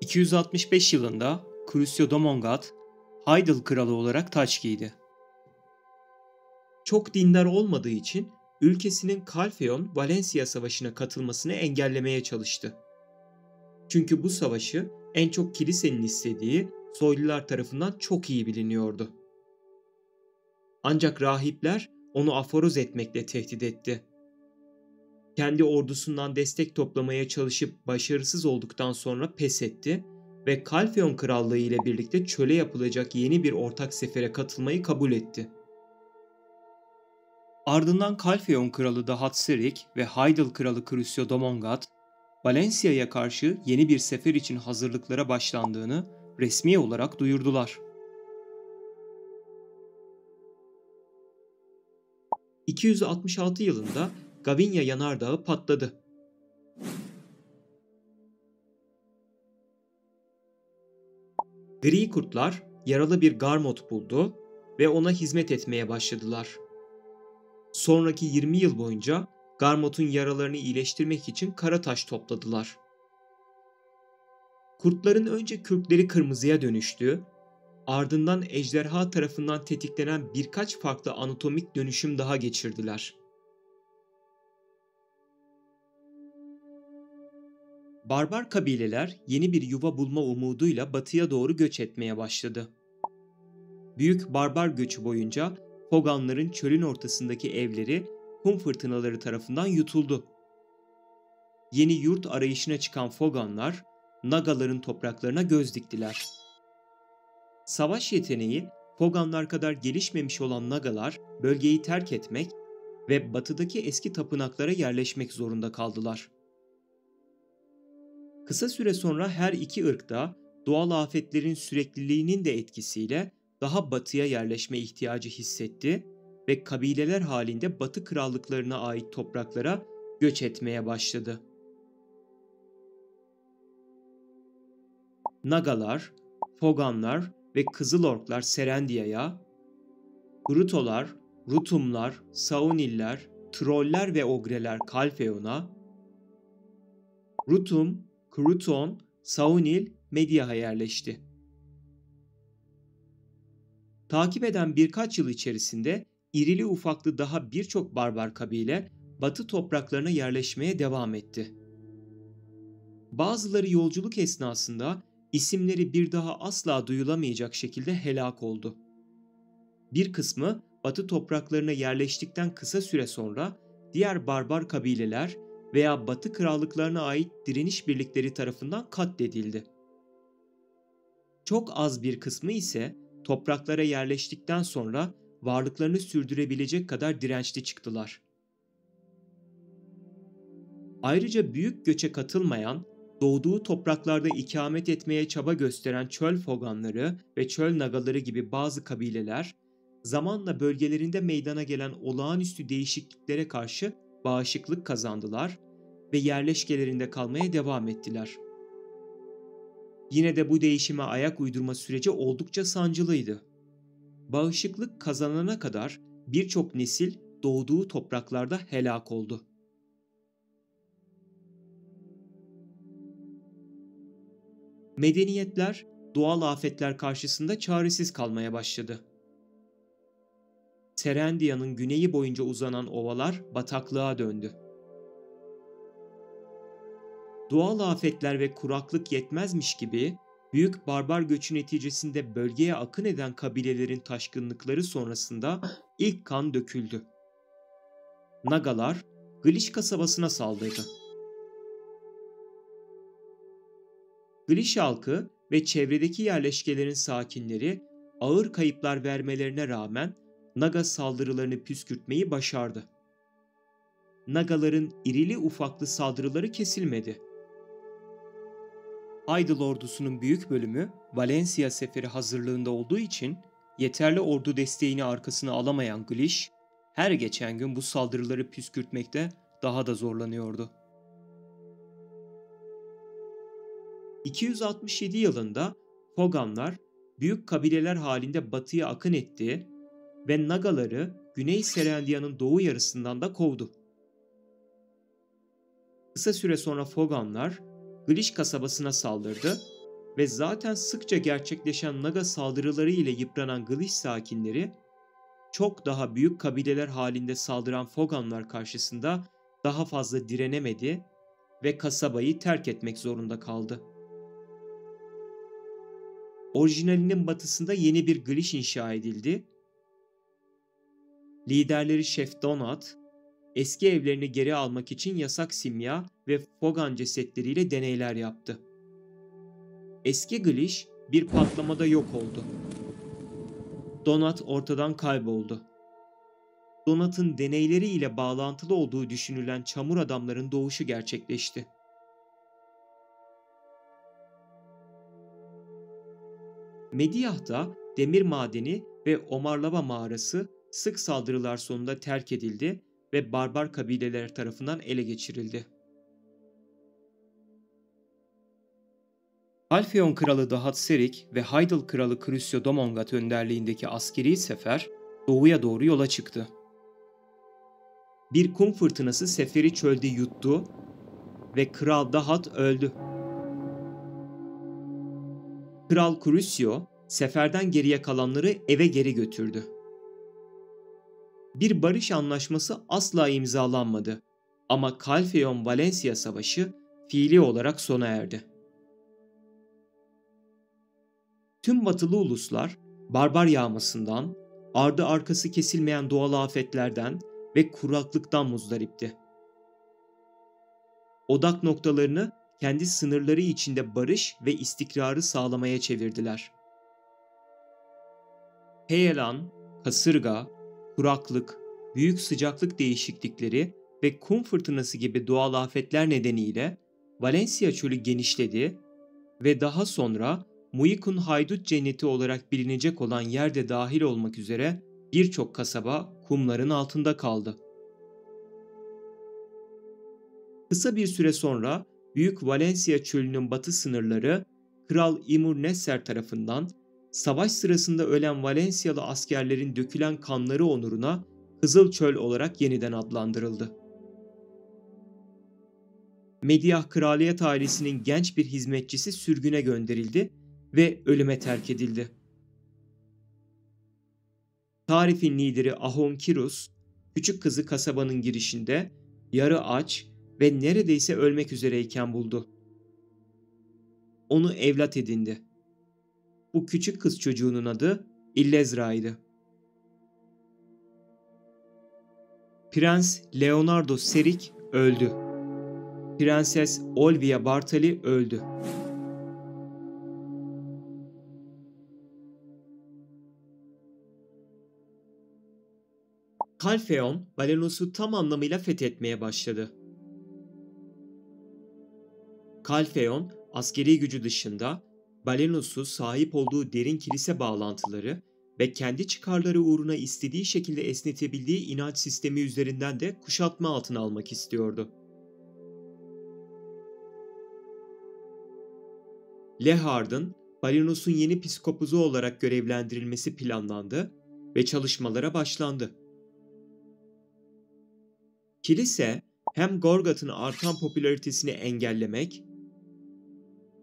265 yılında Crucio Domongad, Hydael kralı olarak taç giydi. Çok dindar olmadığı için ülkesinin Kalfeon-Valencia savaşına katılmasını engellemeye çalıştı. Çünkü bu savaşı en çok kilisenin istediği soylular tarafından çok iyi biliniyordu. Ancak rahipler onu aforoz etmekle tehdit etti. Kendi ordusundan destek toplamaya çalışıp başarısız olduktan sonra pes etti ve Kalfeon krallığı ile birlikte çöle yapılacak yeni bir ortak sefere katılmayı kabul etti. Ardından Kalfeon kralı Dahatseric ve Hydael kralı Crucio Domongad, Valencia'ya karşı yeni bir sefer için hazırlıklara başlandığını resmi olarak duyurdular. 266 yılında Gavinia yanardağı patladı. Gri kurtlar yaralı bir garmot buldu ve ona hizmet etmeye başladılar. Sonraki 20 yıl boyunca garmotun yaralarını iyileştirmek için kara taş topladılar. Kurtların önce kürkleri kırmızıya dönüştü, ardından ejderha tarafından tetiklenen birkaç farklı anatomik dönüşüm daha geçirdiler. Barbar kabileler yeni bir yuva bulma umuduyla batıya doğru göç etmeye başladı. Büyük barbar göçü boyunca Foganların çölün ortasındaki evleri kum fırtınaları tarafından yutuldu. Yeni yurt arayışına çıkan Foganlar, Nagaların topraklarına göz diktiler. Savaş yeteneği Foganlar kadar gelişmemiş olan Nagalar bölgeyi terk etmek ve batıdaki eski tapınaklara yerleşmek zorunda kaldılar. Kısa süre sonra her iki ırk da doğal afetlerin sürekliliğinin de etkisiyle daha batıya yerleşme ihtiyacı hissetti ve kabileler halinde Batı krallıklarına ait topraklara göç etmeye başladı. Nagalar, Foganlar ve Kızıl Orklar Serendiya'ya, Grutolar, Rutumlar, Sauniller, Troller ve Ogreler Kalfeon'a, Rutum, Kruton, Saunil, Media'ya yerleşti. Takip eden birkaç yıl içerisinde irili ufaklı daha birçok barbar kabile Batı topraklarına yerleşmeye devam etti. Bazıları yolculuk esnasında isimleri bir daha asla duyulamayacak şekilde helak oldu. Bir kısmı Batı topraklarına yerleştikten kısa süre sonra diğer barbar kabileler veya Batı krallıklarına ait direniş birlikleri tarafından katledildi. Çok az bir kısmı ise topraklara yerleştikten sonra varlıklarını sürdürebilecek kadar dirençli çıktılar. Ayrıca büyük göçe katılmayan, doğduğu topraklarda ikamet etmeye çaba gösteren çöl foganları ve çöl nagaları gibi bazı kabileler, zamanla bölgelerinde meydana gelen olağanüstü değişikliklere karşı bağışıklık kazandılar ve yerleşkelerinde kalmaya devam ettiler. Yine de bu değişime ayak uydurma süreci oldukça sancılıydı. Bağışıklık kazanana kadar birçok nesil doğduğu topraklarda helak oldu. Medeniyetler doğal afetler karşısında çaresiz kalmaya başladı. Serendiya'nın güneyi boyunca uzanan ovalar bataklığa döndü. Doğal afetler ve kuraklık yetmezmiş gibi büyük barbar göçü neticesinde bölgeye akın eden kabilelerin taşkınlıkları sonrasında ilk kan döküldü. Nagalar Gliş kasabasına saldırdı. Gliş halkı ve çevredeki yerleşkelerin sakinleri ağır kayıplar vermelerine rağmen Naga saldırılarını püskürtmeyi başardı. Nagaların irili ufaklı saldırıları kesilmedi. Aydıl ordusunun büyük bölümü Valencia seferi hazırlığında olduğu için yeterli ordu desteğini arkasına alamayan Gliş, her geçen gün bu saldırıları püskürtmekte daha da zorlanıyordu. 267 yılında Foganlar büyük kabileler halinde batıya akın etti ve Nagaları Güney Serendiya'nın doğu yarısından da kovdu. Kısa süre sonra Foganlar Gliş kasabasına saldırdı ve zaten sıkça gerçekleşen Naga saldırıları ile yıpranan Gliş sakinleri çok daha büyük kabileler halinde saldıran Foganlar karşısında daha fazla direnemedi ve kasabayı terk etmek zorunda kaldı. Orijinalinin batısında yeni bir Gliş inşa edildi. Liderleri Şef Donat, eski evlerini geri almak için yasak simya ve Fogan cesetleriyle deneyler yaptı. Eski Gliş bir patlamada yok oldu. Donat ortadan kayboldu. Donat'ın deneyleri ile bağlantılı olduğu düşünülen çamur adamların doğuşu gerçekleşti. Mediah'ta demir madeni ve Omarlava mağarası sık saldırılar sonunda terk edildi ve barbar kabileler tarafından ele geçirildi. Halfyon kralı Dahatserik ve Haydıl kralı Krüsyo Domongat önderliğindeki askeri sefer doğuya doğru yola çıktı. Bir kum fırtınası seferi çölde yuttu ve Kral Dahat öldü. Kral Krüsyo seferden geriye kalanları eve geri götürdü. Bir barış anlaşması asla imzalanmadı ama Calfeon-Valencia Savaşı fiili olarak sona erdi. Tüm batılı uluslar barbar yağmasından, ardı arkası kesilmeyen doğal afetlerden ve kuraklıktan muzdaripti. Odak noktalarını kendi sınırları içinde barış ve istikrarı sağlamaya çevirdiler. Heyelan, kasırga, kuraklık, büyük sıcaklık değişiklikleri ve kum fırtınası gibi doğal afetler nedeniyle Valencia çölü genişledi ve daha sonra Muikun Haydut Cenneti olarak bilinecek olan yer de dahil olmak üzere birçok kasaba kumların altında kaldı. Kısa bir süre sonra Büyük Valencia çölünün batı sınırları Kral Imur Nesser tarafından savaş sırasında ölen Valencialı askerlerin dökülen kanları onuruna Kızıl Çöl olarak yeniden adlandırıldı. Mediah kraliyet ailesinin genç bir hizmetçisi sürgüne gönderildi ve ölüme terk edildi. Tarif'in lideri Ahonkirus, küçük kızı kasabanın girişinde yarı aç ve neredeyse ölmek üzereyken buldu. Onu evlat edindi. Bu küçük kız çocuğunun adı Illezra'ydı. Prens Leonardo Serik öldü. Prenses Olvia Bartali öldü. Calfeon, Valenos'u tam anlamıyla fethetmeye başladı. Calfeon, askeri gücü dışında Valenos'u sahip olduğu derin kilise bağlantıları ve kendi çıkarları uğruna istediği şekilde esnetebildiği inanç sistemi üzerinden de kuşatma altına almak istiyordu. Lehard'ın Valenos'un yeni piskopozu olarak görevlendirilmesi planlandı ve çalışmalara başlandı. Kilise hem Gorgat'ın artan popülaritesini engellemek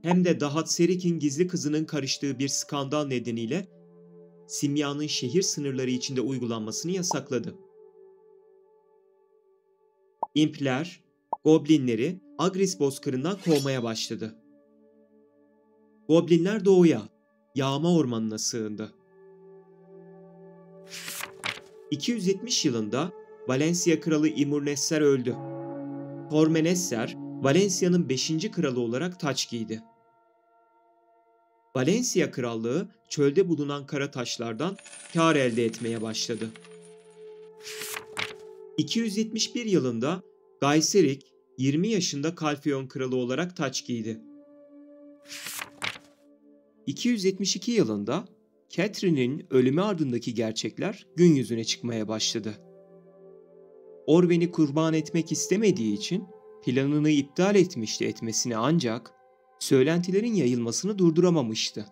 hem de Dahatserik'in gizli kızının karıştığı bir skandal nedeniyle simyanın şehir sınırları içinde uygulanmasını yasakladı. İmpler, Goblinleri Agris bozkırından kovmaya başladı. Goblinler doğuya, Yağma Ormanı'na sığındı. 270 yılında Valencia kralı Imur Nesser öldü. Torme Nesser, Valencia'nın 5. kralı olarak taç giydi. Valencia krallığı çölde bulunan kara taşlardan kâr elde etmeye başladı. 271 yılında Gayserik 20 yaşında Calfeon kralı olarak taç giydi. 272 yılında Catherine'in ölümü ardındaki gerçekler gün yüzüne çıkmaya başladı. Orwen'i kurban etmek istemediği için planını iptal etmesini ancak söylentilerin yayılmasını durduramamıştı.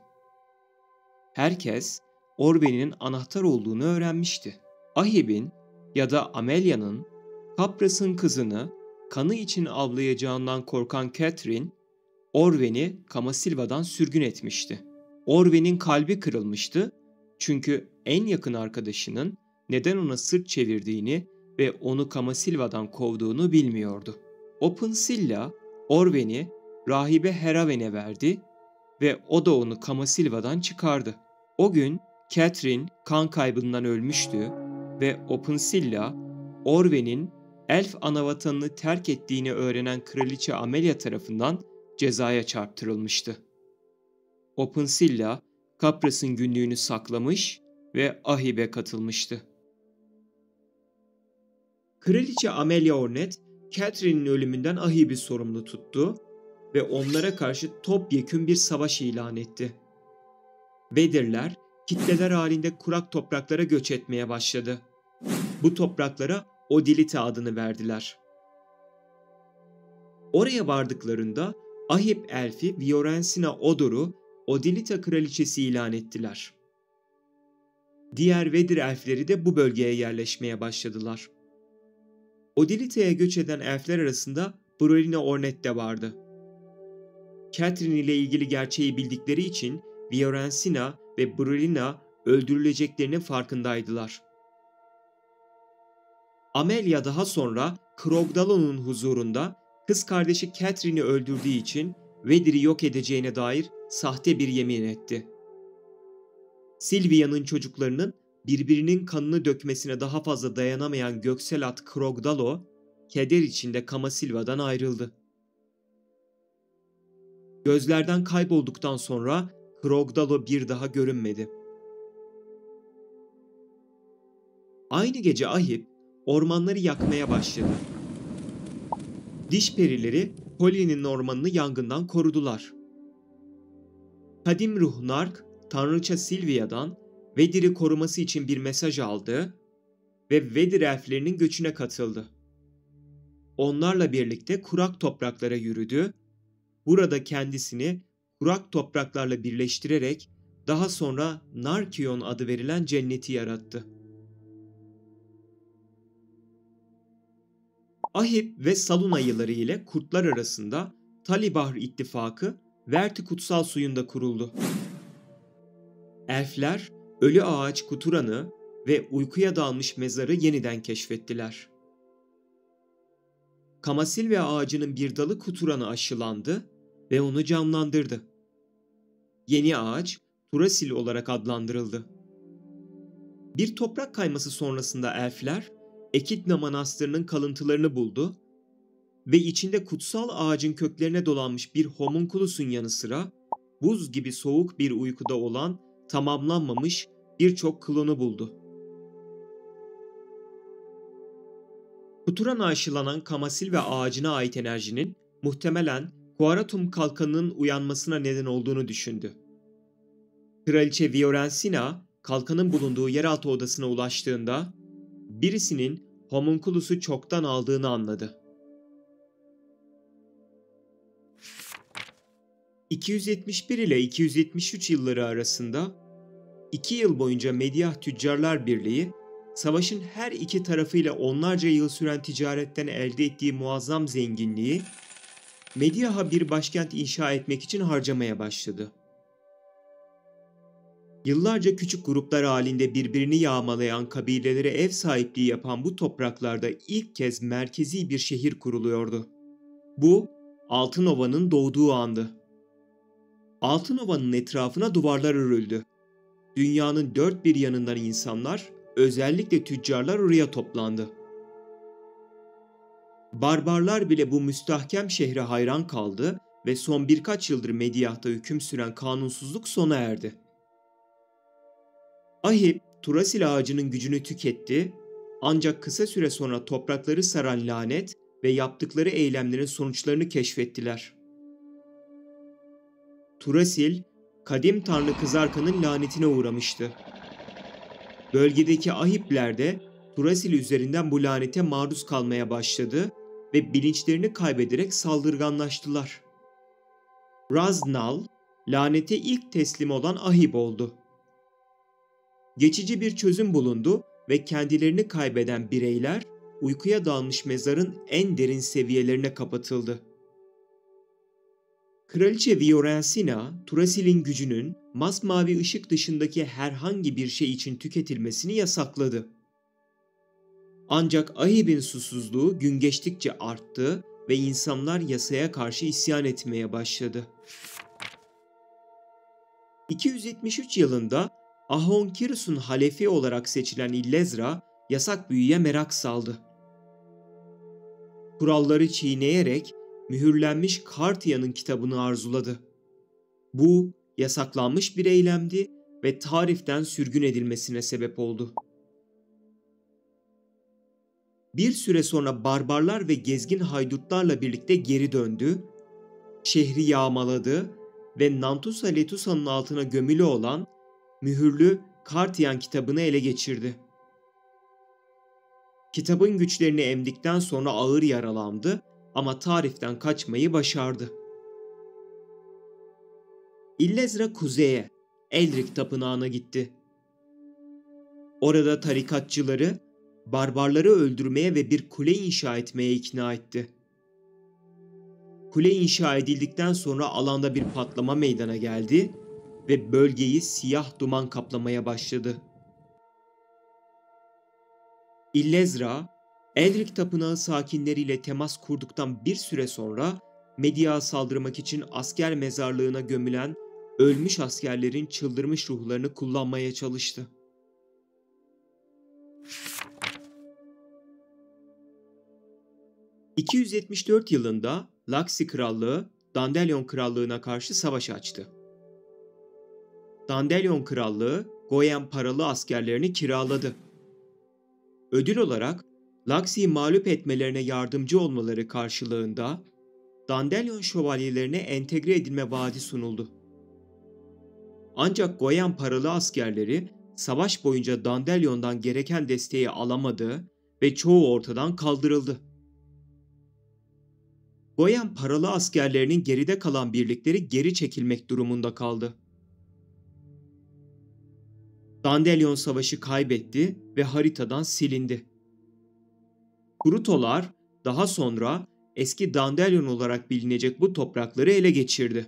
Herkes Orwen'in anahtar olduğunu öğrenmişti. Ahib'in ya da Amelia'nın Capras'ın kızını kanı için avlayacağından korkan Catherine, Orwen'i Kamasilva'dan sürgün etmişti. Orwen'in kalbi kırılmıştı çünkü en yakın arkadaşının neden ona sırt çevirdiğini ve onu Kamasilva'dan kovduğunu bilmiyordu. Opunsilla, Orwen'i rahibe Heraven'e verdi ve o da onu Kamasilva'dan çıkardı. O gün Catherine kan kaybından ölmüştü ve Opunsilla, Orwen'in elf anavatanını terk ettiğini öğrenen Kraliçe Amelia tarafından cezaya çarptırılmıştı. Opunsilla, Capras'ın günlüğünü saklamış ve Ahib'e katılmıştı. Kraliçe Amelia Ornet, Catherine'in ölümünden Ahib'i sorumlu tuttu ve onlara karşı topyekün bir savaş ilan etti. Vedirler, kitleler halinde kurak topraklara göç etmeye başladı. Bu topraklara Odilite adını verdiler. Oraya vardıklarında Ahib elfi Viorensina Odor'u Odilita kraliçesi ilan ettiler. Diğer Vedir elfleri de bu bölgeye yerleşmeye başladılar. Odilita'ya göç eden elfler arasında Brolina Ornet de vardı. Catherine ile ilgili gerçeği bildikleri için Viorensina ve Brolina öldürüleceklerinin farkındaydılar. Amelia daha sonra Krogdalo'nun huzurunda kız kardeşi Catherine'i öldürdüğü için Vedir'i yok edeceğine dair sahte bir yemin etti. Silvia'nın çocuklarının birbirinin kanını dökmesine daha fazla dayanamayan göksel at Krogdalo, keder içinde Kamasilva'dan ayrıldı. Gözlerden kaybolduktan sonra Krogdalo bir daha görünmedi. Aynı gece Ahib ormanları yakmaya başladı. Diş perileri Poli'nin ormanını yangından korudular. Kadim ruh Nark, tanrıça Silvia'dan Vedir'i koruması için bir mesaj aldı ve Vedir elflerinin göçüne katıldı. Onlarla birlikte kurak topraklara yürüdü. Burada kendisini kurak topraklarla birleştirerek daha sonra Narkion adı verilen cenneti yarattı. Ahib ve Salun ayıları ile kurtlar arasında Talibahr ittifakı Verti kutsal suyunda kuruldu. Elfler ölü ağaç Kuturan'ı ve uykuya dalmış mezarı yeniden keşfettiler. Kamasilve ağacının bir dalı Kuturan'a aşılandı ve onu canlandırdı. Yeni ağaç Turasil olarak adlandırıldı. Bir toprak kayması sonrasında elfler Ekidna Manastırı'nın kalıntılarını buldu ve içinde kutsal ağacın köklerine dolanmış bir homunculusun yanı sıra buz gibi soğuk bir uykuda olan tamamlanmamış birçok klonu buldu. Kuturan'a aşılanan Kamasilve ağacına ait enerjinin muhtemelen Kuaratum kalkanının uyanmasına neden olduğunu düşündü. Kraliçe Viorensina kalkanın bulunduğu yeraltı odasına ulaştığında birisinin homunculusu çoktan aldığını anladı. 271 ile 273 yılları arasında 2 yıl boyunca Medyah Tüccarlar Birliği, savaşın her iki tarafıyla onlarca yıl süren ticaretten elde ettiği muazzam zenginliği Medyah'a bir başkent inşa etmek için harcamaya başladı. Yıllarca küçük gruplar halinde birbirini yağmalayan kabilelere ev sahipliği yapan bu topraklarda ilk kez merkezi bir şehir kuruluyordu. Bu, Altınova'nın doğduğu andı. Altınova'nın etrafına duvarlar örüldü. Dünyanın dört bir yanından insanlar, özellikle tüccarlar oraya toplandı. Barbarlar bile bu müstahkem şehre hayran kaldı ve son birkaç yıldır Medyah'ta hüküm süren kanunsuzluk sona erdi. Ahib, Turasil ağacının gücünü tüketti, ancak kısa süre sonra toprakları saran lanet ve yaptıkları eylemlerin sonuçlarını keşfettiler. Turasil, kadim tanrı Kızarkan'ın lanetine uğramıştı. Bölgedeki Ahibler de Turasil üzerinden bu lanete maruz kalmaya başladı ve bilinçlerini kaybederek saldırganlaştılar. Raznal, lanete ilk teslim olan Ahib oldu. Geçici bir çözüm bulundu ve kendilerini kaybeden bireyler uykuya dalmış mezarın en derin seviyelerine kapatıldı. Kraliçe Viorensina, Turasil'in gücünün masmavi ışık dışındaki herhangi bir şey için tüketilmesini yasakladı. Ancak Ahib'in susuzluğu gün geçtikçe arttı ve insanlar yasaya karşı isyan etmeye başladı. 273 yılında Ahonkirus'un halefi olarak seçilen Illezra, yasak büyüye merak saldı. Kuralları çiğneyerek mühürlenmiş Kartia'nın kitabını arzuladı. Bu, yasaklanmış bir eylemdi ve tariften sürgün edilmesine sebep oldu. Bir süre sonra barbarlar ve gezgin haydutlarla birlikte geri döndü, şehri yağmaladı ve Nantusa Letusa'nın altına gömülü olan mühürlü Kartian kitabını ele geçirdi. Kitabın güçlerini emdikten sonra ağır yaralandı ama tariften kaçmayı başardı. Illezra kuzeye, Eldrik Tapınağı'na gitti. Orada tarikatçıları, barbarları öldürmeye ve bir kule inşa etmeye ikna etti. Kule inşa edildikten sonra alanda bir patlama meydana geldi ve bölgeyi siyah duman kaplamaya başladı. Illezra, Eldrik Tapınağı sakinleriyle temas kurduktan bir süre sonra Media'ya saldırmak için asker mezarlığına gömülen ölmüş askerlerin çıldırmış ruhlarını kullanmaya çalıştı. ...274 yılında Laxi Krallığı, Dandelion Krallığı'na karşı savaş açtı. Dandelion Krallığı, Goyen paralı askerlerini kiraladı. Ödül olarak Laxi'yi mağlup etmelerine yardımcı olmaları karşılığında Dandelion şövalyelerine entegre edilme vaadi sunuldu. Ancak Goyen paralı askerleri savaş boyunca Dandelion'dan gereken desteği alamadı ve çoğu ortadan kaldırıldı. Goyen paralı askerlerinin geride kalan birlikleri geri çekilmek durumunda kaldı. Dandelion Savaşı kaybetti ve haritadan silindi. Brutolar daha sonra eski Dandelion olarak bilinecek bu toprakları ele geçirdi.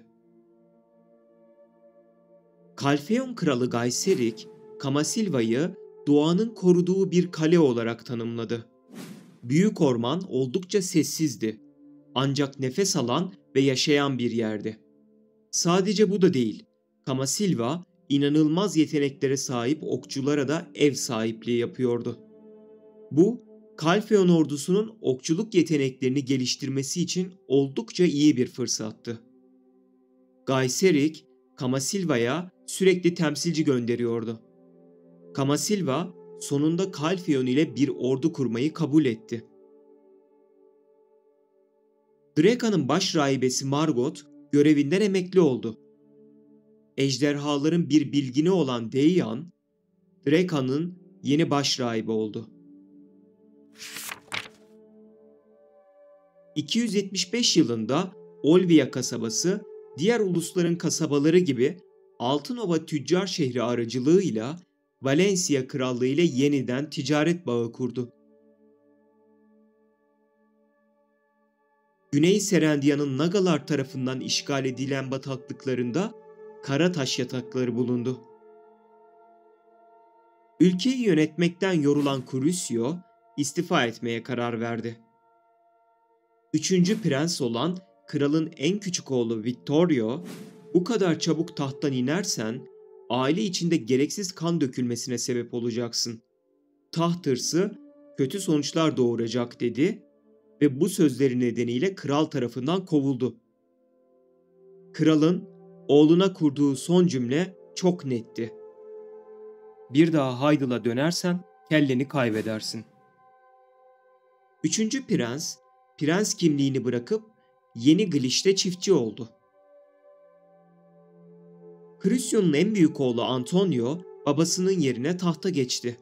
Kalfeon kralı Gaiserik, Kamasilva'yı doğanın koruduğu bir kale olarak tanımladı. Büyük orman oldukça sessizdi, ancak nefes alan ve yaşayan bir yerdi. Sadece bu da değil, Kamasilva inanılmaz yeteneklere sahip okçulara da ev sahipliği yapıyordu. Bu, Kalfeon ordusunun okçuluk yeteneklerini geliştirmesi için oldukça iyi bir fırsattı. Gaiserik, Kamasilva'ya sürekli temsilci gönderiyordu. Kamasilva sonunda Kalfeon ile bir ordu kurmayı kabul etti. Dreka'nın baş rahibesi Margot görevinden emekli oldu. Ejderhaların bir bilgini olan Deian, Dreka'nın yeni baş rahibi oldu. 275 yılında Olvia kasabası, diğer ulusların kasabaları gibi Altınova tüccar şehri aracılığıyla Valencia Krallığı ile yeniden ticaret bağı kurdu. Güney Serendia'nın Nagalar tarafından işgal edilen bataklıklarında kara taş yatakları bulundu. Ülkeyi yönetmekten yorulan Crucio istifa etmeye karar verdi. Üçüncü prens olan kralın en küçük oğlu Vittorio, "Bu kadar çabuk tahttan inersen aile içinde gereksiz kan dökülmesine sebep olacaksın. Taht hırsı kötü sonuçlar doğuracak" dedi ve bu sözleri nedeniyle kral tarafından kovuldu. Kralın oğluna kurduğu son cümle çok netti: "Bir daha Hydael'a dönersen kelleni kaybedersin." Üçüncü prens, prens kimliğini bırakıp yeni Glish'te çiftçi oldu. Crucio'nun en büyük oğlu Antonio, babasının yerine tahta geçti.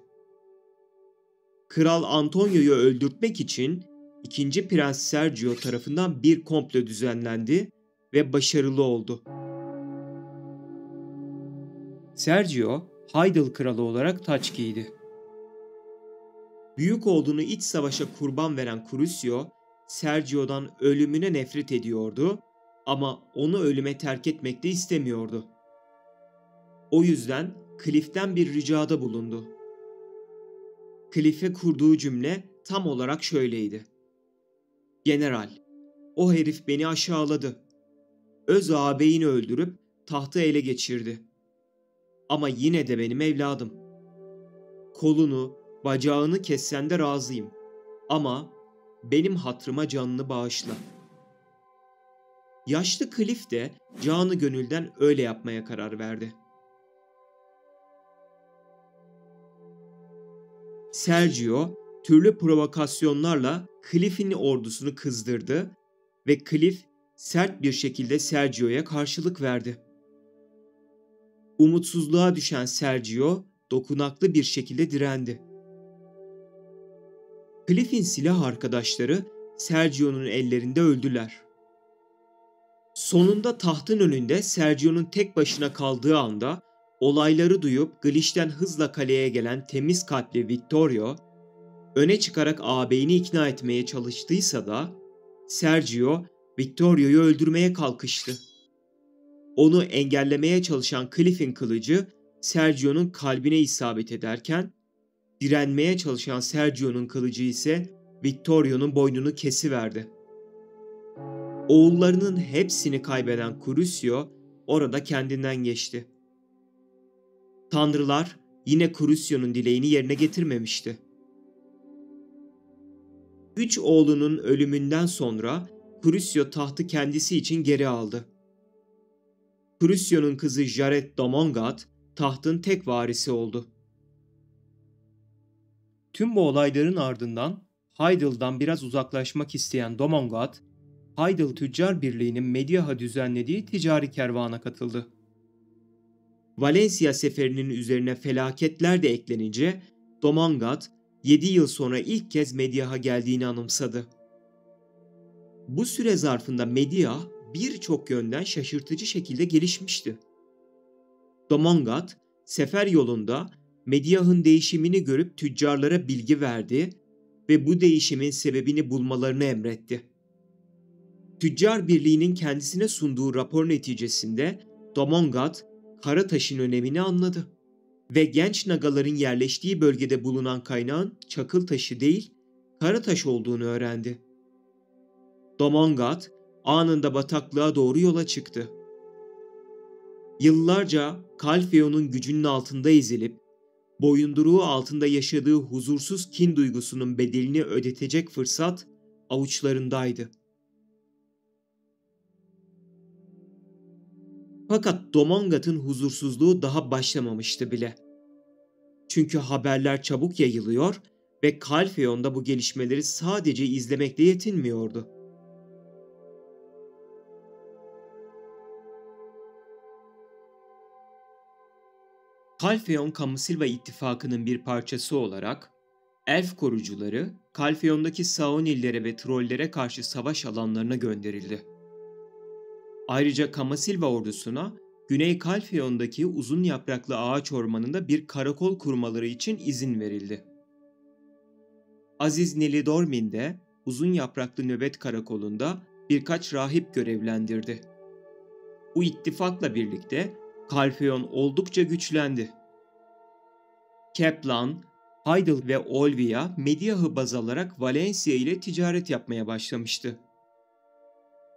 Kral Antonio'yu öldürtmek için ikinci Prens Sergio tarafından bir komplo düzenlendi ve başarılı oldu. Sergio, Hydael kralı olarak taç giydi. Büyük oğlunu iç savaşa kurban veren Crucio, Sergio'dan ölümüne nefret ediyordu ama onu ölüme terk etmek de istemiyordu. O yüzden Cliff'ten bir ricada bulundu. Cliff'e kurduğu cümle tam olarak şöyleydi: "General, o herif beni aşağıladı. Öz ağabeyini öldürüp tahtı ele geçirdi. Ama yine de benim evladım. Kolunu, bacağını kessen de razıyım. Ama benim hatırıma canını bağışla." Yaşlı Cliff de canı gönülden öyle yapmaya karar verdi. Sergio türlü provokasyonlarla Cliff'in ordusunu kızdırdı ve Cliff sert bir şekilde Sergio'ya karşılık verdi. Umutsuzluğa düşen Sergio dokunaklı bir şekilde direndi. Cliff'in silah arkadaşları Sergio'nun ellerinde öldüler. Sonunda tahtın önünde Sergio'nun tek başına kaldığı anda olayları duyup Glitch'ten hızla kaleye gelen temiz kalpli Vittorio, öne çıkarak ağabeyini ikna etmeye çalıştıysa da Sergio, Vittorio'yu öldürmeye kalkıştı. Onu engellemeye çalışan Cliff'in kılıcı Sergio'nun kalbine isabet ederken, direnmeye çalışan Sergio'nun kılıcı ise Vittorio'nun boynunu kesiverdi. Oğullarının hepsini kaybeden Crucio orada kendinden geçti. Tanrılar yine Crucio'nun dileğini yerine getirmemişti. 3 oğlunun ölümünden sonra Crucio tahtı kendisi için geri aldı. Crucio'nun kızı Jared Domongat tahtın tek varisi oldu. Tüm bu olayların ardından Heidel'dan biraz uzaklaşmak isteyen Domongat, Heidel Tüccar Birliği'nin Mediaha düzenlediği ticari kervana katıldı. Valencia seferinin üzerine felaketler de eklenince Domongat 7 yıl sonra ilk kez Mediaha geldiğini anımsadı. Bu süre zarfında Mediah birçok yönden şaşırtıcı şekilde gelişmişti. Domongat, sefer yolunda Mediah'ın değişimini görüp tüccarlara bilgi verdi ve bu değişimin sebebini bulmalarını emretti. Tüccar Birliği'nin kendisine sunduğu rapor neticesinde Domongat, Karataş'ın önemini anladı ve genç nagaların yerleştiği bölgede bulunan kaynağın çakıl taşı değil, Karataş olduğunu öğrendi. Domongat anında bataklığa doğru yola çıktı. Yıllarca Calfeon'un gücünün altında ezilip, boyunduruğu altında yaşadığı huzursuz kin duygusunun bedelini ödetecek fırsat avuçlarındaydı. Fakat Domongat'ın huzursuzluğu daha başlamamıştı bile. Çünkü haberler çabuk yayılıyor ve Calfeon da bu gelişmeleri sadece izlemekle yetinmiyordu. Calfeon Camusilva ittifakının bir parçası olarak elf korucuları Calfeon'daki Saonillere ve Trollere karşı savaş alanlarına gönderildi. Ayrıca Camusilva ordusuna Güney Calfeon'daki uzun yapraklı ağaç ormanında bir karakol kurmaları için izin verildi. Aziz Nelidormin de uzun yapraklı nöbet karakolunda birkaç rahip görevlendirdi. Bu ittifakla birlikte Calfeon oldukça güçlendi. Kaplan, Heidel ve Olvia Mediah'ı baz alarak Valencia ile ticaret yapmaya başlamıştı.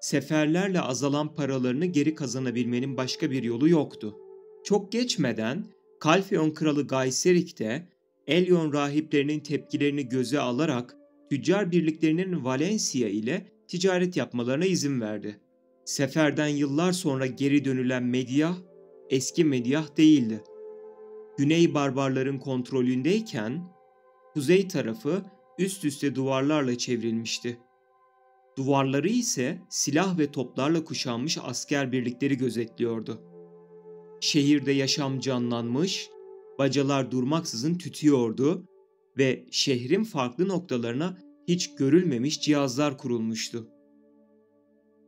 Seferlerle azalan paralarını geri kazanabilmenin başka bir yolu yoktu. Çok geçmeden Calfeon kralı Gaiseric de Elyon rahiplerinin tepkilerini göze alarak tüccar birliklerinin Valencia ile ticaret yapmalarına izin verdi. Seferden yıllar sonra geri dönülen Mediah, eski Mediah değildi. Güney barbarların kontrolündeyken, kuzey tarafı üst üste duvarlarla çevrilmişti. Duvarları ise silah ve toplarla kuşanmış asker birlikleri gözetliyordu. Şehirde yaşam canlanmış, bacalar durmaksızın tütüyordu ve şehrin farklı noktalarına hiç görülmemiş cihazlar kurulmuştu.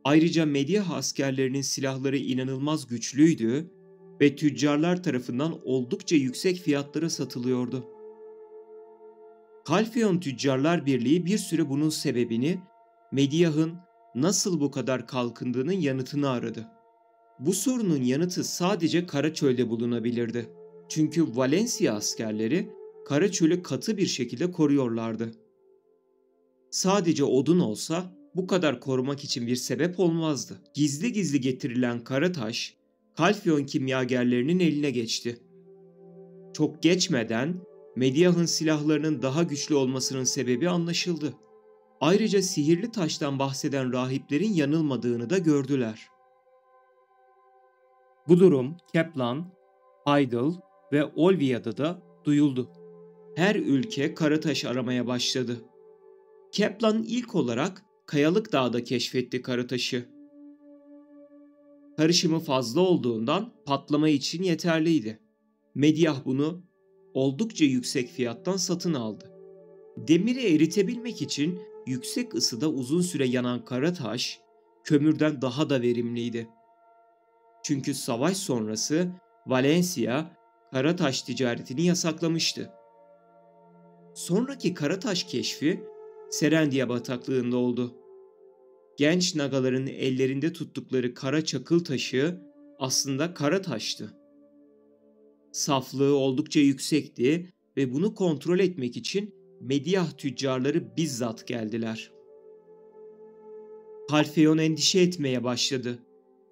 Ayrıca Mediah askerlerinin silahları inanılmaz güçlüydü ve tüccarlar tarafından oldukça yüksek fiyatlara satılıyordu. Calfeon Tüccarlar Birliği bir süre bunun sebebini, Mediah'ın nasıl bu kadar kalkındığının yanıtını aradı. Bu sorunun yanıtı sadece Karaçöl'de bulunabilirdi. Çünkü Valencia askerleri Karaçöl'ü katı bir şekilde koruyorlardı. Sadece odun olsa bu kadar korumak için bir sebep olmazdı. Gizli gizli getirilen Karataş, Calfeon kimyagerlerinin eline geçti. Çok geçmeden Mediah'ın silahlarının daha güçlü olmasının sebebi anlaşıldı. Ayrıca sihirli taştan bahseden rahiplerin yanılmadığını da gördüler. Bu durum Kaplan, Heidel ve Olvia'da da duyuldu. Her ülke Karataş aramaya başladı. Kaplan ilk olarak Kayalık Dağ'da keşfetti Karataş'ı. Karışımı fazla olduğundan patlama için yeterliydi. Mediah bunu oldukça yüksek fiyattan satın aldı. Demiri eritebilmek için yüksek ısıda uzun süre yanan Karataş, kömürden daha da verimliydi. Çünkü savaş sonrası Valencia karataş ticaretini yasaklamıştı. Sonraki karataş keşfi Serendia bataklığında oldu. Genç Nagaların ellerinde tuttukları kara çakıl taşı aslında kara taştı. Saflığı oldukça yüksekti ve bunu kontrol etmek için Mediyah tüccarları bizzat geldiler. Kalfeon endişe etmeye başladı.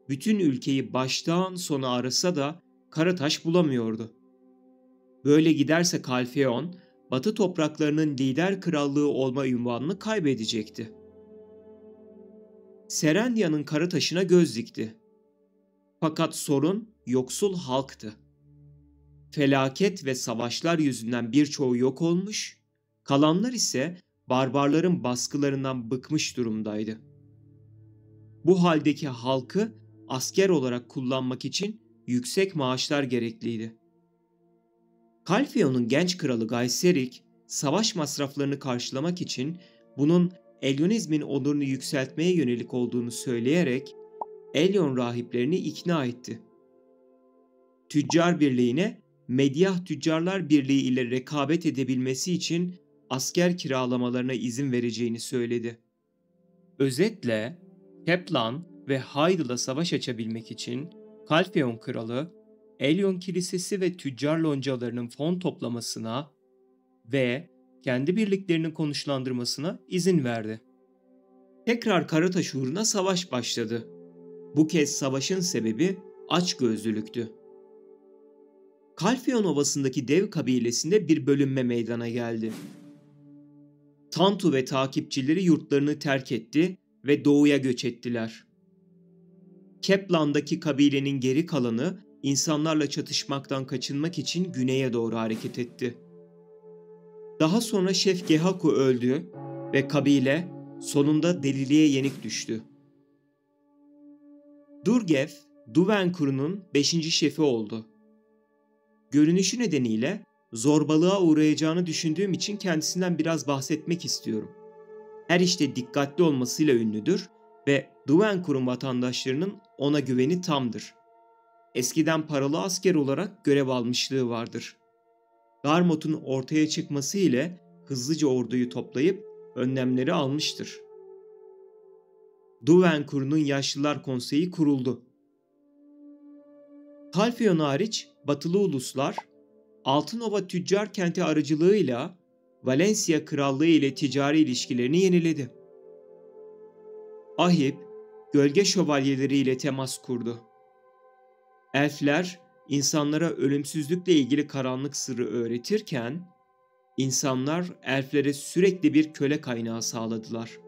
Bütün ülkeyi baştan sona arasa da kara taş bulamıyordu. Böyle giderse Kalfeon, Batı topraklarının lider krallığı olma unvanını kaybedecekti. Serendia'nın kara taşına göz dikti. Fakat sorun yoksul halktı. Felaket ve savaşlar yüzünden birçoğu yok olmuş, kalanlar ise barbarların baskılarından bıkmış durumdaydı. Bu haldeki halkı asker olarak kullanmak için yüksek maaşlar gerekliydi. Kalfeon'un genç kralı Gayserik, savaş masraflarını karşılamak için bunun Elyonizmin onurunu yükseltmeye yönelik olduğunu söyleyerek Elyon rahiplerini ikna etti. Tüccar birliğine Mediyah Tüccarlar Birliği ile rekabet edebilmesi için asker kiralamalarına izin vereceğini söyledi. Özetle Keplan ve Hydel'la savaş açabilmek için Kalfeon kralı Elyon kilisesi ve tüccar loncalarının fon toplamasına ve kendi birliklerini konuşlandırmasına izin verdi. Tekrar Karataş uğruna savaş başladı. Bu kez savaşın sebebi açgözlülüktü. Kalfeon Ovası'ndaki dev kabilesinde bir bölünme meydana geldi. Tantu ve takipçileri yurtlarını terk etti ve doğuya göç ettiler. Keplan'daki kabilenin geri kalanı insanlarla çatışmaktan kaçınmak için güneye doğru hareket etti. Daha sonra Şef Gehaku öldü ve kabile sonunda deliliğe yenik düştü. Durgef, Duvenkur'un 5. şefi oldu. Görünüşü nedeniyle zorbalığa uğrayacağını düşündüğüm için kendisinden biraz bahsetmek istiyorum. Her işte dikkatli olmasıyla ünlüdür ve Duvenkur'un vatandaşlarının ona güveni tamdır. Eskiden paralı asker olarak görev almışlığı vardır. Garmot'un ortaya çıkması ile hızlıca orduyu toplayıp önlemleri almıştır. Duvenkur'un Yaşlılar Konseyi kuruldu. Kalfeon hariç batılı uluslar Altınova tüccar kenti aracılığıyla Valencia Krallığı ile ticari ilişkilerini yeniledi. Ahip, gölge şövalyeleri ile temas kurdu. Elfler, insanlara ölümsüzlükle ilgili karanlık sırrı öğretirken, insanlar elflere sürekli bir köle kaynağı sağladılar.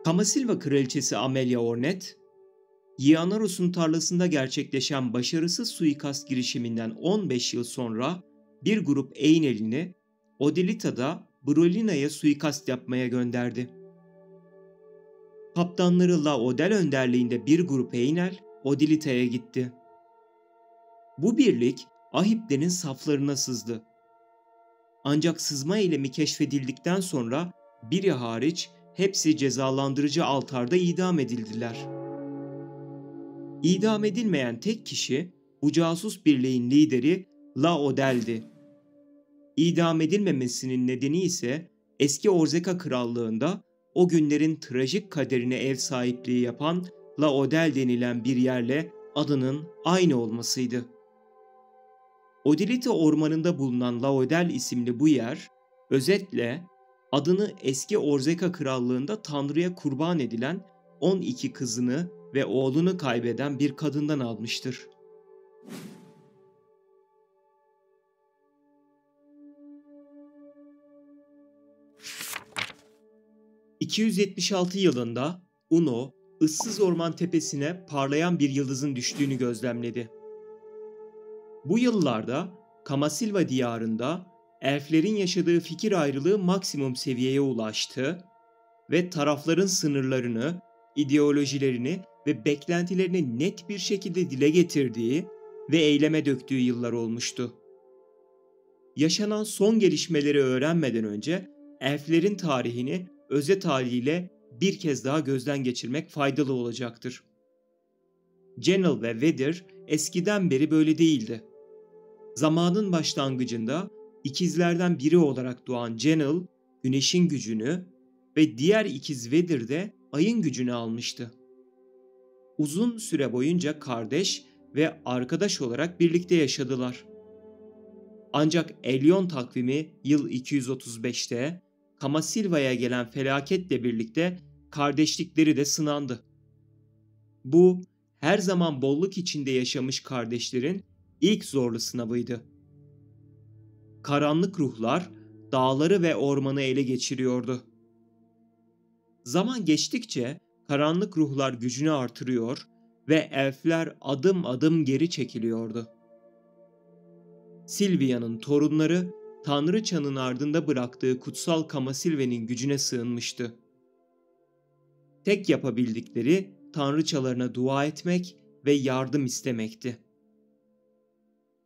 Kamasilva kraliçesi Amelia Ornet, Yianaros'un tarlasında gerçekleşen başarısız suikast girişiminden 15 yıl sonra bir grup Einel'ini Odilita'da Brolina'ya suikast yapmaya gönderdi. Kaptanları Laodel önderliğinde bir grup Einel Odilita'ya gitti. Bu birlik Ahiplerin saflarına sızdı. Ancak sızma eylemi keşfedildikten sonra biri hariç hepsi cezalandırıcı altarda idam edildiler. İdam edilmeyen tek kişi bu casus birliğin lideri Laodel'di. İdam edilmemesinin nedeni ise eski Orzeka Krallığında o günlerin trajik kaderine ev sahipliği yapan Laodel denilen bir yerle adının aynı olmasıydı. Odilita ormanında bulunan Laodel isimli bu yer, özetle adını eski Orzeka Krallığında Tanrı'ya kurban edilen 12 kızını ve oğlunu kaybeden bir kadından almıştır. ...276 yılında Uno, ıssız orman tepesine parlayan bir yıldızın düştüğünü gözlemledi. Bu yıllarda Kamasilva diyarında elflerin yaşadığı fikir ayrılığı maksimum seviyeye ulaştı ve tarafların sınırlarını, ideolojilerini ve beklentilerini net bir şekilde dile getirdiği ve eyleme döktüğü yıllar olmuştu. Yaşanan son gelişmeleri öğrenmeden önce elflerin tarihini özet haliyle bir kez daha gözden geçirmek faydalı olacaktır. Genel ve Vedir eskiden beri böyle değildi. Zamanın başlangıcında ikizlerden biri olarak doğan Genel, güneşin gücünü ve diğer ikiz Vedir de ayın gücünü almıştı. Uzun süre boyunca kardeş ve arkadaş olarak birlikte yaşadılar. Ancak Elyon takvimi yıl 235'te Kamasilva'ya gelen felaketle birlikte kardeşlikleri de sınandı. Bu, her zaman bolluk içinde yaşamış kardeşlerin ilk zorlu sınavıydı. Karanlık ruhlar dağları ve ormanı ele geçiriyordu. Zaman geçtikçe karanlık ruhlar gücünü artırıyor ve elfler adım adım geri çekiliyordu. Silvia'nın torunları Tanrıçanın ardında bıraktığı kutsal Kamasilve'nin gücüne sığınmıştı. Tek yapabildikleri tanrıçalarına dua etmek ve yardım istemekti.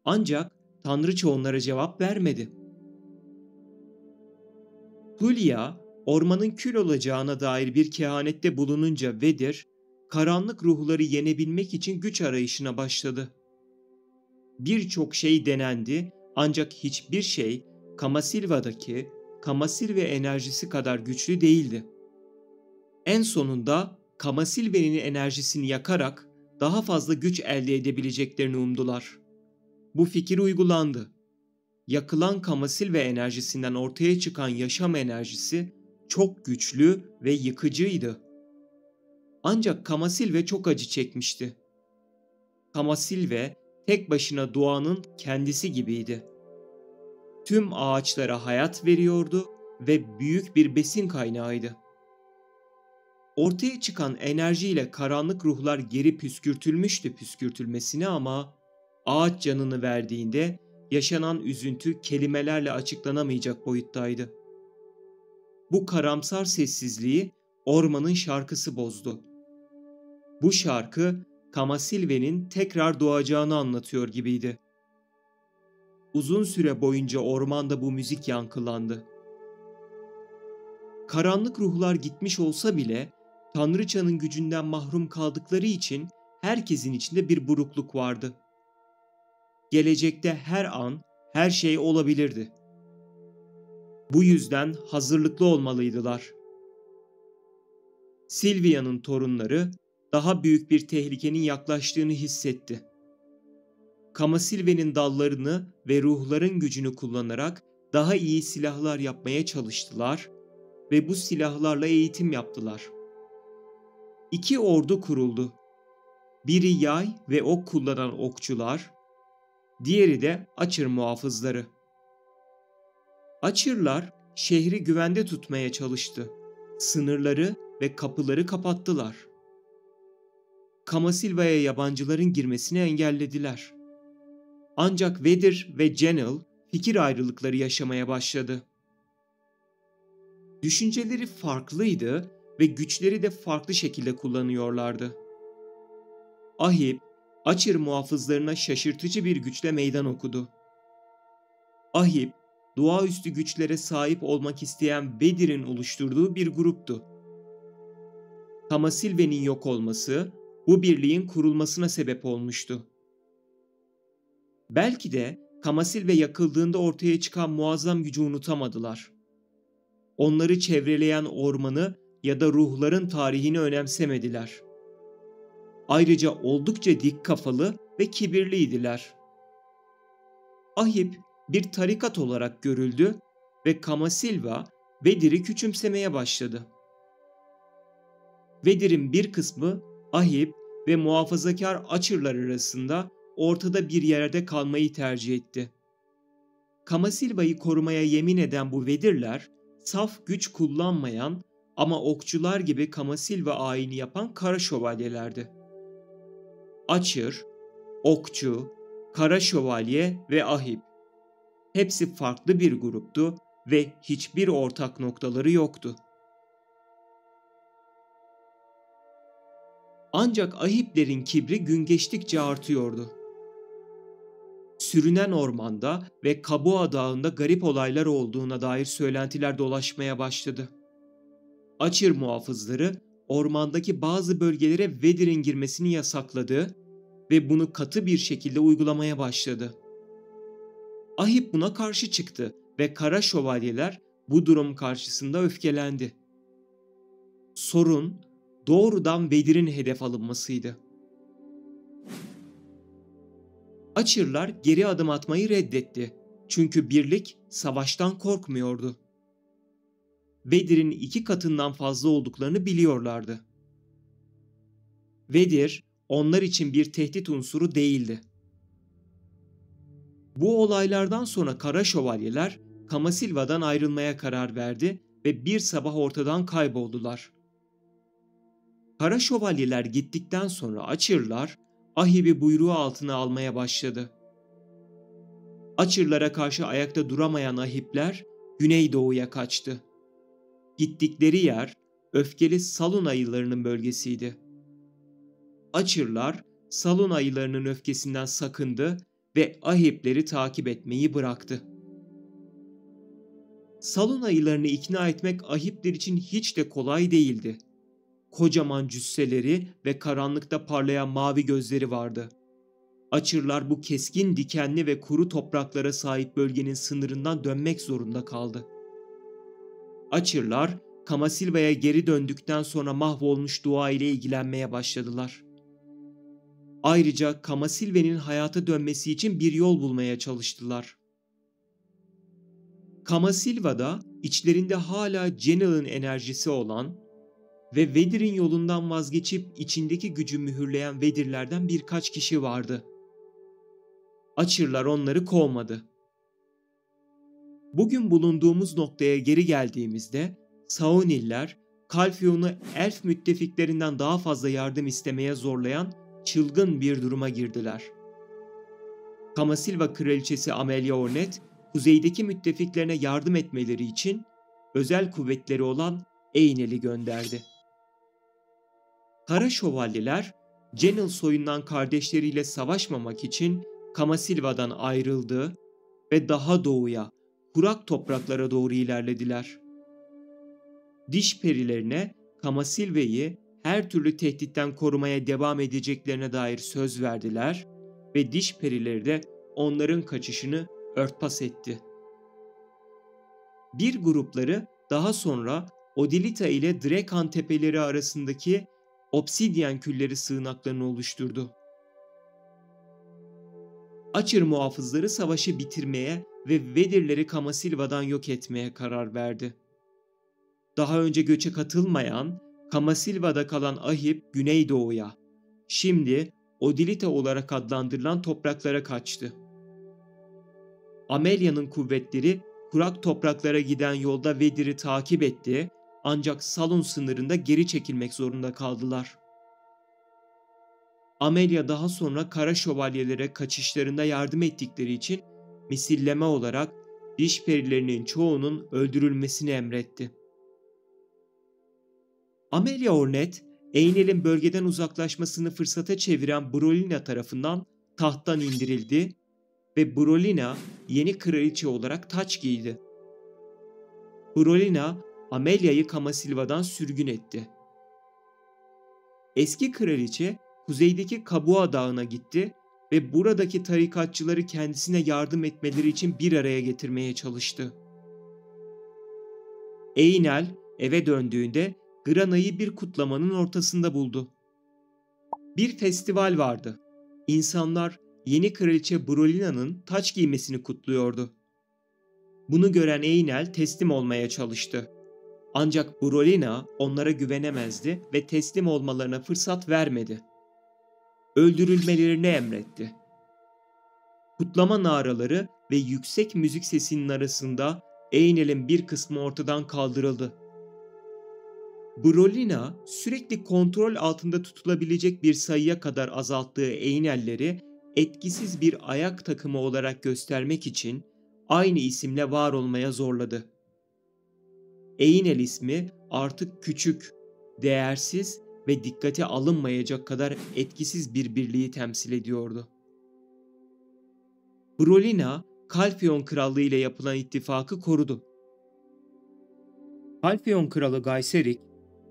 Ancak tanrıça onlara cevap vermedi. Hulya, ormanın kül olacağına dair bir kehanette bulununca Vedir, karanlık ruhları yenebilmek için güç arayışına başladı. Birçok şey denendi ancak hiçbir şey Kamasilva'daki Kamasilve enerjisi kadar güçlü değildi. En sonunda Kamasilve'nin enerjisini yakarak daha fazla güç elde edebileceklerini umdular. Bu fikir uygulandı. Yakılan Kamasilve enerjisinden ortaya çıkan yaşam enerjisi çok güçlü ve yıkıcıydı. Ancak Kamasilve çok acı çekmişti. Kamasilve tek başına doğanın kendisi gibiydi. Tüm ağaçlara hayat veriyordu ve büyük bir besin kaynağıydı. Ortaya çıkan enerjiyle karanlık ruhlar geri püskürtülmüştü püskürtülmesine ama ağaç canını verdiğinde yaşanan üzüntü kelimelerle açıklanamayacak boyuttaydı. Bu karamsar sessizliği ormanın şarkısı bozdu. Bu şarkı Kamasilve'nin tekrar doğacağını anlatıyor gibiydi. Uzun süre boyunca ormanda bu müzik yankılandı. Karanlık ruhlar gitmiş olsa bile Tanrıçanın gücünden mahrum kaldıkları için herkesin içinde bir burukluk vardı. Gelecekte her an her şey olabilirdi. Bu yüzden hazırlıklı olmalıydılar. Silvia'nın torunları daha büyük bir tehlikenin yaklaştığını hissetti. Kamasilve'nin dallarını ve ruhların gücünü kullanarak daha iyi silahlar yapmaya çalıştılar ve bu silahlarla eğitim yaptılar. İki ordu kuruldu. Biri yay ve ok kullanan okçular, diğeri de Açır muhafızları. Açırlar şehri güvende tutmaya çalıştı. Sınırları ve kapıları kapattılar. Kamasilva'ya yabancıların girmesini engellediler. Ancak Vedir ve Genel fikir ayrılıkları yaşamaya başladı. Düşünceleri farklıydı ve güçleri de farklı şekilde kullanıyorlardı. Ahib, Açır muhafızlarına şaşırtıcı bir güçle meydan okudu. Ahib, doğaüstü güçlere sahip olmak isteyen Vedir'in oluşturduğu bir gruptu. Kamasilve'nin yok olması, bu birliğin kurulmasına sebep olmuştu. Belki de Kamasilve yakıldığında ortaya çıkan muazzam gücü unutamadılar. Onları çevreleyen ormanı ya da ruhların tarihini önemsemediler. Ayrıca oldukça dik kafalı ve kibirliydiler. Ahib bir tarikat olarak görüldü ve Kamasilva Vedir'i küçümsemeye başladı. Vedir'in bir kısmı Ahib ve muhafazakar Açırlar arasında ortada bir yerde kalmayı tercih etti. Kamasilva'yı korumaya yemin eden bu Vedirler, saf güç kullanmayan ama okçular gibi Kamasilva ayini yapan kara şövalyelerdi. Açır, okçu, kara şövalye ve ahib. Hepsi farklı bir gruptu ve hiçbir ortak noktaları yoktu. Ancak ahiplerin kibri gün geçtikçe artıyordu. Sürünen ormanda ve Kabua Dağı'nda garip olaylar olduğuna dair söylentiler dolaşmaya başladı. Açır muhafızları ormandaki bazı bölgelere Vedir'in girmesini yasakladı ve bunu katı bir şekilde uygulamaya başladı. Ahib buna karşı çıktı ve Kara Şövalyeler bu durum karşısında öfkelendi. Sorun doğrudan Vedir'in hedef alınmasıydı. Açırlar geri adım atmayı reddetti. Çünkü birlik savaştan korkmuyordu. Vedir'in 2 katından fazla olduklarını biliyorlardı. Vedir onlar için bir tehdit unsuru değildi. Bu olaylardan sonra Kara Şövalyeler Kamasilva'dan ayrılmaya karar verdi ve bir sabah ortadan kayboldular. Kara Şövalyeler gittikten sonra Açırlar Ahib'i buyruğu altına almaya başladı. Açırlara karşı ayakta duramayan Ahipler güneydoğuya kaçtı. Gittikleri yer öfkeli Salun ayılarının bölgesiydi. Açırlar Salun ayılarının öfkesinden sakındı ve Ahipleri takip etmeyi bıraktı. Salun ayılarını ikna etmek Ahipler için hiç de kolay değildi. Kocaman cüsseleri ve karanlıkta parlayan mavi gözleri vardı. Açırlar bu keskin dikenli ve kuru topraklara sahip bölgenin sınırından dönmek zorunda kaldı. Açırlar Kamasilva'ya geri döndükten sonra mahvolmuş doğa ile ilgilenmeye başladılar. Ayrıca Kamasilve'nin hayata dönmesi için bir yol bulmaya çalıştılar. Kamasilva'da içlerinde hala Cenel'in enerjisi olan ve Vedir'in yolundan vazgeçip içindeki gücü mühürleyen Vedirlerden birkaç kişi vardı. Açırlar onları kovmadı. Bugün bulunduğumuz noktaya geri geldiğimizde Sauniller, Kalfion'u elf müttefiklerinden daha fazla yardım istemeye zorlayan çılgın bir duruma girdiler. Kamasilva kraliçesi Amelia Ornet, kuzeydeki müttefiklerine yardım etmeleri için özel kuvvetleri olan Einel'i gönderdi. Kara Şövalyeler, Cenel soyundan kardeşleriyle savaşmamak için Kamasilva'dan ayrıldı ve daha doğuya, kurak topraklara doğru ilerlediler. Diş perilerine Kamasilve'yi her türlü tehditten korumaya devam edeceklerine dair söz verdiler ve diş perileri de onların kaçışını örtbas etti. Bir grupları daha sonra Odilita ile Drekan tepeleri arasındaki obsidyen külleri sığınaklarını oluşturdu. Açır muhafızları savaşı bitirmeye ve Vedirleri Kamasilva'dan yok etmeye karar verdi. Daha önce göçe katılmayan, Kamasilva'da kalan Ahib güneydoğuya, şimdi Odilita olarak adlandırılan topraklara kaçtı. Amelia'nın kuvvetleri kurak topraklara giden yolda Vedir'i takip etti ancak Salun sınırında geri çekilmek zorunda kaldılar. Amelia daha sonra Kara Şövalyelere kaçışlarında yardım ettikleri için misilleme olarak diş perilerinin çoğunun öldürülmesini emretti. Amelia Ornet, Einel'in bölgeden uzaklaşmasını fırsata çeviren Brolina tarafından tahttan indirildi ve Brolina yeni kraliçe olarak taç giydi. Brolina, Amelia'yı Kamasilva'dan sürgün etti. Eski kraliçe, kuzeydeki Kabua Dağı'na gitti ve buradaki tarikatçıları kendisine yardım etmeleri için bir araya getirmeye çalıştı. Einel eve döndüğünde Grana'yı bir kutlamanın ortasında buldu. Bir festival vardı. İnsanlar yeni kraliçe Brolina'nın taç giymesini kutluyordu. Bunu gören Einel teslim olmaya çalıştı. Ancak Brolina onlara güvenemezdi ve teslim olmalarına fırsat vermedi. Öldürülmelerini emretti. Kutlama naraları ve yüksek müzik sesinin arasında Einel'in bir kısmı ortadan kaldırıldı. Brolina sürekli kontrol altında tutulabilecek bir sayıya kadar azalttığı Einel'leri etkisiz bir ayak takımı olarak göstermek için aynı isimle var olmaya zorladı. Einel ismi artık küçük, değersiz ve dikkate alınmayacak kadar etkisiz bir birliği temsil ediyordu. Brolina, Kalfion Krallığı ile yapılan ittifakı korudu. Kalfeon kralı Gayserik,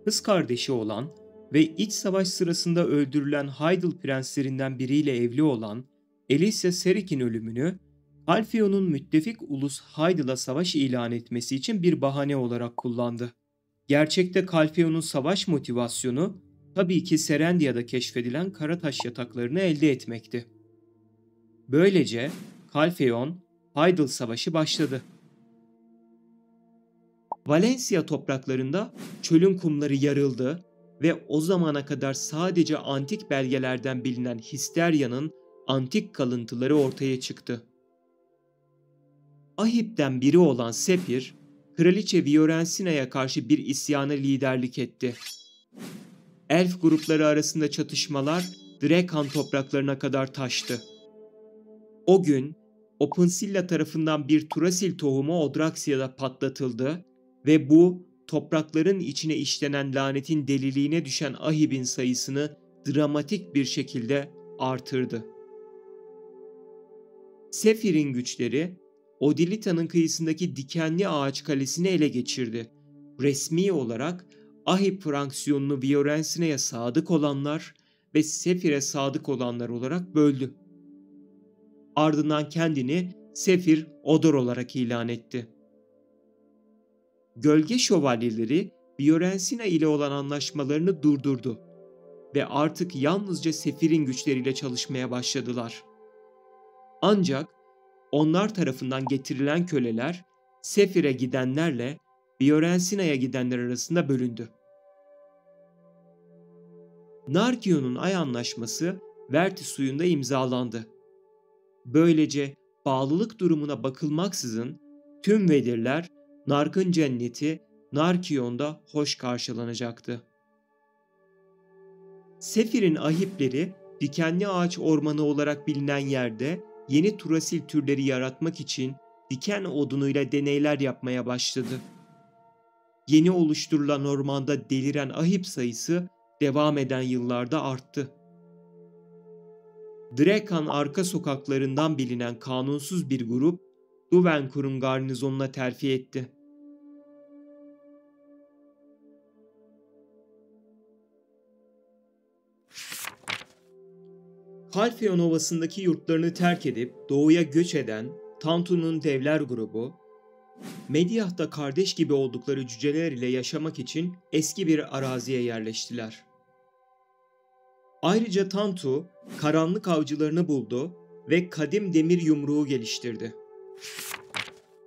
kız kardeşi olan ve iç savaş sırasında öldürülen Haydıl prenslerinden biriyle evli olan Elisya Serik'in ölümünü Kalfeon'un müttefik ulus Haydıl'a savaş ilan etmesi için bir bahane olarak kullandı. Gerçekte Kalfeon'un savaş motivasyonu tabii ki Serendia'da keşfedilen Karataş yataklarını elde etmekti. Böylece Kalfeon, Haydıl Savaşı başladı. Valencia topraklarında çölün kumları yarıldı ve o zamana kadar sadece antik belgelerden bilinen Histerya'nın antik kalıntıları ortaya çıktı. Ahip'ten biri olan Sepir, Kraliçe Fiorencina'ya karşı bir isyana liderlik etti. Elf grupları arasında çatışmalar Drekan topraklarına kadar taştı. O gün Opunsilla tarafından bir Turasil tohumu Odraxia'da patlatıldı ve bu toprakların içine işlenen lanetin deliliğine düşen Ahib'in sayısını dramatik bir şekilde artırdı. Sepir'in güçleri Odilita'nın kıyısındaki dikenli ağaç kalesini ele geçirdi. Resmi olarak Ahib fraksiyonunu Fiorencina'ya sadık olanlar ve Sepir'e sadık olanlar olarak böldü. Ardından kendini Sefir Odor olarak ilan etti. Gölge Şövalyeleri Fiorentina ile olan anlaşmalarını durdurdu ve artık yalnızca Sefir'in güçleriyle çalışmaya başladılar. Ancak onlar tarafından getirilen köleler Sefir'e gidenlerle Fiorentina'ya gidenler arasında bölündü. Narkion'un Ay Anlaşması Verti suyunda imzalandı. Böylece bağlılık durumuna bakılmaksızın tüm Vedirler Nark'ın cenneti Narkion'da hoş karşılanacaktı. Sefir'in ahipleri dikenli ağaç ormanı olarak bilinen yerde yeni Turasil türleri yaratmak için diken odunuyla deneyler yapmaya başladı. Yeni oluşturulan ormanda deliren ahip sayısı devam eden yıllarda arttı. Drekan arka sokaklarından bilinen kanunsuz bir grup Duvenkur'un garnizonuna terfi etti. Kalfeon Ovası'ndaki yurtlarını terk edip doğuya göç eden Tantu'nun devler grubu, Mediah'ta kardeş gibi oldukları cüceler ile yaşamak için eski bir araziye yerleştiler. Ayrıca Tantu, karanlık avcılarını buldu ve kadim demir yumruğu geliştirdi.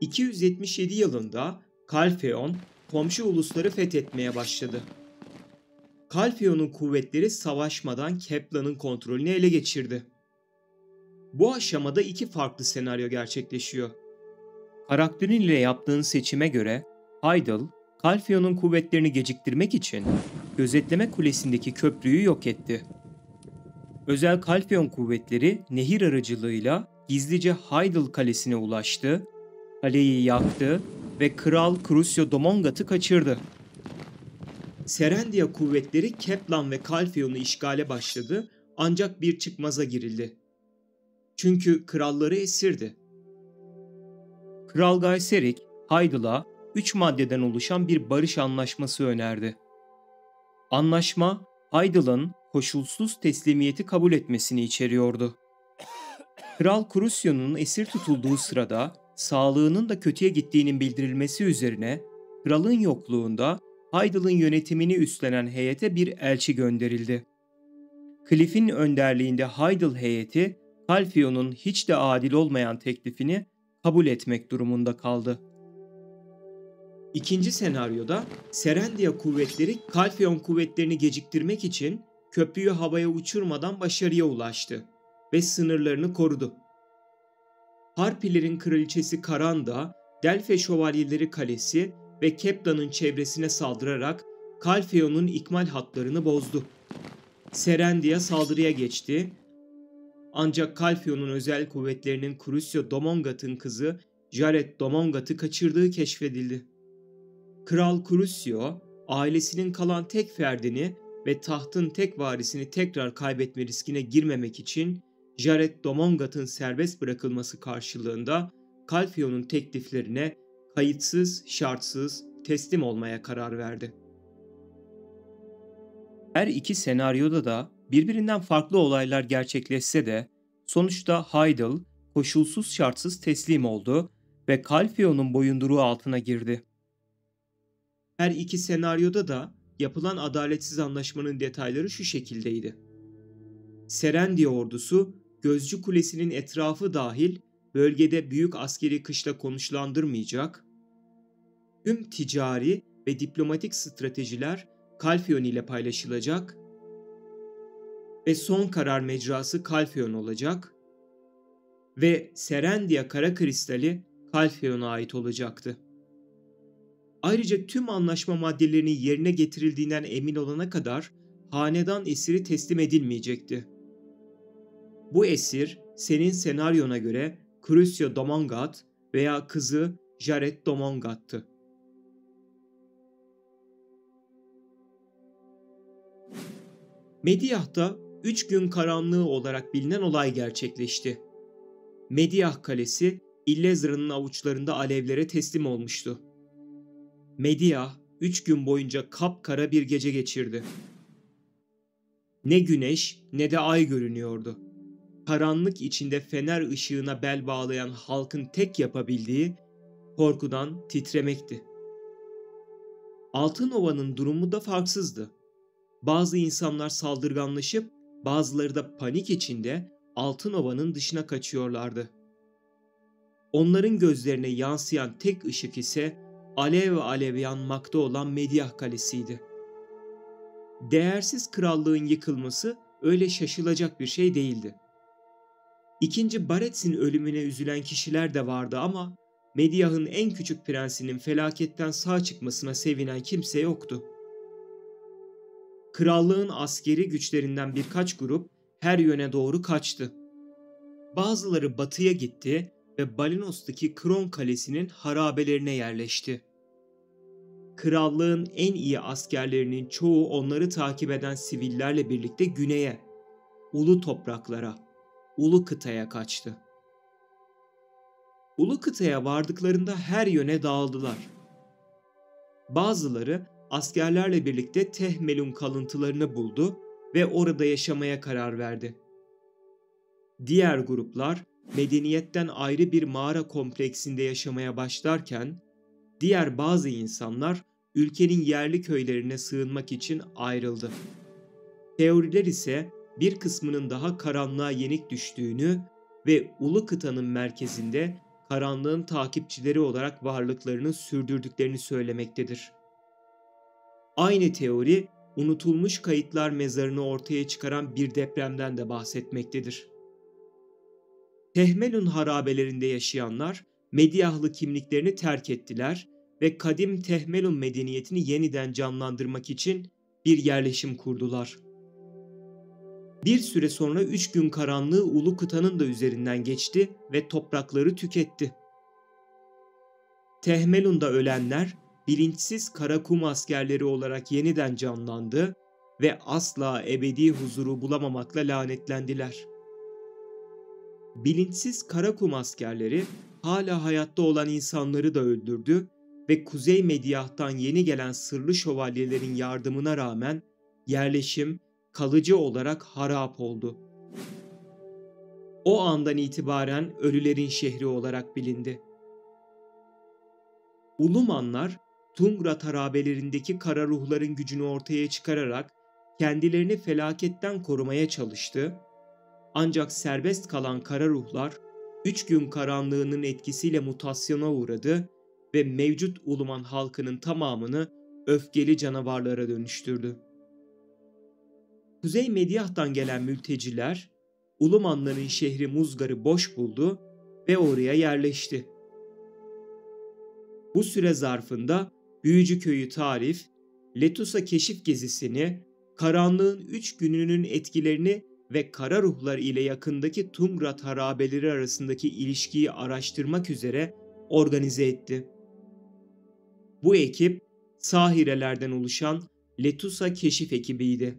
277 yılında Kalfeon, komşu ulusları fethetmeye başladı. Kalfeon'un kuvvetleri savaşmadan Keplan'ın kontrolünü ele geçirdi. Bu aşamada iki farklı senaryo gerçekleşiyor. Karakterin ile yaptığın seçime göre Haydıl, Kalfeon'un kuvvetlerini geciktirmek için gözetleme kulesindeki köprüyü yok etti. Özel Kalfeon kuvvetleri nehir aracılığıyla gizlice Haydıl kalesine ulaştı, kaleyi yaktı ve Kral Crucio Domongat'ı kaçırdı. Serendia kuvvetleri Keplan ve Kalfeon'u işgale başladı ancak bir çıkmaza girildi. Çünkü kralları esirdi. Kral Gayserik, Haydıl'a 3 maddeden oluşan bir barış anlaşması önerdi. Anlaşma, Haydıl'ın koşulsuz teslimiyeti kabul etmesini içeriyordu. Kral Crucio'nun esir tutulduğu sırada sağlığının da kötüye gittiğinin bildirilmesi üzerine kralın yokluğunda Haydıl'ın yönetimini üstlenen heyete bir elçi gönderildi. Cliff'in önderliğinde Haydıl heyeti Kalfeon'un hiç de adil olmayan teklifini kabul etmek durumunda kaldı. İkinci senaryoda Serendia kuvvetleri Kalfeon kuvvetlerini geciktirmek için köprüyü havaya uçurmadan başarıya ulaştı ve sınırlarını korudu. Harpilerin kraliçesi Karanda, Delphe Şövalyeleri Kalesi ve Keplan'ın çevresine saldırarak Kalfeon'un ikmal hatlarını bozdu. Serendia saldırıya geçti. Ancak Kalfeon'un özel kuvvetlerinin Crucio Domongat'ın kızı Jared Domongat'ı kaçırdığı keşfedildi. Kral Crucio, ailesinin kalan tek ferdini ve tahtın tek varisini tekrar kaybetme riskine girmemek için Jared Domongat'ın serbest bırakılması karşılığında Kalfeon'un tekliflerine kayıtsız, şartsız teslim olmaya karar verdi. Her iki senaryoda da birbirinden farklı olaylar gerçekleşse de sonuçta Heidel koşulsuz şartsız teslim oldu ve Calpheon'un boyunduruğu altına girdi. Her iki senaryoda da yapılan adaletsiz anlaşmanın detayları şu şekildeydi. Serendia ordusu Gözcü Kulesi'nin etrafı dahil bölgede büyük askeri kışla konuşlandırmayacak, tüm ticari ve diplomatik stratejiler Calpheon ile paylaşılacak ve son karar mecrası Calpheon olacak ve Serendia kara kristali Calpheon'a ait olacaktı. Ayrıca tüm anlaşma maddelerinin yerine getirildiğinden emin olana kadar hanedan esiri teslim edilmeyecekti. Bu esir senin senaryona göre Crucio Domongat veya kızı Jared Domongat'tı. Mediah'ta 3 gün karanlığı olarak bilinen olay gerçekleşti. Mediah Kalesi Illezra'nın avuçlarında alevlere teslim olmuştu. Mediah 3 gün boyunca kapkara bir gece geçirdi. Ne güneş ne de ay görünüyordu. Karanlık içinde fener ışığına bel bağlayan halkın tek yapabildiği korkudan titremekti. Altınova'nın durumu da farksızdı. Bazı insanlar saldırganlaşıp bazıları da panik içinde Altınova'nın dışına kaçıyorlardı. Onların gözlerine yansıyan tek ışık ise alev alev yanmakta olan Mediah Kalesi'ydi. Değersiz krallığın yıkılması öyle şaşılacak bir şey değildi. İkinci Barets'in ölümüne üzülen kişiler de vardı ama Mediah'ın en küçük prensinin felaketten sağ çıkmasına sevinen kimse yoktu. Krallığın askeri güçlerinden birkaç grup her yöne doğru kaçtı. Bazıları batıya gitti ve Balinos'taki Kron Kalesi'nin harabelerine yerleşti. Krallığın en iyi askerlerinin çoğu onları takip eden sivillerle birlikte güneye, ulu topraklara, ulu kıtaya kaçtı. Ulu kıtaya vardıklarında her yöne dağıldılar. Bazıları askerlerle birlikte Tehmelun kalıntılarını buldu ve orada yaşamaya karar verdi. Diğer gruplar medeniyetten ayrı bir mağara kompleksinde yaşamaya başlarken, diğer bazı insanlar ülkenin yerli köylerine sığınmak için ayrıldı. Teoriler ise bir kısmının daha karanlığa yenik düştüğünü ve ulu kıtanın merkezinde karanlığın takipçileri olarak varlıklarını sürdürdüklerini söylemektedir. Aynı teori, unutulmuş kayıtlar mezarını ortaya çıkaran bir depremden de bahsetmektedir. Tehmelun harabelerinde yaşayanlar Mediahlı kimliklerini terk ettiler ve kadim Tehmelun medeniyetini yeniden canlandırmak için bir yerleşim kurdular. Bir süre sonra 3 gün karanlığı ulu kıtanın da üzerinden geçti ve toprakları tüketti. Tehmelun'da ölenler bilinçsiz Karakum askerleri olarak yeniden canlandı ve asla ebedi huzuru bulamamakla lanetlendiler. Bilinçsiz Karakum askerleri hala hayatta olan insanları da öldürdü ve Kuzey Mediah'tan yeni gelen sırlı şövalyelerin yardımına rağmen yerleşim kalıcı olarak harap oldu. O andan itibaren ölülerin şehri olarak bilindi. Ulumanlar, Tungrat harabelerindeki kara ruhların gücünü ortaya çıkararak kendilerini felaketten korumaya çalıştı. Ancak serbest kalan kara ruhlar 3 gün karanlığının etkisiyle mutasyona uğradı ve mevcut Uluman halkının tamamını öfkeli canavarlara dönüştürdü. Kuzey Mediah'tan gelen mülteciler Ulumanların şehri Muzgar'ı boş buldu ve oraya yerleşti. Bu süre zarfında Büyücü Köyü Tarif, Letusa keşif gezisini, karanlığın 3 gününün etkilerini ve kara ruhlar ile yakındaki Tungrat harabeleri arasındaki ilişkiyi araştırmak üzere organize etti. Bu ekip sahirelerden oluşan Letusa keşif ekibiydi.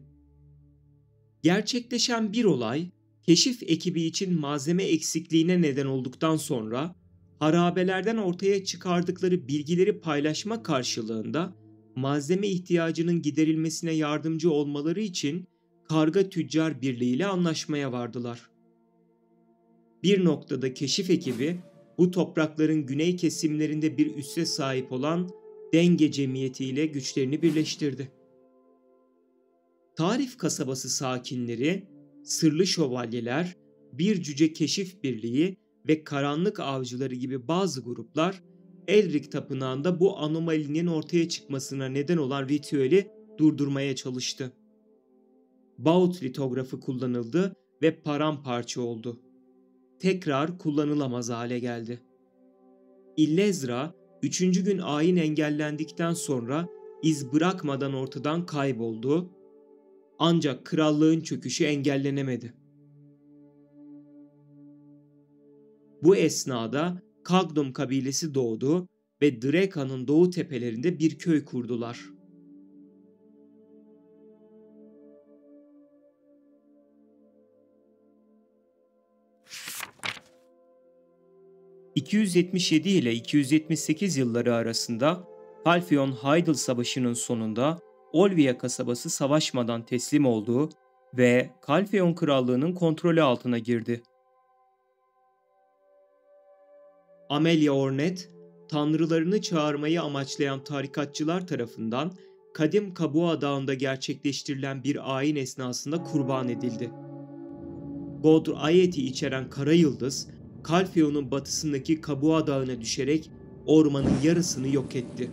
Gerçekleşen bir olay, keşif ekibi için malzeme eksikliğine neden olduktan sonra Harabelerden ortaya çıkardıkları bilgileri paylaşma karşılığında malzeme ihtiyacının giderilmesine yardımcı olmaları için Karga Tüccar Birliği ile anlaşmaya vardılar. Bir noktada keşif ekibi bu toprakların güney kesimlerinde bir üsse sahip olan Denge Cemiyeti ile güçlerini birleştirdi. Tarif kasabası sakinleri, Sırlı Şövalyeler, Bir Cüce Keşif Birliği ve Karanlık Avcıları gibi bazı gruplar Elric Tapınağı'nda bu anomalinin ortaya çıkmasına neden olan ritüeli durdurmaya çalıştı. Baut litografı kullanıldı ve paramparça oldu. Tekrar kullanılamaz hale geldi. Illezra, 3. gün ayin engellendikten sonra iz bırakmadan ortadan kayboldu, ancak krallığın çöküşü engellenemedi. Bu esnada Kagdom kabilesi doğdu ve Dreka'nın doğu tepelerinde bir köy kurdular. ...277 ile 278 yılları arasında Calphion-Hydael Savaşı'nın sonunda Olvia kasabası savaşmadan teslim oldu ve Calphion Krallığı'nın kontrolü altına girdi. Amelia Ornet, tanrılarını çağırmayı amaçlayan tarikatçılar tarafından Kadim Kabua Dağı'nda gerçekleştirilen bir ayin esnasında kurban edildi. Godr Ayet'i içeren Kara Yıldız, Calphion'un batısındaki Kabua Dağı'na düşerek ormanın yarısını yok etti.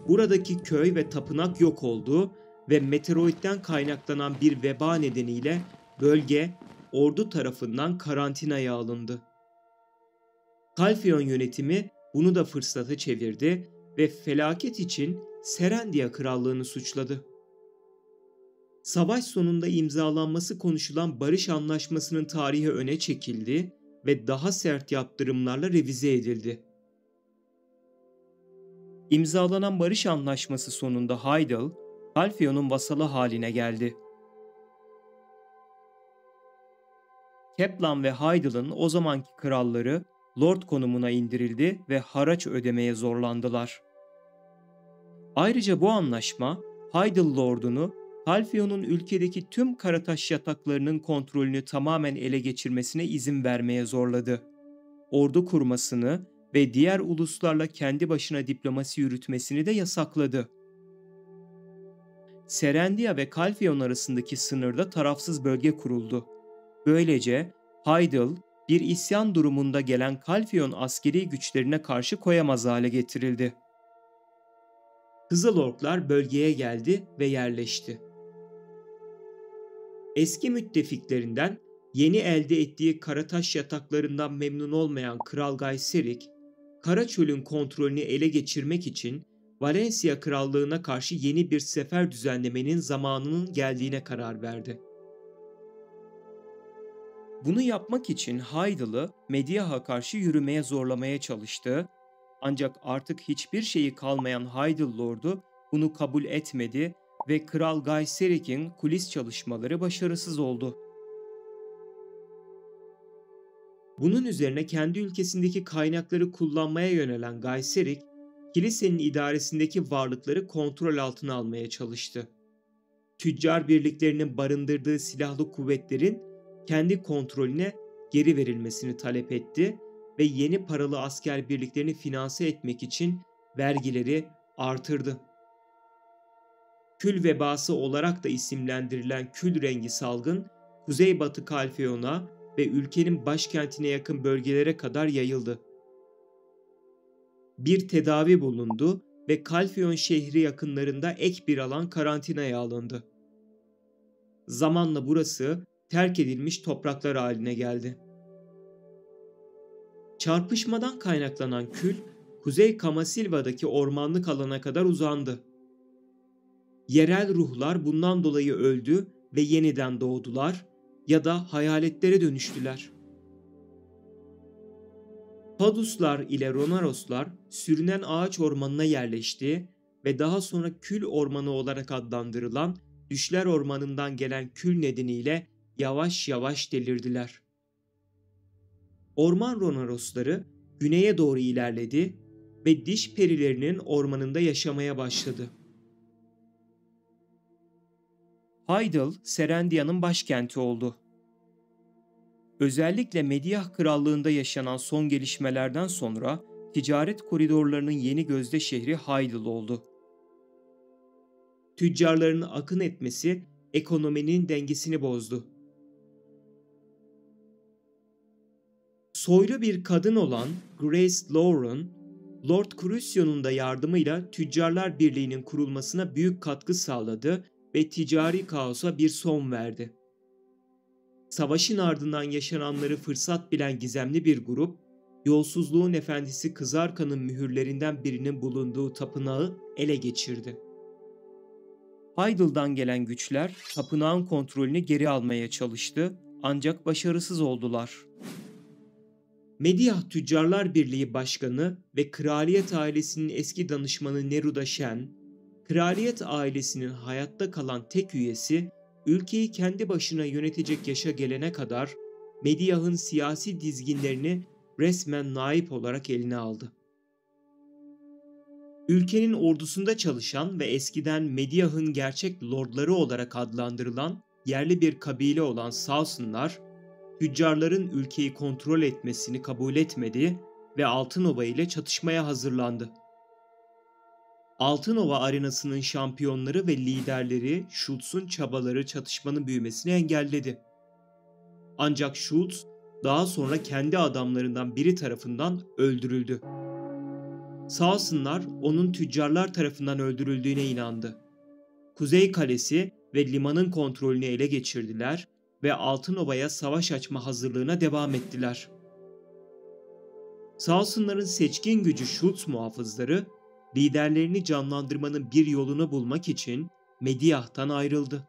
Buradaki köy ve tapınak yok oldu ve meteoroitten kaynaklanan bir veba nedeniyle bölge ordu tarafından karantinaya alındı. Calphion yönetimi bunu da fırsata çevirdi ve felaket için Serendia Krallığı'nı suçladı. Savaş sonunda imzalanması konuşulan barış anlaşmasının tarihi öne çekildi ve daha sert yaptırımlarla revize edildi. İmzalanan barış anlaşması sonunda Hydael, Calphion'un vasalı haline geldi. Keplan ve Hydael'ın o zamanki kralları Lord konumuna indirildi ve haraç ödemeye zorlandılar. Ayrıca bu anlaşma Hydael Lord'unu Calphion'un ülkedeki tüm karataş yataklarının kontrolünü tamamen ele geçirmesine izin vermeye zorladı. Ordu kurmasını ve diğer uluslarla kendi başına diplomasi yürütmesini de yasakladı. Serendia ve Calphion arasındaki sınırda tarafsız bölge kuruldu. Böylece Hydael, bir isyan durumunda gelen Calphion askeri güçlerine karşı koyamaz hale getirildi. Kızıl Orklar bölgeye geldi ve yerleşti. Eski müttefiklerinden yeni elde ettiği karataş yataklarından memnun olmayan Kral Gayserik, Karaçöl'ün kontrolünü ele geçirmek için Valencia Krallığı'na karşı yeni bir sefer düzenlemenin zamanının geldiğine karar verdi. Bunu yapmak için Hydael'ı Mediah'a karşı yürümeye zorlamaya çalıştı, ancak artık hiçbir şeyi kalmayan Hydael Lord'u bunu kabul etmedi ve Kral Gayserik'in kulis çalışmaları başarısız oldu. Bunun üzerine kendi ülkesindeki kaynakları kullanmaya yönelen Gayserik, kilisenin idaresindeki varlıkları kontrol altına almaya çalıştı. Tüccar birliklerinin barındırdığı silahlı kuvvetlerin kendi kontrolüne geri verilmesini talep etti ve yeni paralı asker birliklerini finanse etmek için vergileri artırdı. Kül vebası olarak da isimlendirilen kül rengi salgın, Kuzeybatı Calphion'a ve ülkenin başkentine yakın bölgelere kadar yayıldı. Bir tedavi bulundu ve Calphion şehri yakınlarında ek bir alan karantinaya alındı. Zamanla burası terk edilmiş topraklar haline geldi. Çarpışmadan kaynaklanan kül, Kuzey Kamasilva'daki ormanlık alana kadar uzandı. Yerel ruhlar bundan dolayı öldü ve yeniden doğdular ya da hayaletlere dönüştüler. Paduslar ile Ronaroslar sürünen ağaç ormanına yerleşti ve daha sonra Kül Ormanı olarak adlandırılan Düşler Ormanı'ndan gelen kül nedeniyle yavaş yavaş delirdiler. Orman Rhonorosları güneye doğru ilerledi ve diş perilerinin ormanında yaşamaya başladı. Hydael, Serendia'nın başkenti oldu. Özellikle Mediah Krallığı'nda yaşanan son gelişmelerden sonra ticaret koridorlarının yeni gözde şehri Hydael oldu. Tüccarların akın etmesi ekonominin dengesini bozdu. Soylu bir kadın olan Grace Lauren, Lord Crucion'un da yardımıyla Tüccarlar Birliği'nin kurulmasına büyük katkı sağladı ve ticari kaosa bir son verdi. Savaşın ardından yaşananları fırsat bilen gizemli bir grup, yolsuzluğun efendisi Kızarkan'ın mühürlerinden birinin bulunduğu tapınağı ele geçirdi. Hydael'dan gelen güçler tapınağın kontrolünü geri almaya çalıştı ancak başarısız oldular. Mediah Tüccarlar Birliği Başkanı ve kraliyet ailesinin eski danışmanı Neruda Shen, kraliyet ailesinin hayatta kalan tek üyesi, ülkeyi kendi başına yönetecek yaşa gelene kadar Mediah'ın siyasi dizginlerini resmen naip olarak eline aldı. Ülkenin ordusunda çalışan ve eskiden Mediah'ın gerçek lordları olarak adlandırılan yerli bir kabile olan Sausonlar, tüccarların ülkeyi kontrol etmesini kabul etmedi ve Altınova ile çatışmaya hazırlandı. Altınova arenasının şampiyonları ve liderleri Schultz'un çabaları çatışmanın büyümesini engelledi. Ancak Schultz daha sonra kendi adamlarından biri tarafından öldürüldü. Sausonlar onun tüccarlar tarafından öldürüldüğüne inandı. Kuzey Kalesi ve limanın kontrolünü ele geçirdiler ve Altınova'ya savaş açma hazırlığına devam ettiler. Sausonların seçkin gücü Schultz muhafızları, liderlerini canlandırmanın bir yolunu bulmak için Mediah'tan ayrıldı.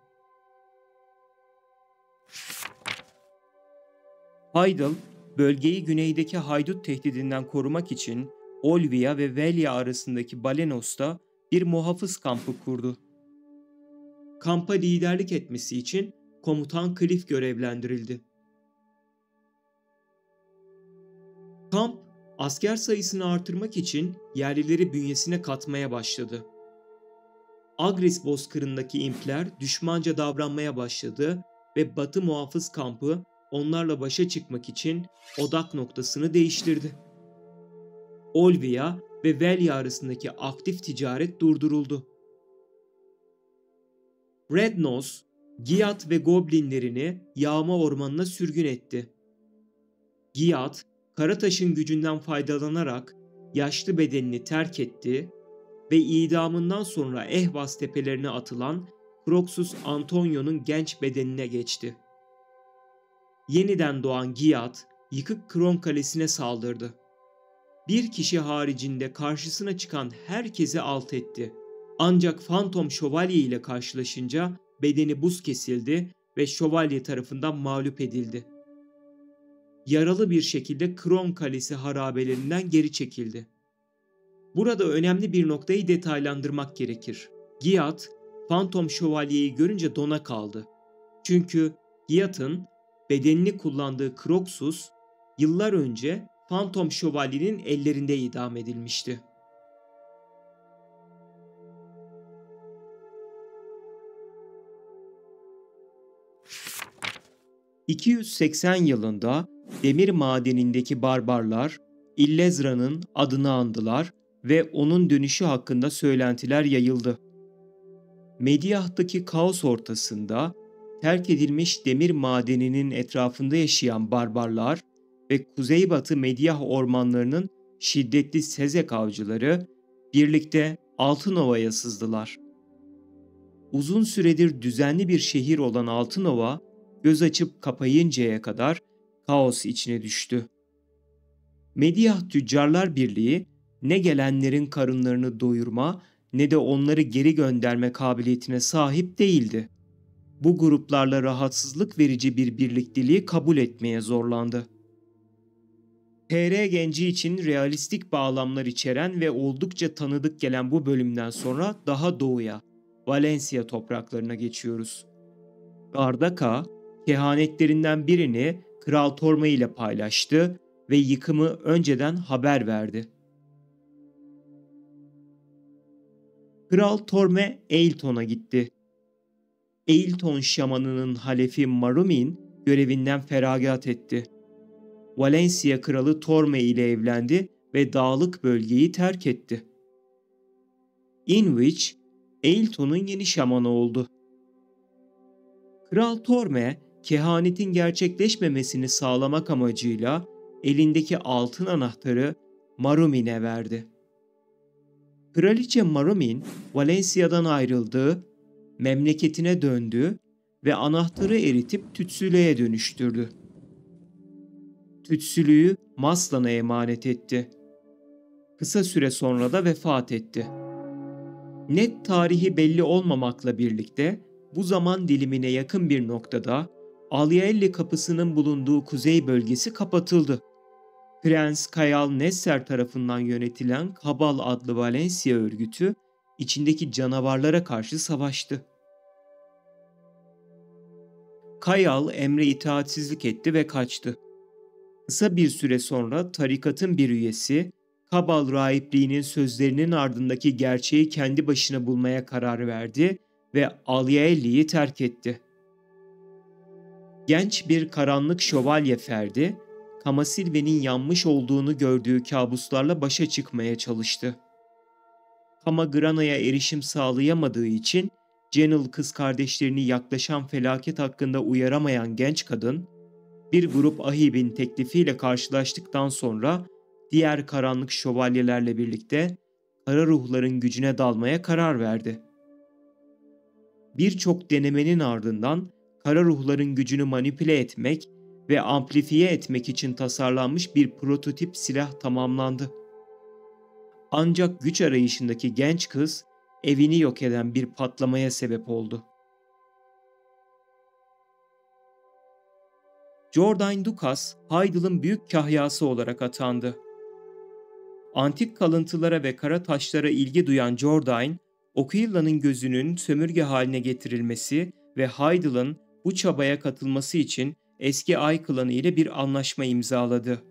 Hydael, bölgeyi güneydeki haydut tehdidinden korumak için Olvia ve Velia arasındaki Balenos'ta bir muhafız kampı kurdu. Kampa liderlik etmesi için komutan Cliff görevlendirildi. Kamp, asker sayısını artırmak için yerlileri bünyesine katmaya başladı. Agris bozkırındaki impler düşmanca davranmaya başladı ve Batı muhafız kampı onlarla başa çıkmak için odak noktasını değiştirdi. Olvia ve Velia arasındaki aktif ticaret durduruldu. Red Nose, Giat ve Goblinlerini yağma ormanına sürgün etti. Giat, Karataş'ın gücünden faydalanarak yaşlı bedenini terk etti ve idamından sonra Ehvaz tepelerine atılan Kroxus Antonio'nun genç bedenine geçti. Yeniden doğan Giat, yıkık Kron Kalesi'ne saldırdı. Bir kişi haricinde karşısına çıkan herkesi alt etti. Ancak Phantom Şövalye ile karşılaşınca bedeni buz kesildi ve şövalye tarafından mağlup edildi. Yaralı bir şekilde Kron Kalesi harabelerinden geri çekildi. Burada önemli bir noktayı detaylandırmak gerekir. Giat, Phantom Şövalye'yi görünce dona kaldı. Çünkü Giat'ın bedenini kullandığı Kroxus, yıllar önce Phantom Şövalye'nin ellerinde idam edilmişti. ...280 yılında demir madenindeki barbarlar Illezra'nın adını andılar ve onun dönüşü hakkında söylentiler yayıldı. Mediah'taki kaos ortasında terk edilmiş demir madeninin etrafında yaşayan barbarlar ve kuzeybatı Mediah ormanlarının şiddetli Sezek avcıları birlikte Altınova'ya sızdılar. Uzun süredir düzenli bir şehir olan Altınova, göz açıp kapayıncaya kadar kaos içine düştü. Mediah Tüccarlar Birliği ne gelenlerin karınlarını doyurma ne de onları geri gönderme kabiliyetine sahip değildi. Bu gruplarla rahatsızlık verici bir birlikteliği kabul etmeye zorlandı. TR genci için realistik bağlamlar içeren ve oldukça tanıdık gelen bu bölümden sonra daha doğuya, Valencia topraklarına geçiyoruz. Gardaka, kehanetlerinden birini Kral Torma ile paylaştı ve yıkımı önceden haber verdi. Kral Torme Eilton'a gitti. Eilton şamanının halefi Marumin görevinden feragat etti. Valencia kralı Torme ile evlendi ve dağlık bölgeyi terk etti. Inwich, Eilton'un yeni şamanı oldu. Kral Torme, kehanetin gerçekleşmemesini sağlamak amacıyla elindeki altın anahtarı Marumin'e verdi. Kraliçe Marumin, Valencia'dan ayrıldı, memleketine döndü ve anahtarı eritip tütsülüğe dönüştürdü. Tütsülüğü Maslan'a emanet etti. Kısa süre sonra da vefat etti. Net tarihi belli olmamakla birlikte bu zaman dilimine yakın bir noktada Alyaelli kapısının bulunduğu kuzey bölgesi kapatıldı. Prens Kayal Nesser tarafından yönetilen Kabal adlı Valencia örgütü içindeki canavarlara karşı savaştı. Kayal emre itaatsizlik etti ve kaçtı. Kısa bir süre sonra tarikatın bir üyesi, Kabal rahipliğinin sözlerinin ardındaki gerçeği kendi başına bulmaya karar verdi ve Alyaelli'yi terk etti. Genç bir karanlık şövalye ferdi, Kamasilve'nin yanmış olduğunu gördüğü kabuslarla başa çıkmaya çalıştı. Kamagrana'ya erişim sağlayamadığı için Cenel kız kardeşlerini yaklaşan felaket hakkında uyaramayan genç kadın, bir grup ahibin teklifiyle karşılaştıktan sonra diğer karanlık şövalyelerle birlikte kara ruhların gücüne dalmaya karar verdi. Birçok denemenin ardından kara ruhların gücünü manipüle etmek ve amplifiye etmek için tasarlanmış bir prototip silah tamamlandı. Ancak güç arayışındaki genç kız evini yok eden bir patlamaya sebep oldu. Jourdain Dukas, Hydel'ın büyük kahyası olarak atandı. Antik kalıntılara ve kara taşlara ilgi duyan Jourdain, Oquilla'nın gözünün sömürge haline getirilmesi ve Hydel'ın bu çabaya katılması için eski Ay klanı ile bir anlaşma imzaladı.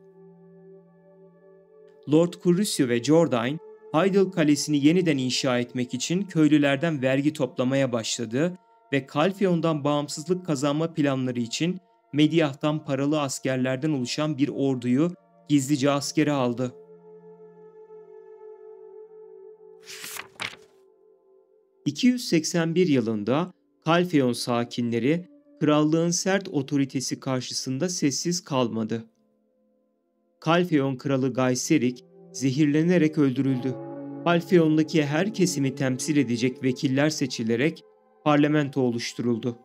Lord Crucio ve Jourdain, Hyde Kalesi'ni yeniden inşa etmek için köylülerden vergi toplamaya başladı ve Calpheon'dan bağımsızlık kazanma planları için Mediah'tan paralı askerlerden oluşan bir orduyu gizlice askere aldı. ...281 yılında Calpheon sakinleri krallığın sert otoritesi karşısında sessiz kalmadı. Calpheon kralı Gaiserik zehirlenerek öldürüldü. Calpheon'daki her kesimi temsil edecek vekiller seçilerek parlamento oluşturuldu.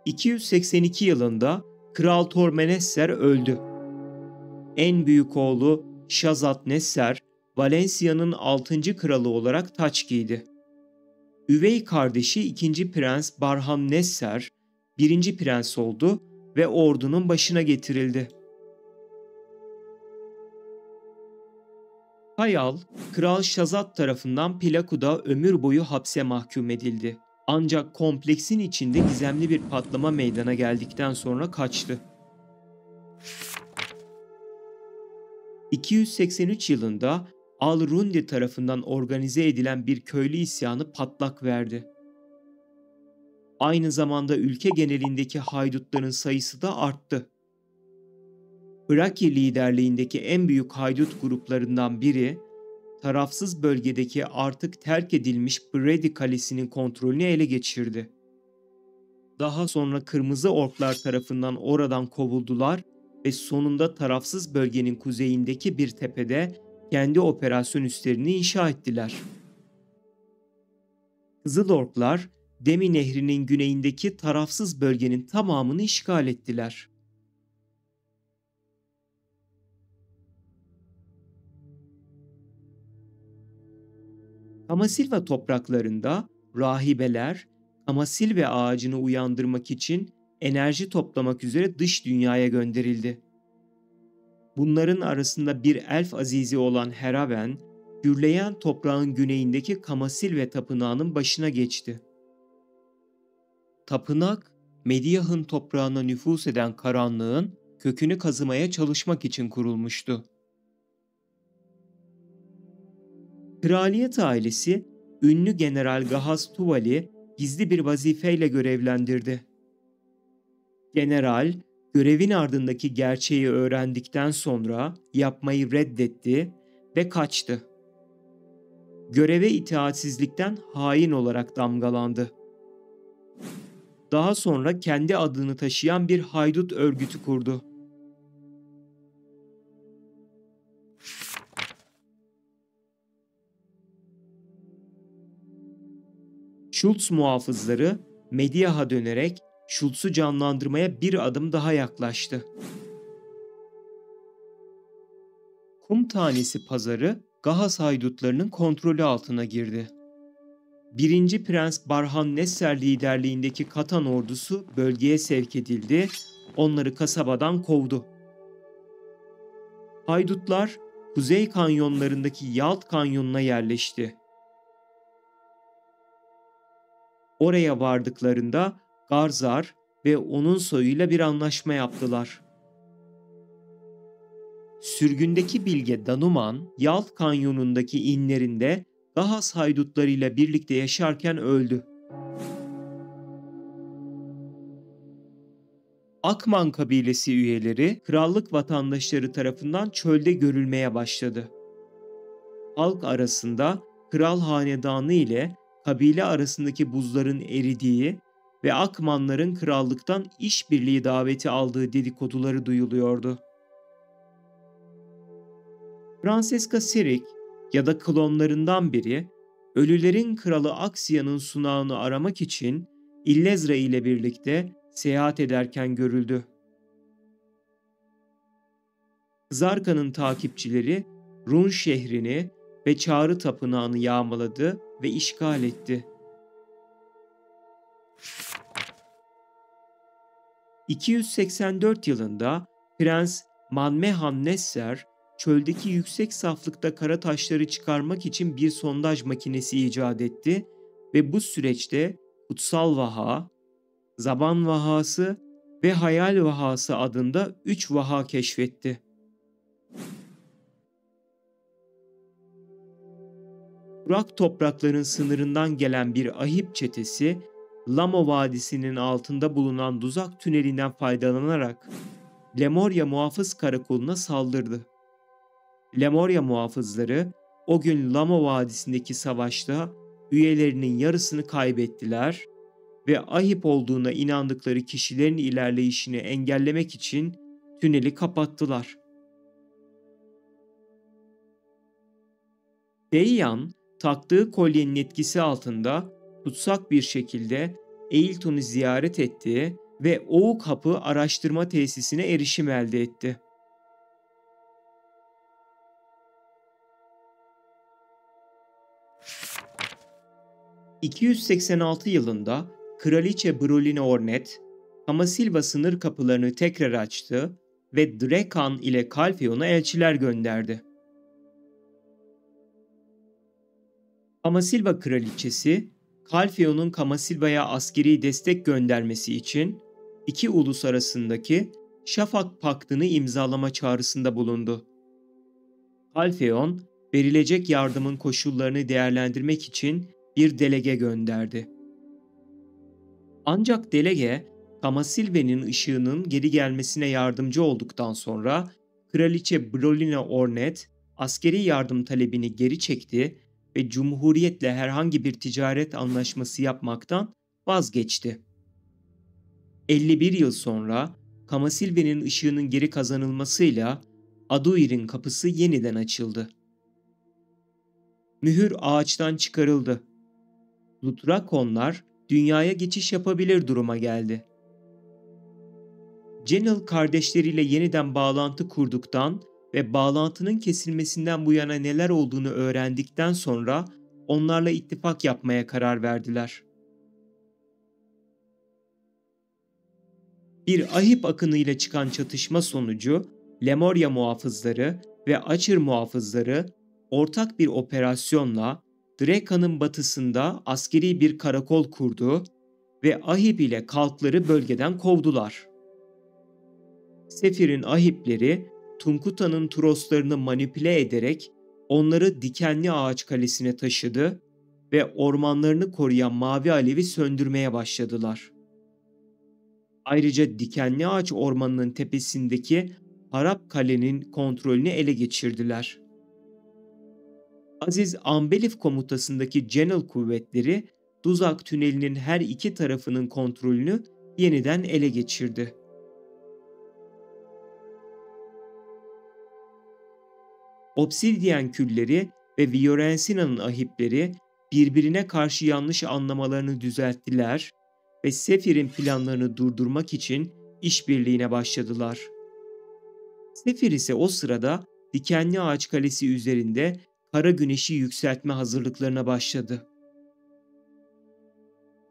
...282 yılında Kral Tormenesser öldü. En büyük oğlu Shazad Nesser, Valencia'nın 6. kralı olarak taç giydi. Üvey kardeşi 2. Prens Barhan Nesser, 1. prens oldu ve ordunun başına getirildi. Hayal, Kral Shazad tarafından Plaku'da ömür boyu hapse mahkum edildi. Ancak kompleksin içinde gizemli bir patlama meydana geldikten sonra kaçtı. 283 yılında Al-Rundi tarafından organize edilen bir köylü isyanı patlak verdi. Aynı zamanda ülke genelindeki haydutların sayısı da arttı. Braki liderliğindeki en büyük haydut gruplarından biri, tarafsız bölgedeki artık terk edilmiş Bredy Kalesi'nin kontrolünü ele geçirdi. Daha sonra Kırmızı Orklar tarafından oradan kovuldular ve sonunda tarafsız bölgenin kuzeyindeki bir tepede kendi operasyon üslerini inşa ettiler. Kızıl Orklar, Demi Nehri'nin güneyindeki tarafsız bölgenin tamamını işgal ettiler. Kamasilva topraklarında rahibeler, Kamasilve ağacını uyandırmak için enerji toplamak üzere dış dünyaya gönderildi. Bunların arasında bir elf azizi olan Heraven, gürleyen toprağın güneyindeki Kamasilve tapınağının başına geçti. Tapınak, Mediah'ın toprağına nüfuz eden karanlığın kökünü kazımaya çalışmak için kurulmuştu. Kraliyet ailesi, ünlü General Gahaz Tuval'i gizli bir vazifeyle görevlendirdi. General, görevin ardındaki gerçeği öğrendikten sonra yapmayı reddetti ve kaçtı. Göreve itaatsizlikten hain olarak damgalandı. Daha sonra kendi adını taşıyan bir haydut örgütü kurdu. Schultz muhafızları Mediah'a dönerek Schultz'u canlandırmaya bir adım daha yaklaştı. Kum tanesi pazarı Gahaz haydutlarının kontrolü altına girdi. 1. Prens Barhan Nesser liderliğindeki Katan ordusu bölgeye sevk edildi, onları kasabadan kovdu. Haydutlar kuzey kanyonlarındaki Yalt Kanyonu'na yerleşti. Oraya vardıklarında Garzar ve onun soyuyla bir anlaşma yaptılar. Sürgündeki bilge Danuman, Yalt Kanyonu'ndaki inlerinde Gahaz haydutlarıyla birlikte yaşarken öldü. Akman kabilesi üyeleri krallık vatandaşları tarafından çölde görülmeye başladı. Halk arasında kral hanedanı ile kabile arasındaki buzların eridiği ve Akmanların krallıktan işbirliği daveti aldığı dedikoduları duyuluyordu. Francesca Sirik ya da klonlarından biri, ölülerin kralı Aksia'nın sunağını aramak için Illezra ile birlikte seyahat ederken görüldü. Zarka'nın takipçileri Run şehrini ve Çağrı Tapınağı'nı yağmaladı ve işgal etti. 284 yılında Prens Manmehan Nesser, çöldeki yüksek saflıkta kara taşları çıkarmak için bir sondaj makinesi icat etti ve bu süreçte Kutsal Vaha, Zaman Vahası ve Hayal Vahası adında 3 vaha keşfetti. Kurak toprakların sınırından gelen bir ahip çetesi, Lamo Vadisi'nin altında bulunan Duzak Tüneli'nden faydalanarak Lemoria Muhafız Karakolu'na saldırdı. Lemoria muhafızları o gün Lamo Vadisi'ndeki savaşta üyelerinin yarısını kaybettiler ve ahip olduğuna inandıkları kişilerin ilerleyişini engellemek için tüneli kapattılar. Deyyan, taktığı kolyenin etkisi altında tutsak bir şekilde Eilton'u ziyaret etti ve Oğuk Hapı Araştırma Tesisine erişim elde etti. ...286 yılında Kraliçe Brolina Ornet, Kamasilva sınır kapılarını tekrar açtı ve Drekan ile Kalfeon'a elçiler gönderdi. Kamasilva kraliçesi, Kalfeon'un Kamasilva'ya askeri destek göndermesi için iki ulus arasındaki Şafak Paktı'nı imzalama çağrısında bulundu. Kalfeon, verilecek yardımın koşullarını değerlendirmek için bir delege gönderdi. Ancak delege, Kamasilve'nin ışığının geri gelmesine yardımcı olduktan sonra Kraliçe Brolina Ornet askeri yardım talebini geri çekti ve Cumhuriyet'le herhangi bir ticaret anlaşması yapmaktan vazgeçti. 51 yıl sonra Kamasilve'nin ışığının geri kazanılmasıyla Aduir'in kapısı yeniden açıldı. Mühür ağaçtan çıkarıldı. Lutrakonlar dünyaya geçiş yapabilir duruma geldi. Cenel kardeşleriyle yeniden bağlantı kurduktan ve bağlantının kesilmesinden bu yana neler olduğunu öğrendikten sonra onlarla ittifak yapmaya karar verdiler. Bir ahip akınıyla çıkan çatışma sonucu Lemoria muhafızları ve Açır muhafızları ortak bir operasyonla Drekan'ın batısında askeri bir karakol kurdu ve Ahib ile Kalkları bölgeden kovdular. Sefir'in Ahibleri Tunkuta'nın Troslarını manipüle ederek onları Dikenli Ağaç Kalesi'ne taşıdı ve ormanlarını koruyan Mavi Alev'i söndürmeye başladılar. Ayrıca Dikenli Ağaç Ormanı'nın tepesindeki Harap Kale'nin kontrolünü ele geçirdiler. Aziz Ambelif komutasındaki Cenel kuvvetleri Duzak Tüneli'nin her iki tarafının kontrolünü yeniden ele geçirdi. Obsidyen külleri ve Fiorencina'nın ahipleri birbirine karşı yanlış anlamalarını düzelttiler ve Sefir'in planlarını durdurmak için işbirliğine başladılar. Sefir ise o sırada Dikenli Ağaç Kalesi üzerinde kara güneşi yükseltme hazırlıklarına başladı.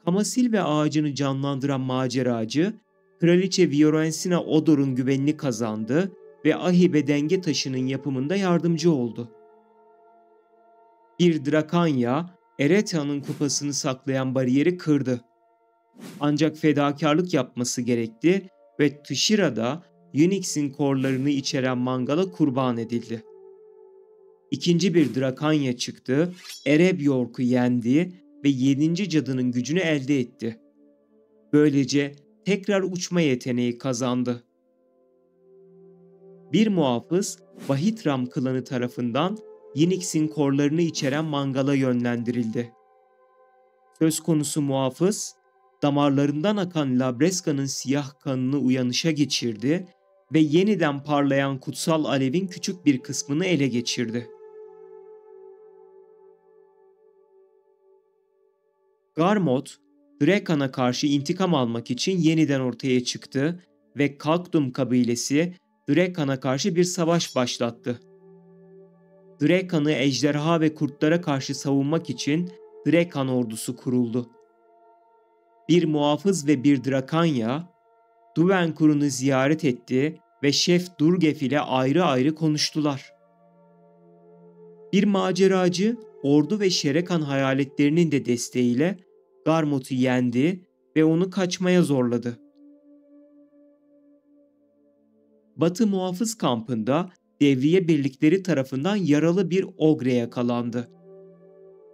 Kamasilve ağacını canlandıran maceracı, Kraliçe Fiorencina Odor'un güvenini kazandı ve Ahib'e denge taşının yapımında yardımcı oldu. Bir Drakanya, Ereta'nın kupasını saklayan bariyeri kırdı. Ancak fedakarlık yapması gerekti ve Tışira'da Unix'in korlarını içeren mangala kurban edildi. İkinci bir Drakanya çıktı, Erebyork'u yendi ve 7. cadının gücünü elde etti. Böylece tekrar uçma yeteneği kazandı. Bir muhafız, Bahitram klanı tarafından Unix'in korlarını içeren mangala yönlendirildi. Söz konusu muhafız, damarlarından akan Labreska'nın siyah kanını uyanışa geçirdi ve yeniden parlayan kutsal alevin küçük bir kısmını ele geçirdi. Garmot, Drekan'a karşı intikam almak için yeniden ortaya çıktı ve Kalkdum kabilesi Drekan'a karşı bir savaş başlattı. Drekan'ı ejderha ve kurtlara karşı savunmak için Drekan ordusu kuruldu. Bir muhafız ve bir Drakanya, Duvenkur'unu ziyaret etti ve Şef Durgef ile ayrı ayrı konuştular. Bir maceracı, ordu ve Şerekan hayaletlerinin de desteğiyle Garmot'u yendi ve onu kaçmaya zorladı. Batı muhafız kampında devriye birlikleri tarafından yaralı bir Ogre yakalandı.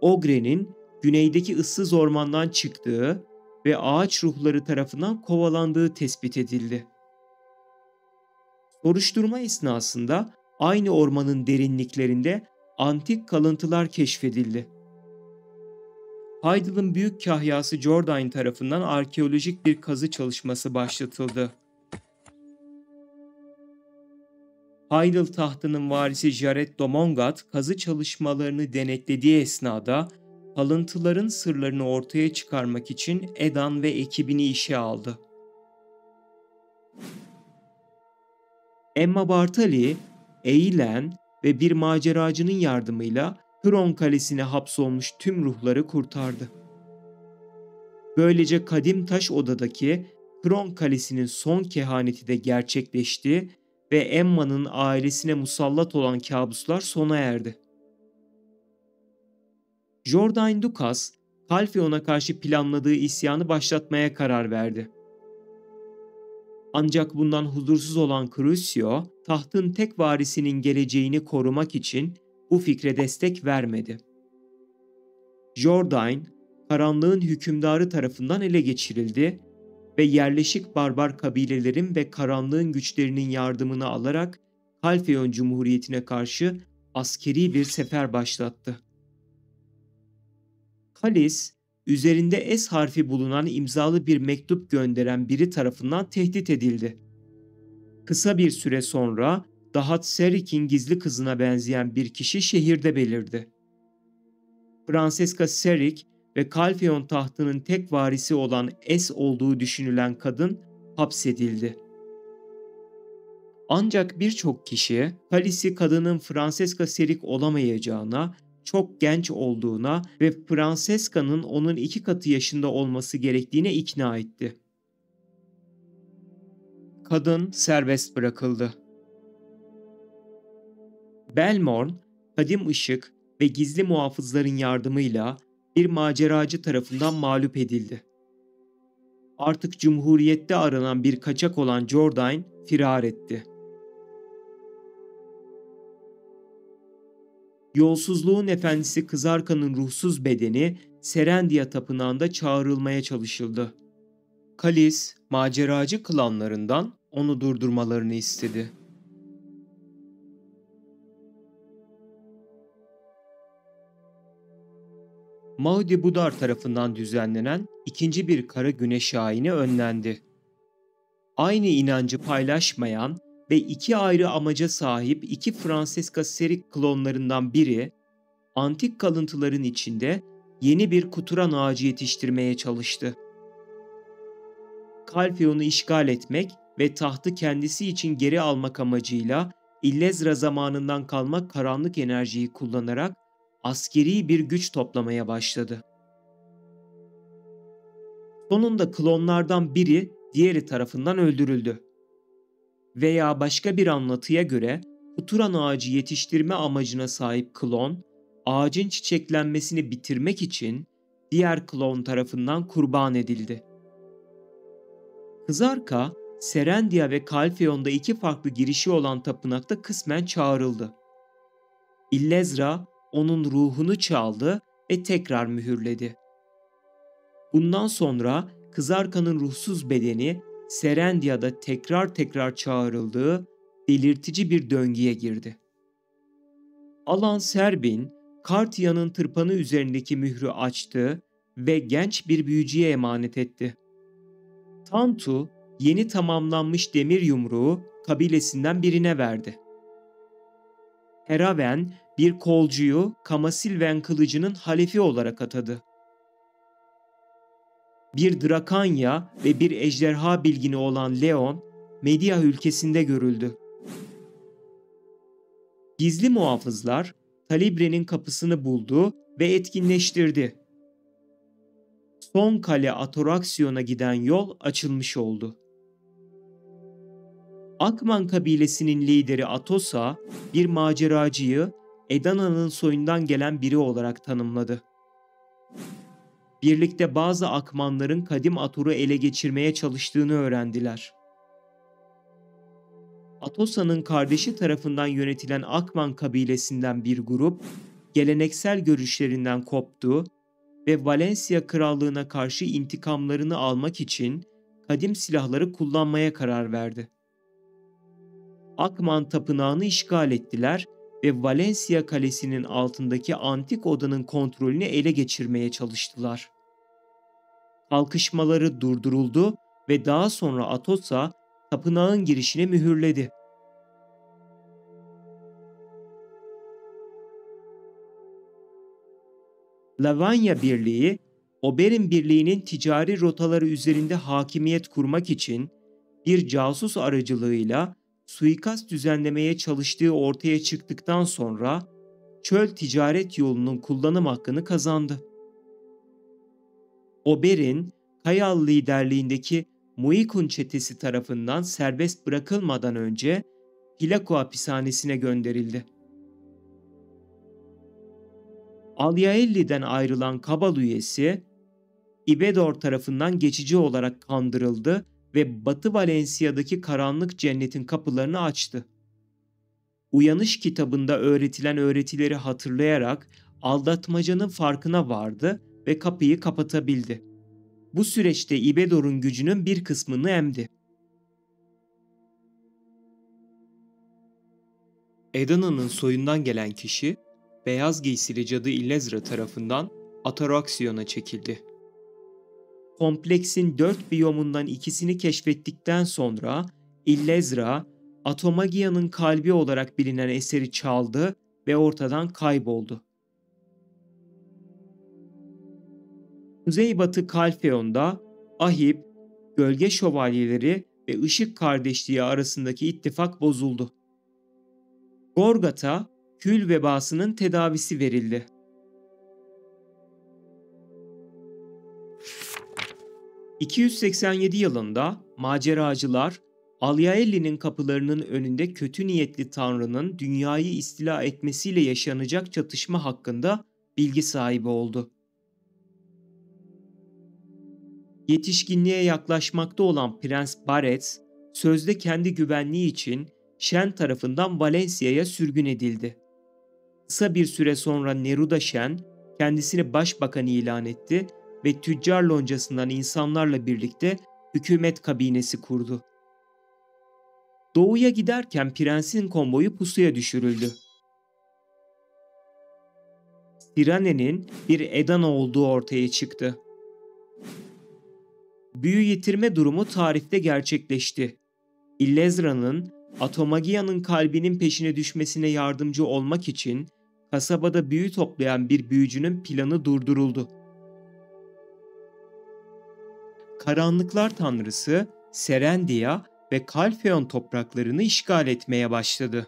Ogre'nin güneydeki ıssız ormandan çıktığı ve ağaç ruhları tarafından kovalandığı tespit edildi. Soruşturma esnasında aynı ormanın derinliklerinde antik kalıntılar keşfedildi. Heidel'ın büyük kahyası Jourdain tarafından arkeolojik bir kazı çalışması başlatıldı. Heidel tahtının varisi Jared Domongat kazı çalışmalarını denetlediği esnada kalıntıların sırlarını ortaya çıkarmak için Edan ve ekibini işe aldı. Emma Bartali, Eilen ve bir maceracının yardımıyla Hron Kalesi'ne hapsolmuş tüm ruhları kurtardı. Böylece kadim taş odadaki Hron Kalesi'nin son kehaneti de gerçekleşti ve Emma'nın ailesine musallat olan kabuslar sona erdi. Jourdain Dukas, Calpheon'a karşı planladığı isyanı başlatmaya karar verdi. Ancak bundan huzursuz olan Crucio, tahtın tek varisinin geleceğini korumak için bu fikre destek vermedi. Jourdain, karanlığın hükümdarı tarafından ele geçirildi ve yerleşik barbar kabilelerin ve karanlığın güçlerinin yardımını alarak Calpheon Cumhuriyeti'ne karşı askeri bir sefer başlattı. Kalis, üzerinde S harfi bulunan imzalı bir mektup gönderen biri tarafından tehdit edildi. Kısa bir süre sonra Dahat Serik'in gizli kızına benzeyen bir kişi şehirde belirdi. Francesca Serik ve Calpheon tahtının tek varisi olan S olduğu düşünülen kadın hapsedildi. Ancak birçok kişi Kalis'i kadının Francesca Serik olamayacağına, çok genç olduğuna ve Francesca'nın onun 2 katı yaşında olması gerektiğine ikna etti. Kadın serbest bırakıldı. Belmorn, kadim ışık ve gizli muhafızların yardımıyla bir maceracı tarafından mağlup edildi. Artık cumhuriyette aranan bir kaçak olan Jourdain firar etti. Yolsuzluğun efendisi Kızarka'nın ruhsuz bedeni Serendia tapınağında çağrılmaya çalışıldı. Kalis, maceracı klanlarından onu durdurmalarını istedi. Mahdi Budar tarafından düzenlenen ikinci bir kara güneş ayini önlendi. Aynı inancı paylaşmayan ve iki ayrı amaca sahip iki Francesca seri klonlarından biri, antik kalıntıların içinde yeni bir kuturan ağacı yetiştirmeye çalıştı. Kalfeon'u işgal etmek ve tahtı kendisi için geri almak amacıyla İllezra zamanından kalma karanlık enerjiyi kullanarak askeri bir güç toplamaya başladı. Sonunda klonlardan biri diğeri tarafından öldürüldü. Veya başka bir anlatıya göre kuturan ağacı yetiştirme amacına sahip klon, ağacın çiçeklenmesini bitirmek için diğer klon tarafından kurban edildi. Kızarka, Serendia ve Kalfeon'da iki farklı girişi olan tapınakta kısmen çağrıldı. İllezra onun ruhunu çaldı ve tekrar mühürledi. Bundan sonra Kızarka'nın ruhsuz bedeni Serendia'da tekrar çağrıldığı belirtici bir döngüye girdi. Alan Serbin, Kartia'nın tırpanı üzerindeki mührü açtı ve genç bir büyücüye emanet etti. Tantu, yeni tamamlanmış demir yumruğu kabilesinden birine verdi. Heraven, bir kolcuyu Kamasilven kılıcının halefi olarak atadı. Bir Drakanya ve bir ejderha bilgini olan Leon, Media ülkesinde görüldü. Gizli muhafızlar, Talibre'nin kapısını buldu ve etkinleştirdi. Son kale Atoraksiyon'a giden yol açılmış oldu. Akman kabilesinin lideri Atosa, bir maceracıyı Edana'nın soyundan gelen biri olarak tanımladı. Birlikte bazı Akmanların kadim Ator'u ele geçirmeye çalıştığını öğrendiler. Atosa'nın kardeşi tarafından yönetilen Akman kabilesinden bir grup, geleneksel görüşlerinden koptu ve Valencia Krallığı'na karşı intikamlarını almak için kadim silahları kullanmaya karar verdi. Akman tapınağını işgal ettiler ve Valencia Kalesi'nin altındaki antik odanın kontrolünü ele geçirmeye çalıştılar. Kalkışmaları durduruldu ve daha sonra Atosa tapınağın girişine mühürledi. Lavanya Birliği, Oberyn Birliği'nin ticari rotaları üzerinde hakimiyet kurmak için bir casus aracılığıyla suikast düzenlemeye çalıştığı ortaya çıktıktan sonra çöl ticaret yolunun kullanım hakkını kazandı. Oberyn, Kayal liderliğindeki Muikun çetesi tarafından serbest bırakılmadan önce Hilako hapishanesine gönderildi. Alyaelli'den ayrılan Kabal üyesi, Ibedor tarafından geçici olarak kandırıldı ve Batı Valencia'daki karanlık cennetin kapılarını açtı. Uyanış kitabında öğretilen öğretileri hatırlayarak aldatmacanın farkına vardı ve kapıyı kapatabildi. Bu süreçte Ibedor'un gücünün bir kısmını emdi. Edana'nın soyundan gelen kişi, beyaz giysili cadı Illezra tarafından Ataraksiyon'a çekildi. Kompleksin 4 biyomundan ikisini keşfettikten sonra Illezra, Atomagia'nın kalbi olarak bilinen eseri çaldı ve ortadan kayboldu. Kuzeybatı Kalfeon'da Ahib, Gölge Şövalyeleri ve Işık Kardeşliği arasındaki ittifak bozuldu. Gorgat'a kül vebasının tedavisi verildi. ...287 yılında maceracılar Alyaelli'nin kapılarının önünde kötü niyetli tanrının dünyayı istila etmesiyle yaşanacak çatışma hakkında bilgi sahibi oldu. Yetişkinliğe yaklaşmakta olan Prens Barets, sözde kendi güvenliği için Shen tarafından Valencia'ya sürgün edildi. Kısa bir süre sonra Neruda Shen kendisini başbakan ilan etti ve tüccar loncasından insanlarla birlikte hükümet kabinesi kurdu. Doğuya giderken prensin konvoyu pusuya düşürüldü. Sirane'nin bir Edana olduğu ortaya çıktı. Büyü yitirme durumu tarihte gerçekleşti. Illezra'nın Atomagia'nın kalbinin peşine düşmesine yardımcı olmak için kasabada büyü toplayan bir büyücünün planı durduruldu. Karanlıklar tanrısı Serendia ve Kalfeon topraklarını işgal etmeye başladı.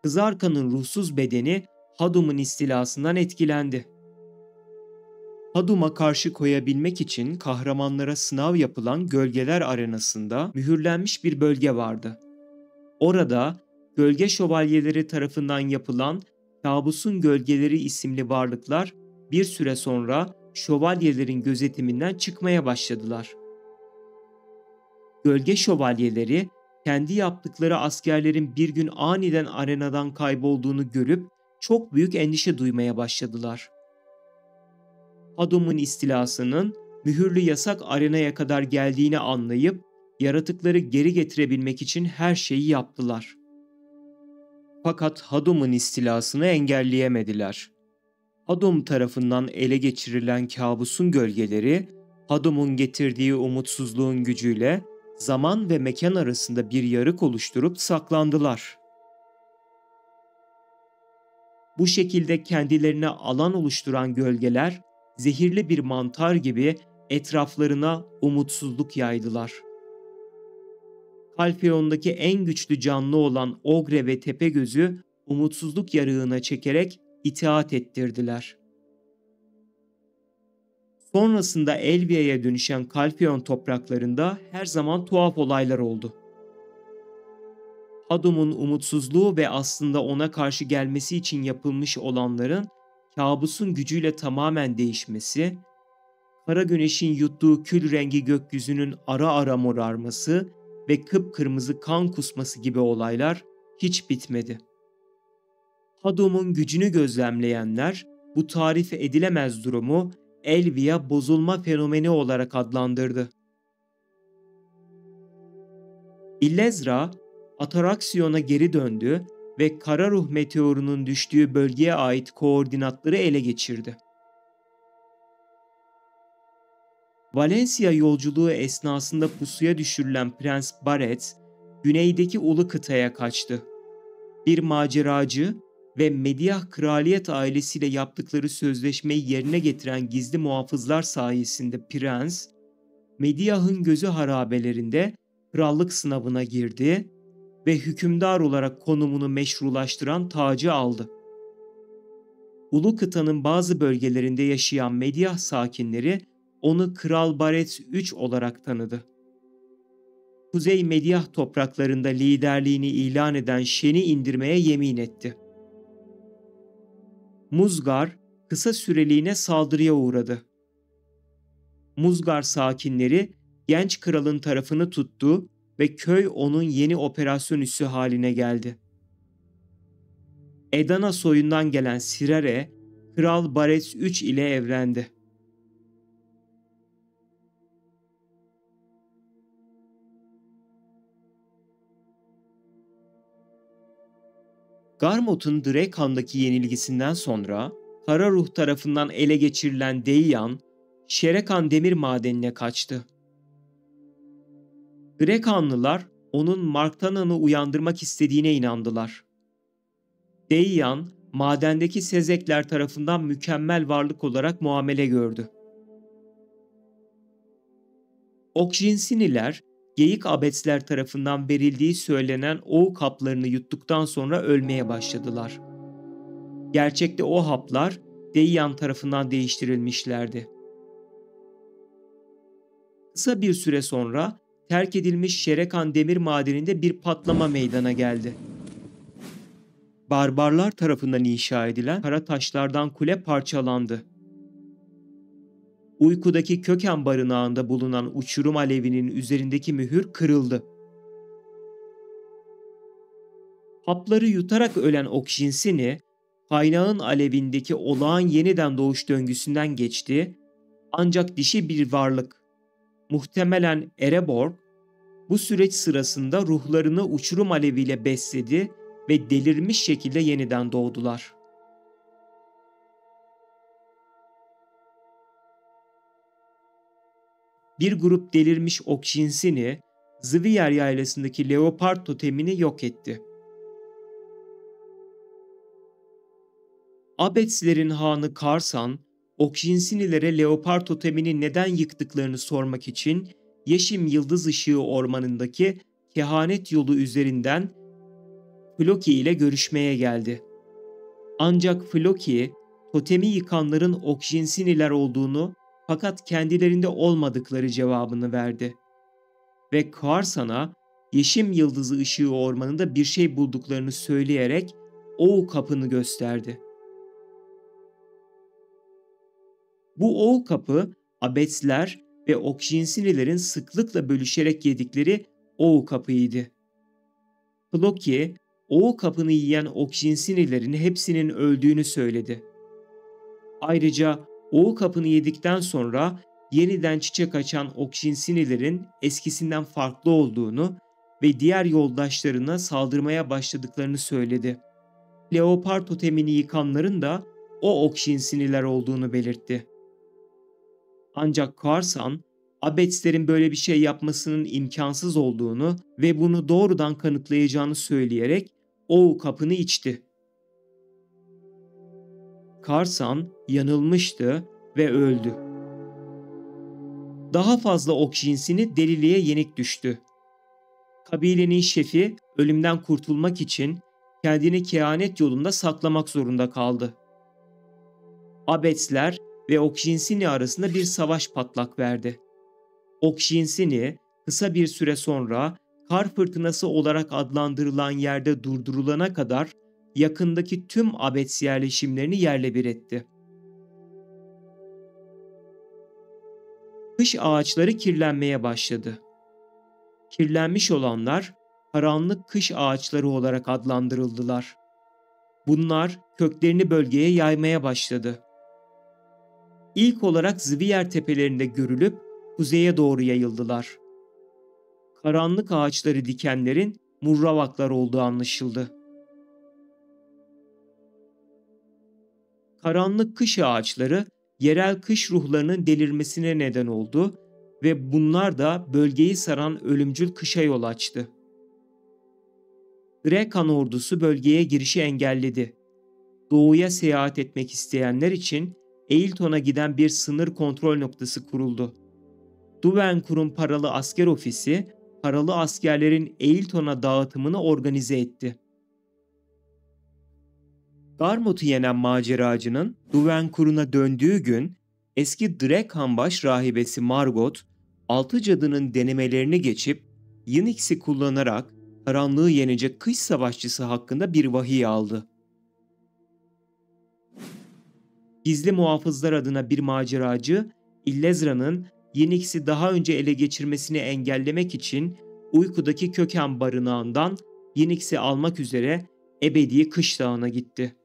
Kızarka'nın ruhsuz bedeni Hadum'un istilasından etkilendi. Hadum'a karşı koyabilmek için kahramanlara sınav yapılan Gölgeler Arenası'nda mühürlenmiş bir bölge vardı. Orada Gölge Şövalyeleri tarafından yapılan Kabusun Gölgeleri isimli varlıklar bir süre sonra şövalyelerin gözetiminden çıkmaya başladılar. Gölge Şövalyeleri kendi yaptıkları askerlerin bir gün aniden arenadan kaybolduğunu görüp çok büyük endişe duymaya başladılar. Hadum'un istilasının mühürlü yasak arenaya kadar geldiğini anlayıp yaratıkları geri getirebilmek için her şeyi yaptılar. Fakat Hadum'un istilasını engelleyemediler. Hadum tarafından ele geçirilen kabusun gölgeleri, Hadum'un getirdiği umutsuzluğun gücüyle zaman ve mekan arasında bir yarık oluşturup saklandılar. Bu şekilde kendilerine alan oluşturan gölgeler, zehirli bir mantar gibi etraflarına umutsuzluk yaydılar. Kalfeon'daki en güçlü canlı olan Ogre ve Tepegöz'ü umutsuzluk yarığına çekerek itaat ettirdiler. Sonrasında Elvia'ya dönüşen Kalfeon topraklarında her zaman tuhaf olaylar oldu. Hadum'un umutsuzluğu ve aslında ona karşı gelmesi için yapılmış olanların kabusun gücüyle tamamen değişmesi, kara güneşin yuttuğu kül rengi gökyüzünün ara ara morarması ve kıpkırmızı kan kusması gibi olaylar hiç bitmedi. Hadum'un gücünü gözlemleyenler bu tarif edilemez durumu Elvia bozulma fenomeni olarak adlandırdı. Illezra, Ataraksiyon'a geri döndü ve kara ruh meteorunun düştüğü bölgeye ait koordinatları ele geçirdi. Valencia yolculuğu esnasında pusuya düşürülen Prens Barets, güneydeki ulu kıtaya kaçtı. Bir maceracı ve Mediah kraliyet ailesiyle yaptıkları sözleşmeyi yerine getiren gizli muhafızlar sayesinde Prens, Mediah'ın gözü harabelerinde krallık sınavına girdi ve hükümdar olarak konumunu meşrulaştıran tacı aldı. Ulu kıtanın bazı bölgelerinde yaşayan Mediah sakinleri onu Kral Barets III olarak tanıdı. Kuzey Mediah topraklarında liderliğini ilan eden Shen'i indirmeye yemin etti. Muzgar kısa süreliğine saldırıya uğradı. Muzgar sakinleri genç kralın tarafını tuttu ve köy onun yeni operasyon üssü haline geldi. Edana soyundan gelen Sirare, Kral Barets III ile evlendi. Garmot'un Drekan'daki yenilgisinden sonra Kara Ruh tarafından ele geçirilen Deian, Şerekan demir madenine kaçtı. Drekanlılar onun Marktanan'ı uyandırmak istediğine inandılar. Deian, madendeki Sezekler tarafından mükemmel varlık olarak muamele gördü. Okjinsiniler, Geyik Abetsler tarafından verildiği söylenen oğu haplarını yuttuktan sonra ölmeye başladılar. Gerçekte o haplar Deian tarafından değiştirilmişlerdi. Kısa bir süre sonra terk edilmiş Şerekan demir madeninde bir patlama meydana geldi. Barbarlar tarafından inşa edilen kara taşlardan kule parçalandı. Uykudaki Köken barınağında bulunan uçurum alevinin üzerindeki mühür kırıldı. Hapları yutarak ölen Oksjinsini, kaynağın alevindeki olağan yeniden doğuş döngüsünden geçti, ancak dişi bir varlık, muhtemelen Ereborg, bu süreç sırasında ruhlarını uçurum aleviyle besledi ve delirmiş şekilde yeniden doğdular. Bir grup delirmiş Oksjinsini, Zviyer yaylasındaki leopard totemini yok etti. Abetslerin hanı Karsan, Oksjinsinilere leopard totemini neden yıktıklarını sormak için Yeşim Yıldız Işığı Ormanı'ndaki kehanet yolu üzerinden Floki ile görüşmeye geldi. Ancak Floki, totemi yıkanların Oksjinsiniler olduğunu fakat kendilerinde olmadıkları cevabını verdi. Ve Karsan'a Yeşim Yıldızı Işığı Ormanı'nda bir şey bulduklarını söyleyerek Oğu Kapı'nı gösterdi. Bu Oğu Kapı, Abetsler ve Oksjinsinilerin sıklıkla bölüşerek yedikleri Oğu Kapı'ydı. Floki, Oğu Kapı'nı yiyen Oksjinsinilerin hepsinin öldüğünü söyledi. Ayrıca Oğu Kapı'nı yedikten sonra yeniden çiçek açan Oksjinsinilerin eskisinden farklı olduğunu ve diğer yoldaşlarına saldırmaya başladıklarını söyledi. Leopard totemini yıkanların da o Oksjinsiniler olduğunu belirtti. Ancak Karsan, Abetslerin böyle bir şey yapmasının imkansız olduğunu ve bunu doğrudan kanıtlayacağını söyleyerek Oğu Kapı'nı içti. Karsan yanılmıştı ve öldü. Daha fazla Oksjinsini deliliğe yenik düştü. Kabilenin şefi ölümden kurtulmak için kendini kehanet yolunda saklamak zorunda kaldı. Abetsler ve Oksjinsini arasında bir savaş patlak verdi. Oksjinsini kısa bir süre sonra kar fırtınası olarak adlandırılan yerde durdurulana kadar yakındaki tüm Abets yerleşimlerini yerle bir etti. Kış ağaçları kirlenmeye başladı. Kirlenmiş olanlar karanlık kış ağaçları olarak adlandırıldılar. Bunlar köklerini bölgeye yaymaya başladı. İlk olarak Zviyer tepelerinde görülüp kuzeye doğru yayıldılar. Karanlık ağaçları dikenlerin murravaklar olduğu anlaşıldı. Karanlık kış ağaçları yerel kış ruhlarının delirmesine neden oldu ve bunlar da bölgeyi saran ölümcül kışa yol açtı. Drekan ordusu bölgeye girişi engelledi. Doğuya seyahat etmek isteyenler için Eilton'a giden bir sınır kontrol noktası kuruldu. Duvenkur'un paralı asker ofisi, paralı askerlerin Eilton'a dağıtımını organize etti. Garmot'u yenen maceracının Duvenkur'una döndüğü gün, eski Drekanbaş rahibesi Margot, altı cadının denemelerini geçip Yınix'i kullanarak karanlığı yenecek kış savaşçısı hakkında bir vahiy aldı. Gizli muhafızlar adına bir maceracı, Illezra'nın Yınix'i daha önce ele geçirmesini engellemek için uykudaki Köken barınağından Yınix'i almak üzere ebedi Kış Dağı'na gitti.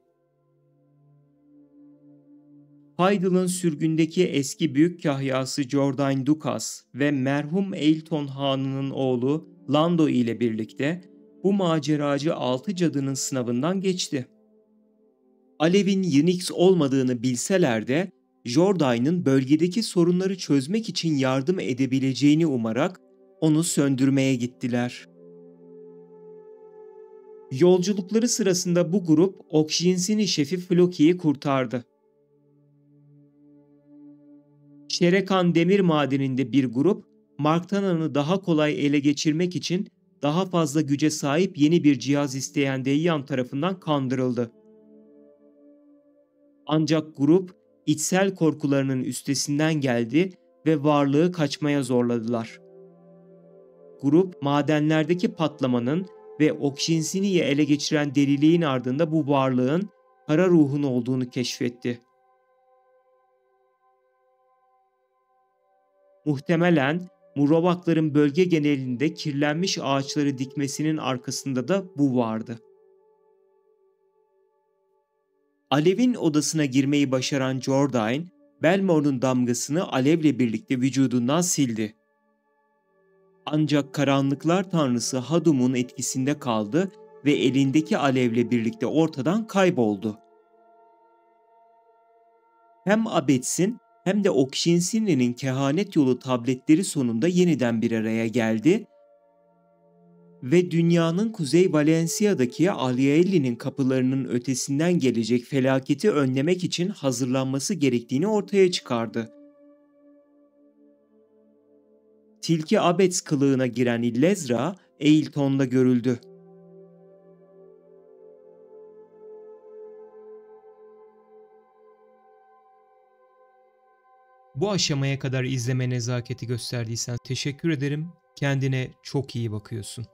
Hydel'ın sürgündeki eski büyük kahyası Jordain Dukas ve merhum Eilton Hanı'nın oğlu Lando ile birlikte bu maceracı altı cadının sınavından geçti. Alev'in Yınix olmadığını bilseler de Jordain'in bölgedeki sorunları çözmek için yardım edebileceğini umarak onu söndürmeye gittiler. Yolculukları sırasında bu grup Oksjinsini şefi Floki'yi kurtardı. Şerekan demir madeninde bir grup, Marktana'nı daha kolay ele geçirmek için daha fazla güce sahip yeni bir cihaz isteyen Deyyan tarafından kandırıldı. Ancak grup içsel korkularının üstesinden geldi ve varlığı kaçmaya zorladılar. Grup madenlerdeki patlamanın ve Oksjinsini'yi ele geçiren deliliğin ardında bu varlığın kara ruhun olduğunu keşfetti. Muhtemelen Murovakların bölge genelinde kirlenmiş ağaçları dikmesinin arkasında da bu vardı. Alev'in odasına girmeyi başaran Jordain, Belmore'un damgasını alevle birlikte vücudundan sildi. Ancak karanlıklar tanrısı Hadum'un etkisinde kaldı ve elindeki alevle birlikte ortadan kayboldu. Hem Abets'in hem de Okshinsinli'nin kehanet yolu tabletleri sonunda yeniden bir araya geldi ve dünyanın Kuzey Valencia'daki Aliaelli'nin kapılarının ötesinden gelecek felaketi önlemek için hazırlanması gerektiğini ortaya çıkardı. Tilki Abets kılığına giren Illezra, Eilton'da görüldü. Bu aşamaya kadar izleme nezaketi gösterdiysen teşekkür ederim. Kendine çok iyi bakıyorsun.